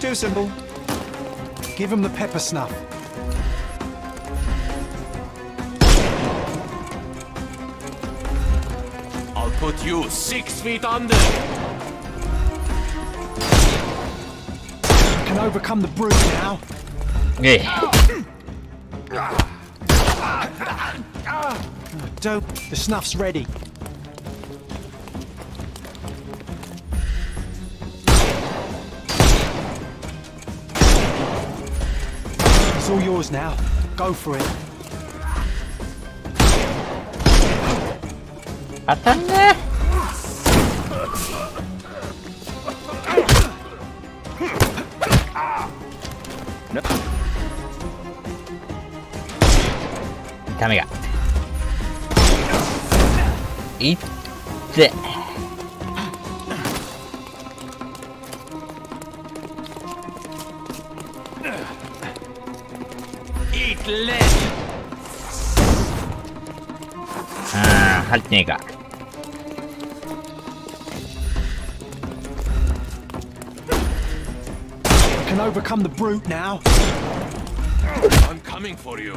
Too simple. Give him the pepper snuff. I'll put you 6 feet under. You can overcome the brute now. えい。Don't. The snuff's ready. It's all yours now. Go for it. 当たんね。ダメが。いって。ああ、入ってねえか。You can overcome the brute now. I'm coming for you.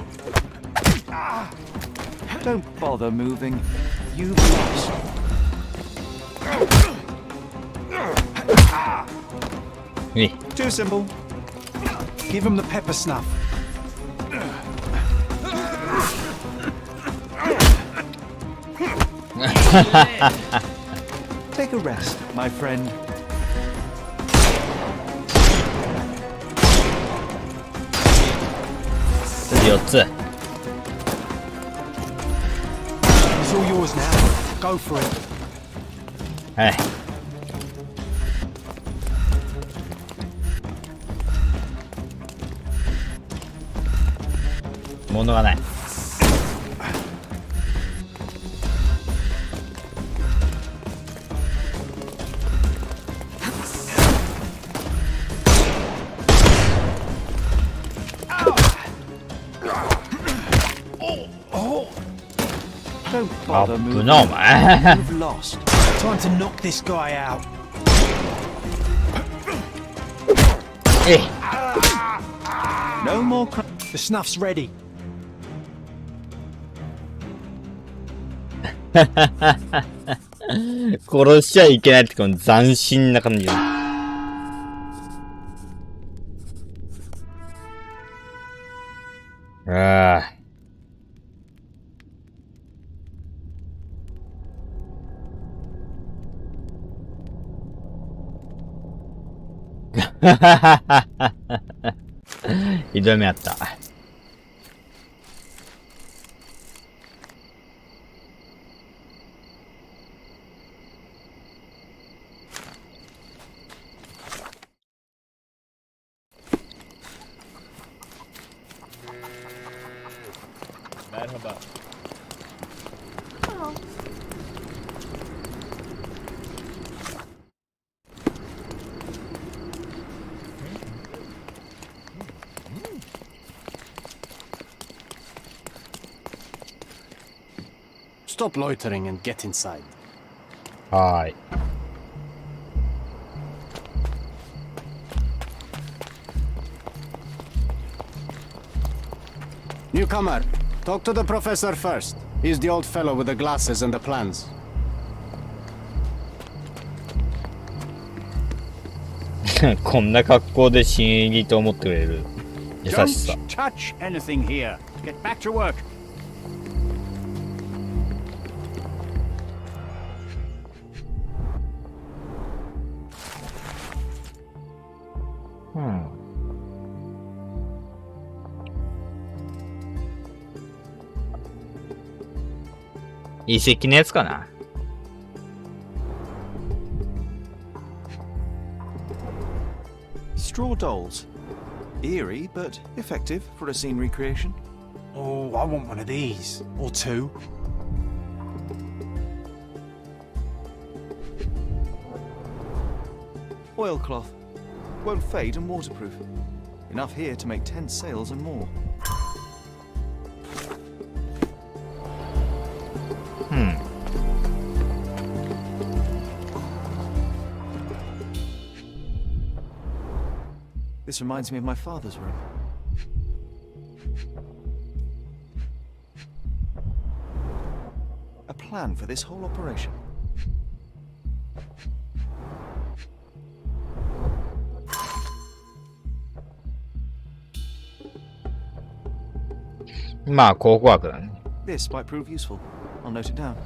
Don't bother moving. You've lost. Too simple. Give him the pepper snuff. Take a rest, my friend. 4つ。It's all yours now. Go for it. はい。物がない。Don't bother moving. 危なお前。 You've lost. Time to knock this guy out. えい。 No more. The snuff's ready. 殺しちゃいけないってこの斬新な感じ。ああ。ひどい目あった。Merhaba. Stop loitering and get inside. はーい。Newcomer, talk to the professor first. He's the old fellow with the glasses and the plans. こんな格好で新入りと思ってくれる優しさ。 Don't touch anything here. Get back to work. Hmm. 遺跡のやつかな。Straw dolls. Eerie, but effective for a scene recreation. Oh, I want one of these. Or two. Oilcloth. Won't fade and waterproof. Enough here to make 10 sails and more. This reminds me of my father's room. A plan for this whole operation. This might prove useful. I'll note it down.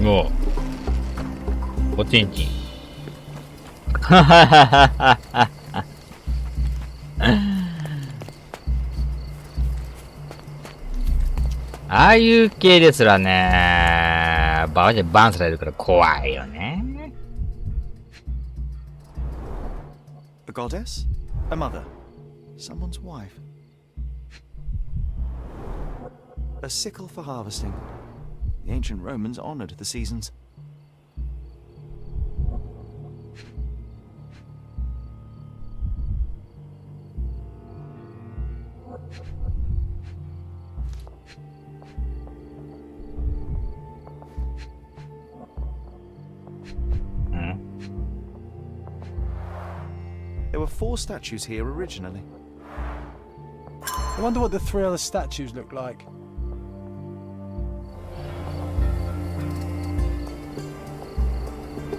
Oh. おちんちん。ははははは。ああいう系ですらね、バカじゃバンされるから怖いよね。A goddess? A mother? Someone's wife? A sickle for harvesting. The ancient Romans honored the seasons. There were 4 statues here originally. I wonder what the 3 other statues look like.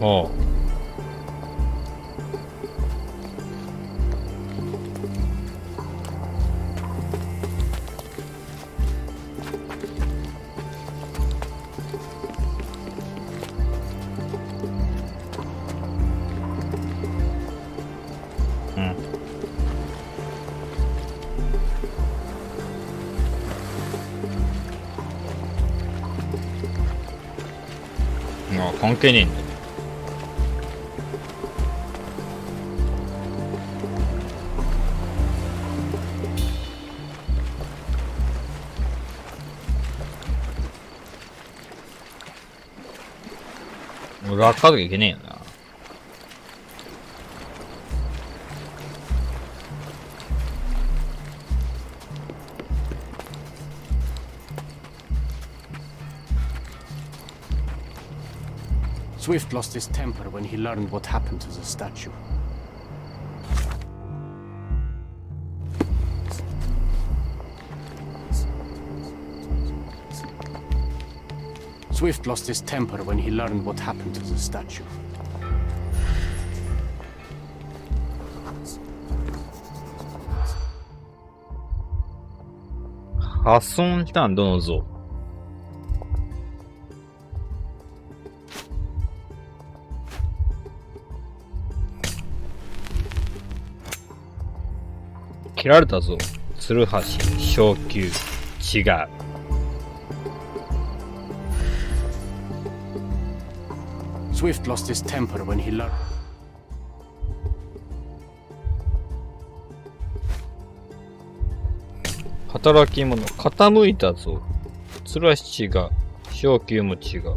Oh. 어, 관계는 있네. 裏かときゃいけねえよな。Swift lost his temper when he learned what happened to the statue. Swift lost his temper when he learned what happened to the statue. 破損したんどの像。切られたぞ。ツルハシ、昇級、違う。Swift lost his temper when he learned. 働き者、傾いたぞ。ツルハシ違う。昇級も違う。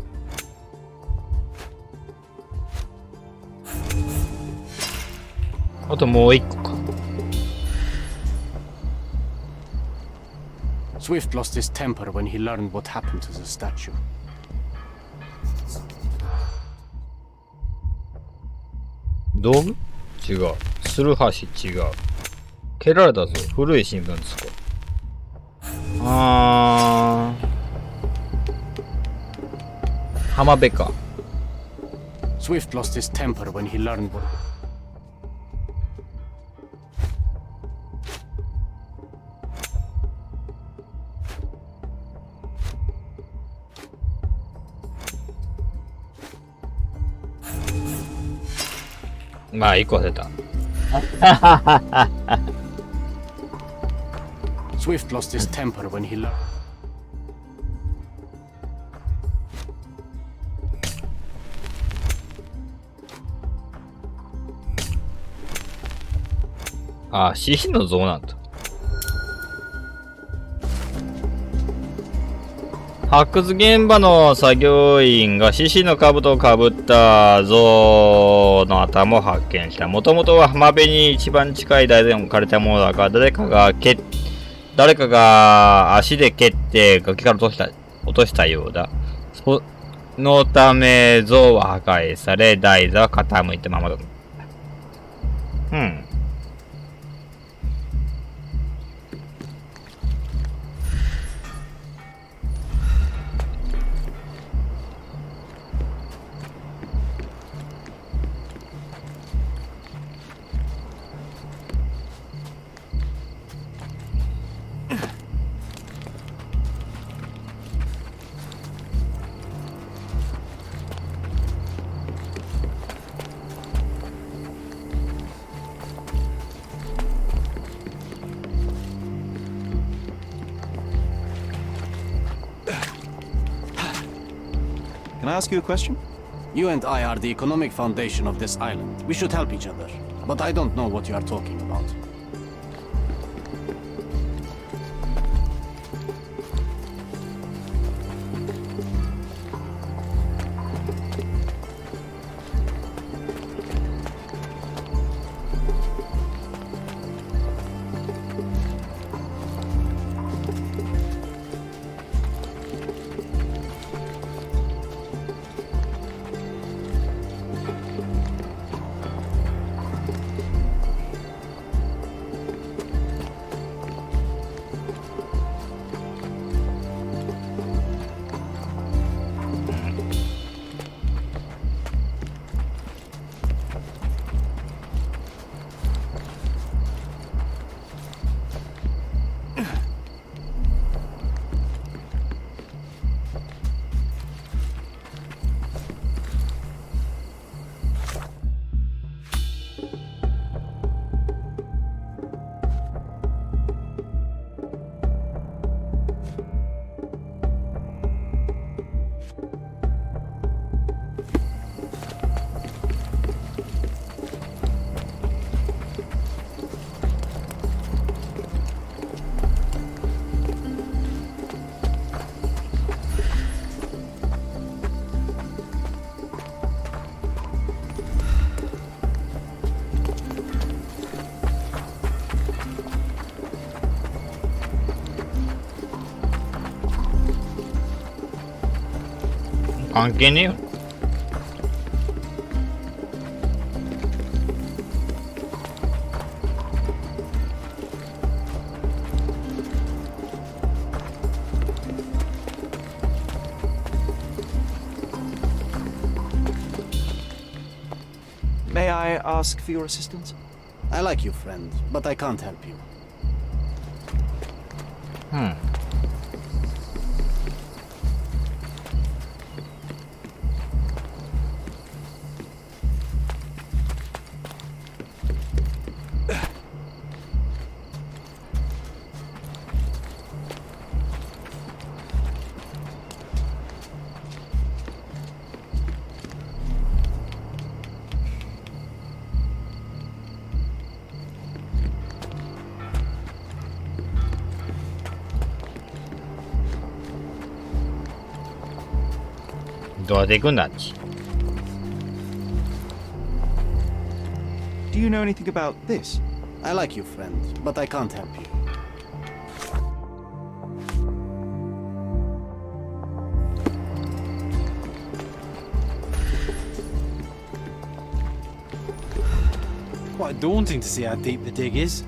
あともう一個か。Swift lost his temper when he learned what happened to the statue. 道具違う。ツルハシ違う。蹴られたぞ。古い新聞使う。浜辺か。Swift lost his temper when he learned what. まあ、一個忘れた。Swift lost his temper when he learned. ああ、獅子の像なんだ。発掘現場の作業員が獅子の兜をかぶった像の頭を発見した。もともとは浜辺に一番近い台で置かれたものだが、誰かが足で蹴って崖から落としたようだ。そのため像は破壊され、台座は傾いたままだ。Can I ask you a question? You and I are the economic foundation of this island. We should help each other. But I don't know what you are talking about. 関係ねえよ。May I ask for your assistance? I like you, friend, but I can't help you. Do you know anything about this? I like you, friend, but I can't help you. Quite daunting to see how deep the dig is.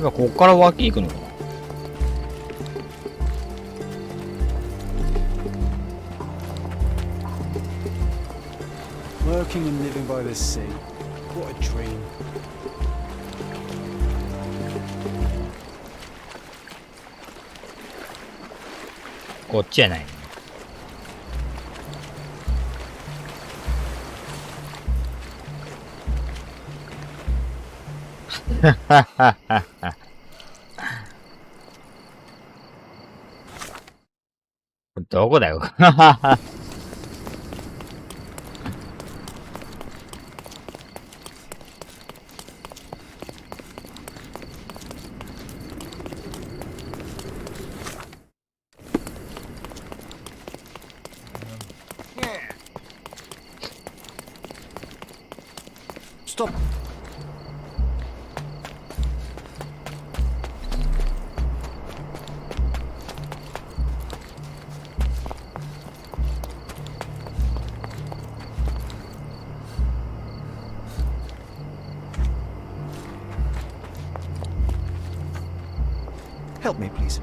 ここから脇行くのかな。Working and living by the sea. What a dream. こっちじゃない。どこだよ。Stop. Help me, please.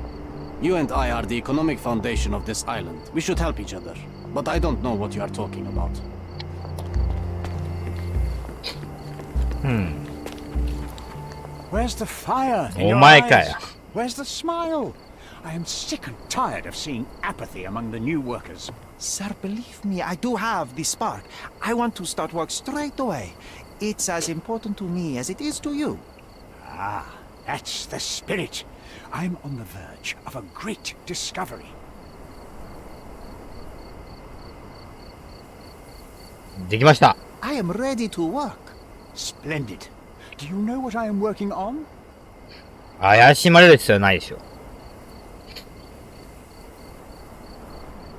You and I are the economic foundation of this island. We should help each other. But I don't know what you are talking about. Where's the fire in Oh your my eyes? God. Where's the smile? I am sick and tired of seeing apathy among the new workers. Sir, believe me, I do have the spark. I want to start work straight away. It's as important to me as it is to you. Ah, that's the spirit. I'm on the verge of a great discovery. できました。I am ready to work. Splendid. Do you know what I am working on? 怪しまれる必要ないでしょ。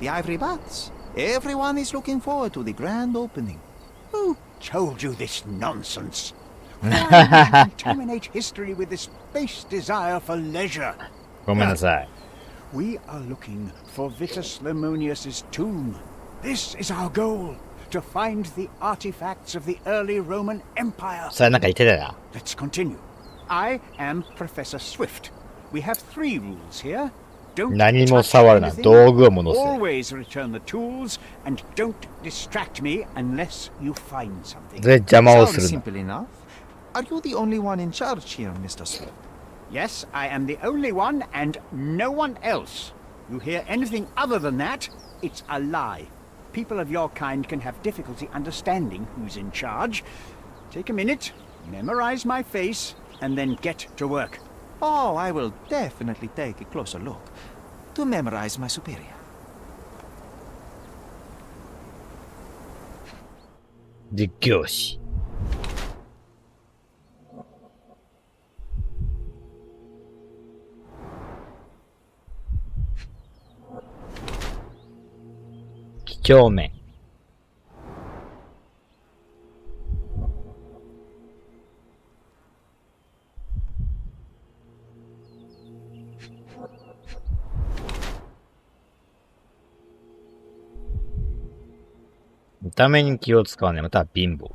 The ivory bats. Everyone is looking forward to the grand opening. Who told you this nonsense? Why contaminate history with this base desire for leisure? ごめんなさい。We are looking for Vitus Lemonius's tomb. This is our goal, to find the artifacts of the early Roman Empire. それなんか言ってたな。Let's continue. I am Professor Swift. We have 3 rules here. Don't 何も touch 触るな。 anything, 道具を戻せ。 always return the tools, and don't distract me unless you find something. で、邪魔をす Sounds るな。 simple enough. Are you the only one in charge here, Mr. Swift? Yes, I am the only one and no one else. You hear anything other than that, it's a lie. People of your kind can have difficulty understanding who's in charge. Take a minute, memorize my face, and then get to work. Oh, I will definitely take a closer look to memorize my superior. 実況士。几帳面。見た目に気を使わない。または貧乏。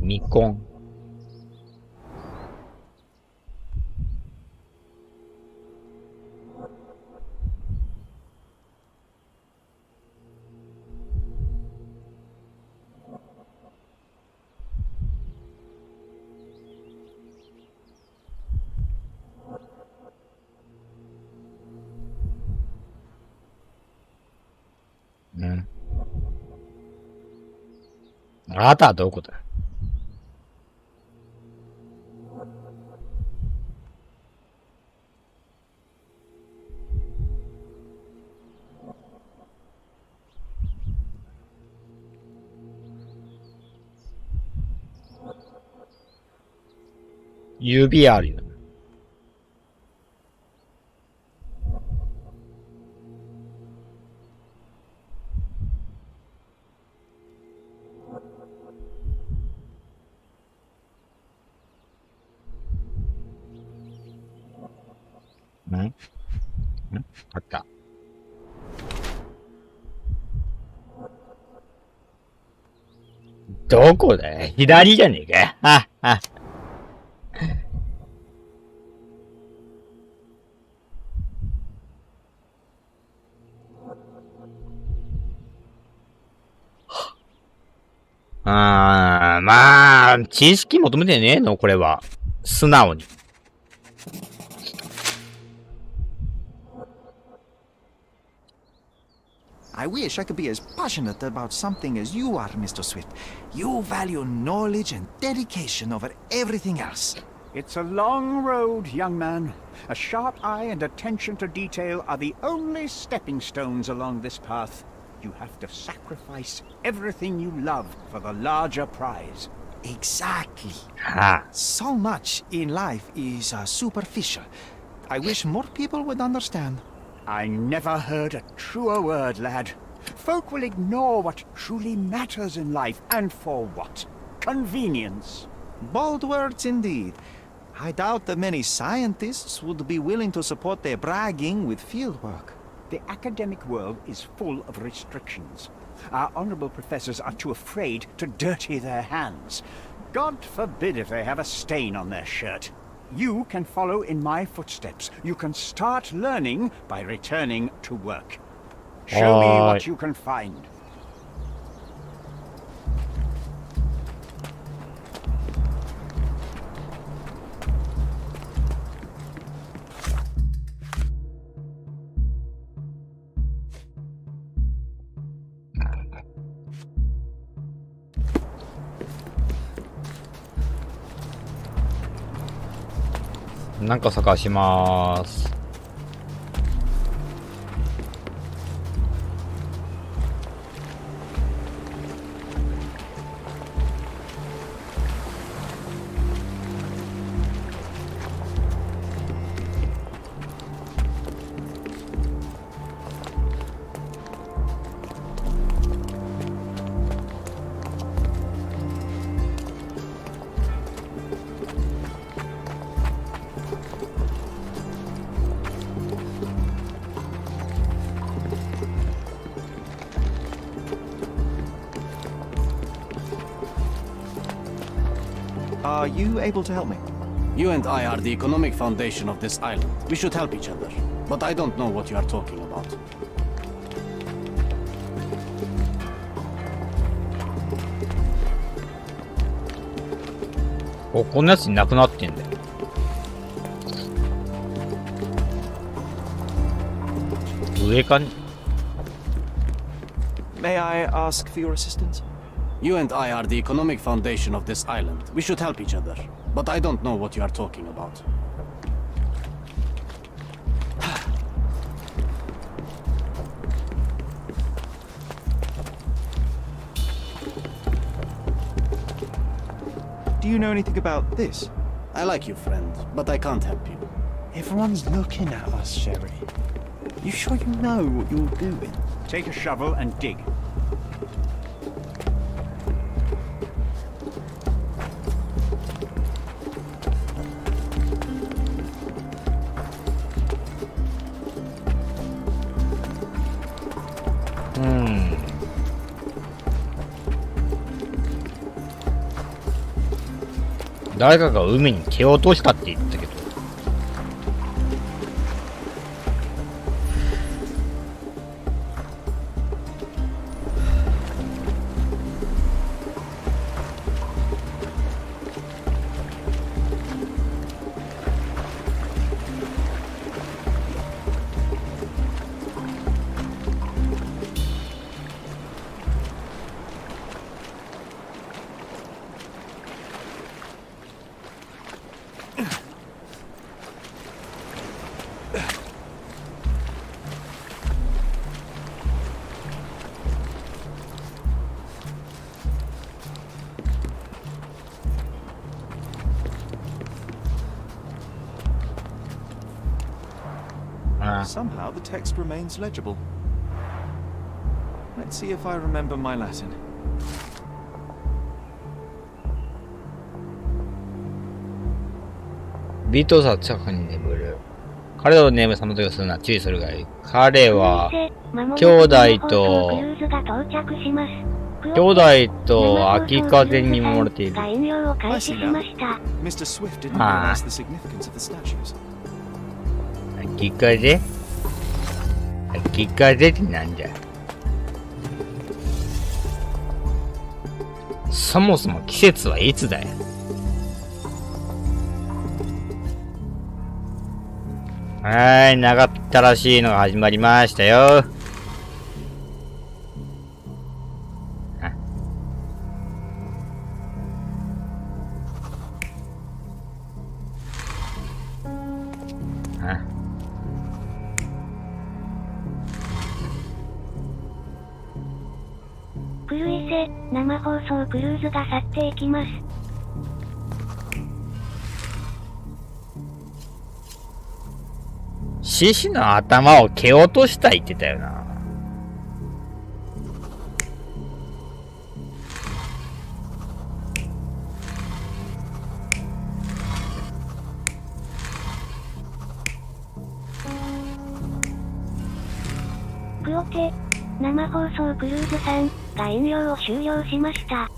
未婚。うん。あなたはどこだ？指あるよ。あった。どこだよ？左じゃねえか。あ、あ。まあ、知識求めてねえのこれは。素直に。I wish I could be as passionate about something as you are, Mr. Swift. You value knowledge and dedication over everything else. It's a long road, young man. A sharp eye and attention to detail are the only stepping stones along this path. You have to sacrifice everything you love for the larger prize. Exactly. Ah. So much in life is superficial. I wish more people would understand. I never heard a truer word, lad. Folk will ignore what truly matters in life, and for what? Convenience. Bold words indeed. I doubt that many scientists would be willing to support their bragging with fieldwork. The academic world is full of restrictions. Our honorable professors are too afraid to dirty their hands. God forbid if they have a stain on their shirt. You can follow in my footsteps. You can start learning by returning to work. Show me what you can find.なんか探しまーす。Are you able to help me? You and I are the economic foundation of this island. We should help each other. But I don't know what you are talking about.お、こんなやついなくなってんだよ。上かに。May I ask for your assistance? You and I are the economic foundation of this island. We should help each other. But I don't know what you are talking about. Do you know anything about this? I like you, friend, but I can't help you. Everyone's looking at us, Sherry. You sure you know what you're doing? Take a shovel and dig. 誰かが海に蹴落としたって言ったけど。Somehow the text remains legible. Let's see if I remember my Latin. 비토사近くに眠る。彼を眠さまとするのは注意するがいい。彼は兄弟と秋風に見守られている。Mr. Swift didn't realize the significance of the statues. 秋風？秋風ってなんじゃ。そもそも季節はいつだよ。はい、長ったらしいのが始まりましたよ。クルイセ、生放送クルーズが去っていきます。獅子の頭を蹴落とした言ってたよな。クオテ、生放送クルーズさんが引用を終了しました。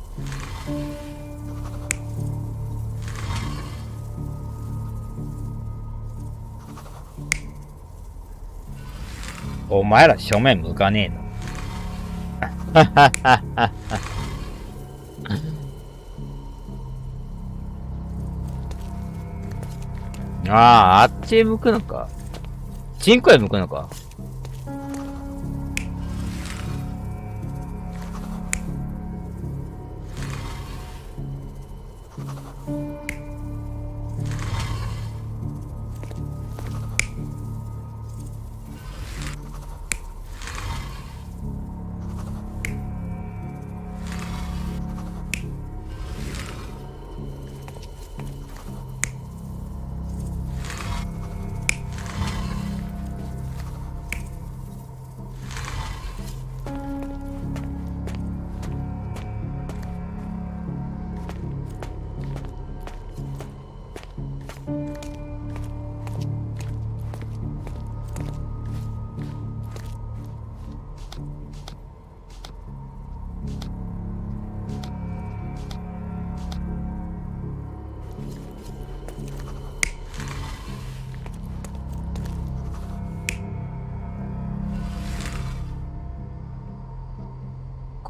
お前ら正面向かねえの。ああ、あっちへ向くのか。チンコへ向くのか。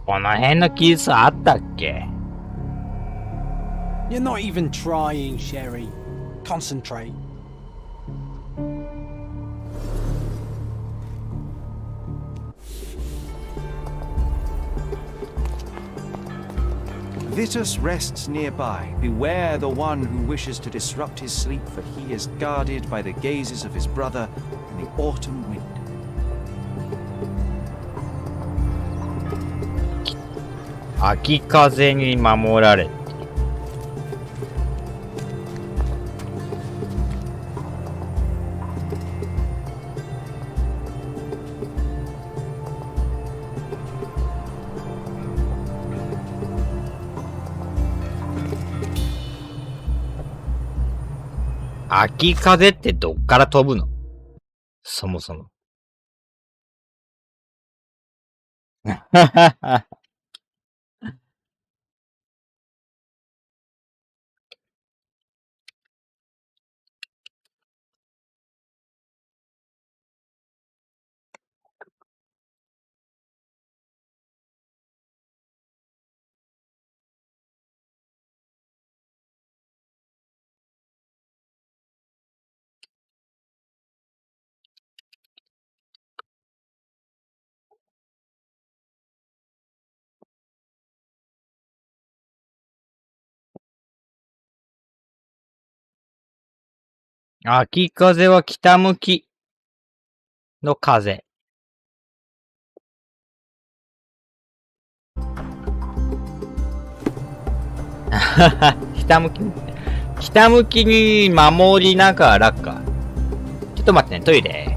この辺の記述あったっけ？ You're not even trying, Sherry. Concentrate. Vitus rests nearby. Beware the one who wishes to disrupt his sleep, for he is guarded by the gazes of his brother in the autumn wind. 秋風に守られて。秋風ってどっから飛ぶの？そもそも。秋風は北向きの風。北向きに守りながらか。ちょっと待ってね、トイレ。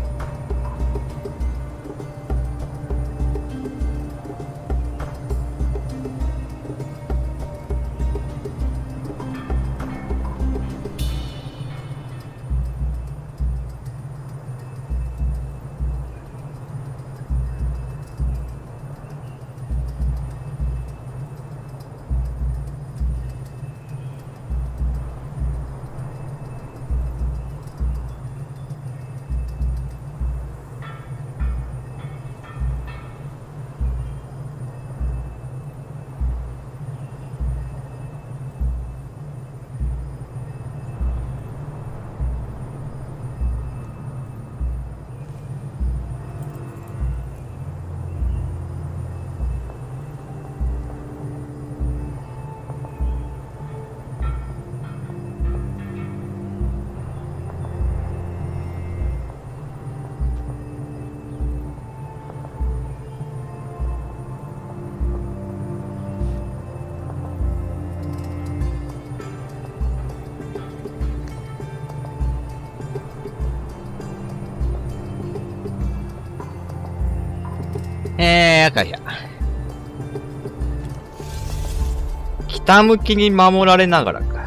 赤や。北向きに守られながらか。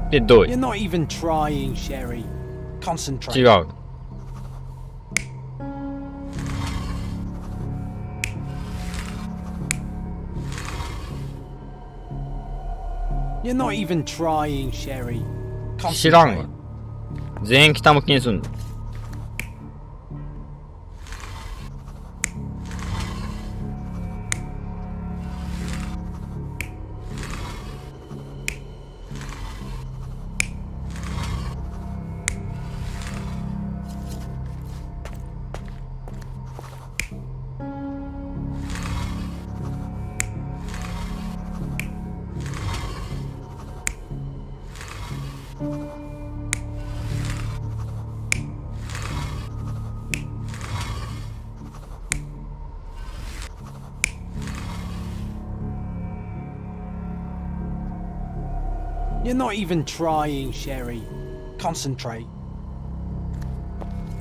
で、どう You're not even trying, Sherry. Concentrate. 違う。You're not even trying, Sherry. 知らんわ。全員北向きにすんの。You're not even trying, Sherry. Concentrate.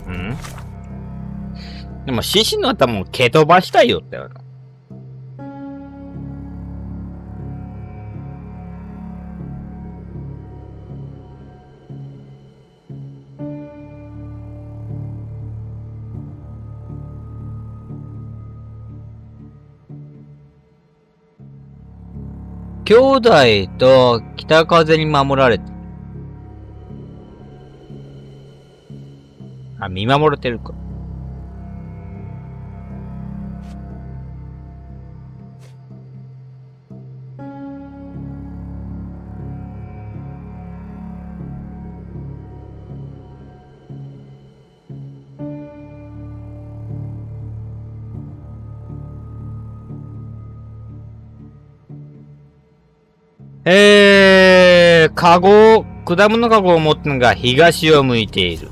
うん。でも、獅子の頭も蹴飛ばしたいよって。兄弟と北風に守られて。あ、見守れてるか。カゴ、果物カゴを持ったのが東を向いている。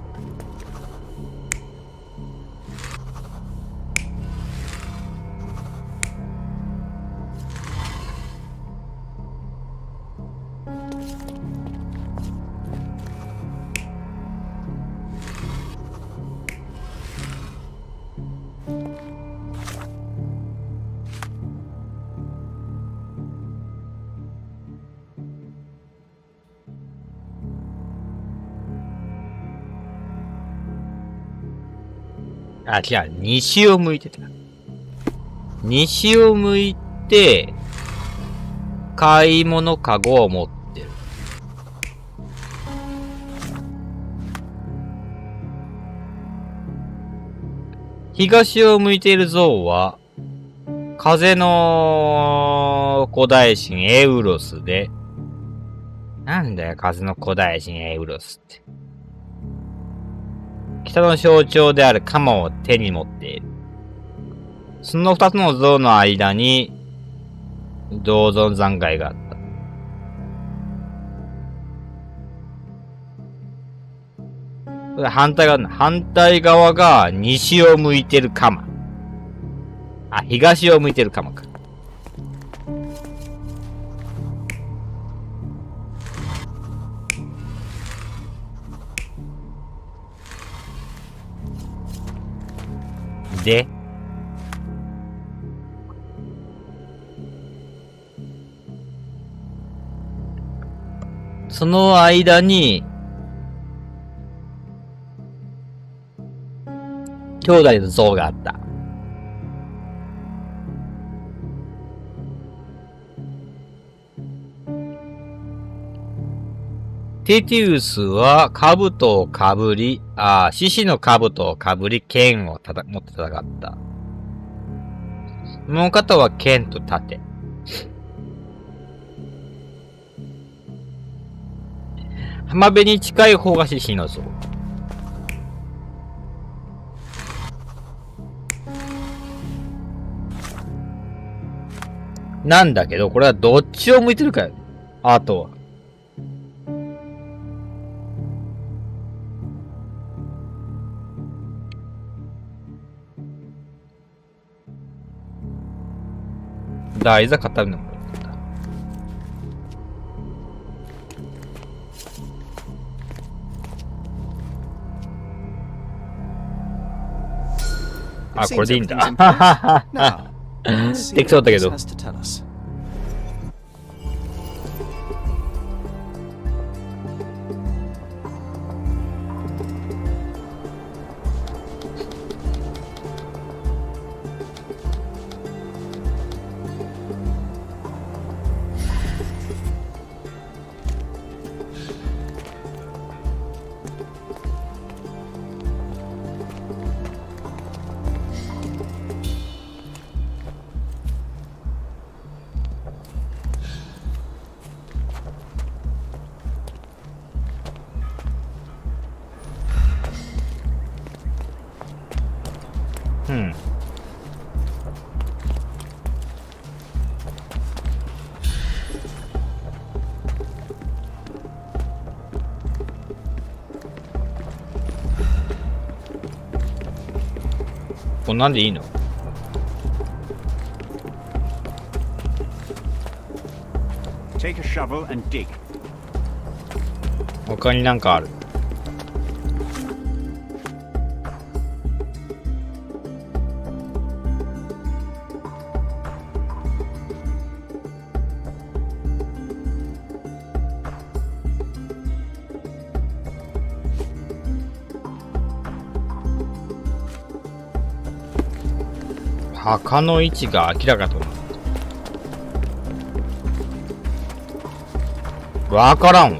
あ、違う。西を向いてた。西を向いて、買い物かごを持ってる。東を向いている像は、風の古代神エウロスで、なんだよ、風の古代神エウロスって。北の象徴である鎌を手に持っている。その二つの像の間に、銅像残骸があった。反対側が西を向いてる鎌。あ、東を向いてる鎌か。で、その間に、兄弟の像があった。テティウスは兜をかぶり、獅子の兜をかぶり、剣を持って戦った。もう片は剣と盾。浜辺に近い方が獅子の像。なんだけど、これはどっちを向いてるかよ。あとは。台座固めのものだった。あ、これでいいんだ。できそうだけど。こんなんでいいの？他になんかある？墓の位置が明らかとなった。わからんわ。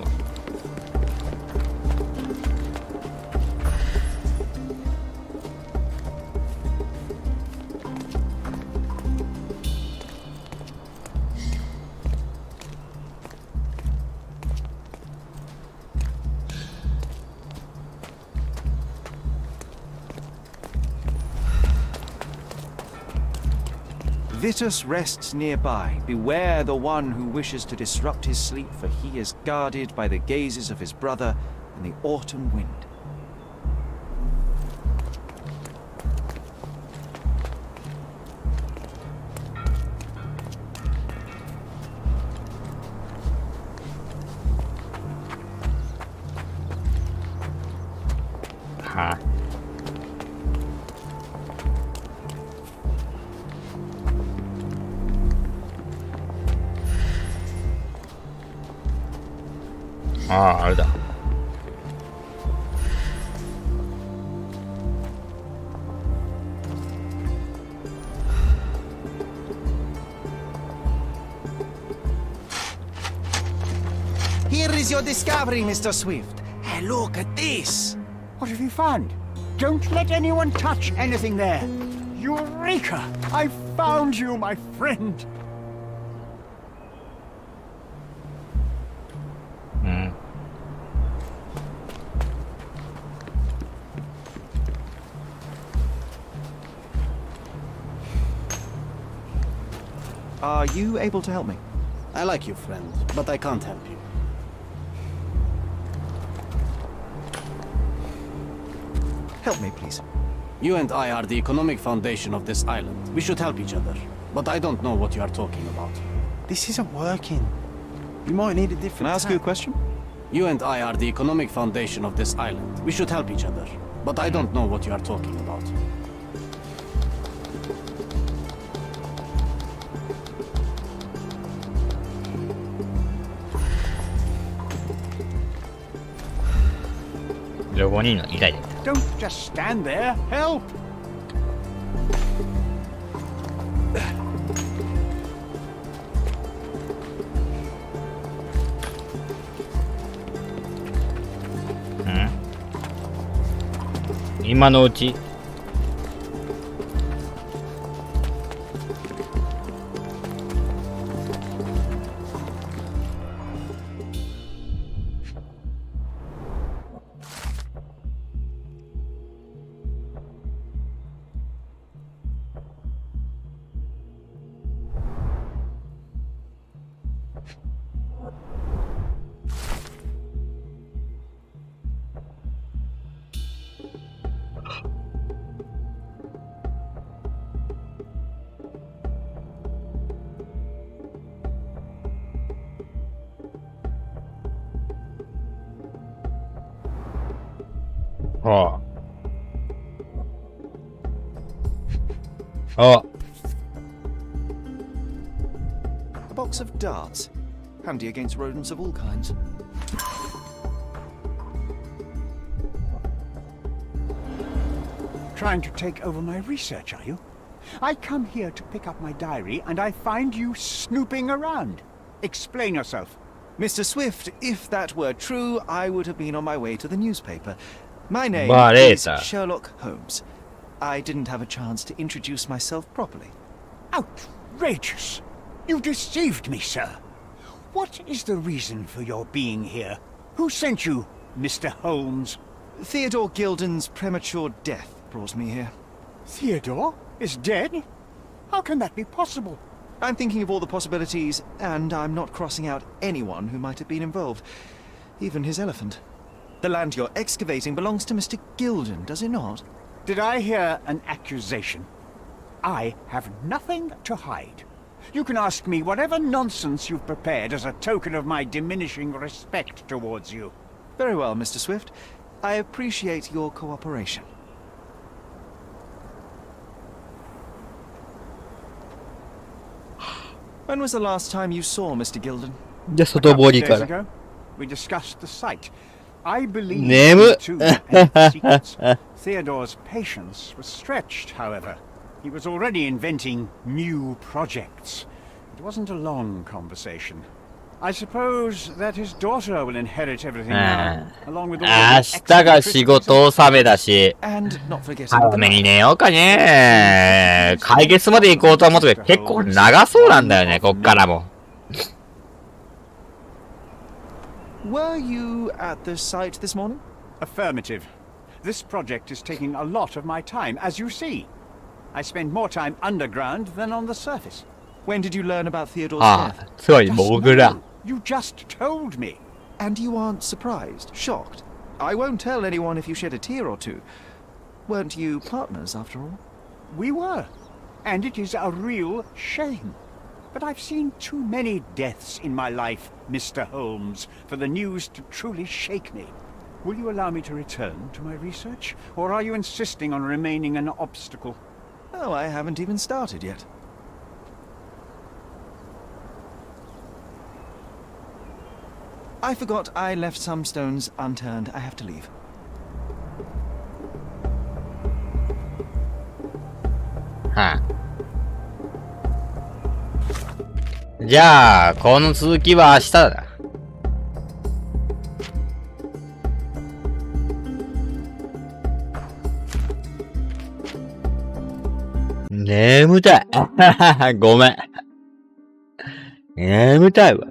Vitus rests nearby. Beware the one who wishes to disrupt his sleep, for he is guarded by the gazes of his brother and the autumn wind. Huh? ああ、あれだ。Here is your discovery, Mr. Swift. Hey, look at this. What have you found? Don't let anyone touch anything there. Eureka! I found you, my friend. Are you able to help me? I like you, friend, but I can't help you. Help me, please. You and I are the economic foundation of this island. We should help each other. But I don't know what you are talking about. This isn't working. We might need a different. Can I ask you a question? You and I are the economic foundation of this island. We should help each other. But I don't know what you are talking about. Don't just stand there. Help!今のうちああ。 A box of darts. Handy against rodents of all kinds. Trying to take over my research, are you? I come here to pick up my diary, and I find you snooping around. Explain yourself. Mr. Swift, if that were true, I would have been on my way to the newspaper. My name is Sherlock Holmes. I didn't have a chance to introduce myself properly. Outrageous! You deceived me, sir. What is the reason for your being here? Who sent you, Mr. Holmes? Theodore Gilden's premature death brought me here. Theodore is dead? How can that be possible? I'm thinking of all the possibilities, and I'm not crossing out anyone who might have been involved. Even his elephant. The land you're excavating belongs to Mr. Gilden, does it not? Did I hear an accusation? I have nothing to hide. You can ask me whatever nonsense you've prepared as a token of my diminishing respect towards you. Very well, Mr. Swift. I appreciate your cooperation. When was the last time you saw Mr. Gilden? A couple of days ago. We discussed the site. I believe Name too, and the secrets. Theodore's patience was stretched, however. He was already inventing new projects. It wasn't a long conversation. I suppose that his daughter will inherit everything now, along with all the 明日が仕事納めだし、 And not forgetting 早めに寝ようかね。解決まで行こうと思って結構長そうなんだよね、こっからも。Were you at the site this morning? Affirmative. This project is taking a lot of my time, as you see. I spend more time underground than on the surface. When did you learn about Theodore's あ death? あ、つまり僕ら。 You just told me. And you aren't surprised, shocked? I won't tell anyone if you shed a tear or two. Weren't you partners, after all? We were. And it is a real shame. But I've seen too many deaths in my life, Mr. Holmes, for the news to truly shake me. Will you allow me to return to my research? Or are you insisting on remaining an obstacle? Oh, I haven't even started yet. I forgot I left some stones unturned. I have to leave. はあ、じゃあ、この続きは明日だ。眠たい。ごめん。眠たいわ。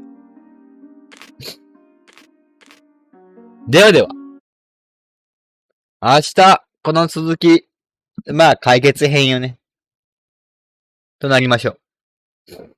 ではでは。明日、この続き、まあ解決編よね。となりましょう。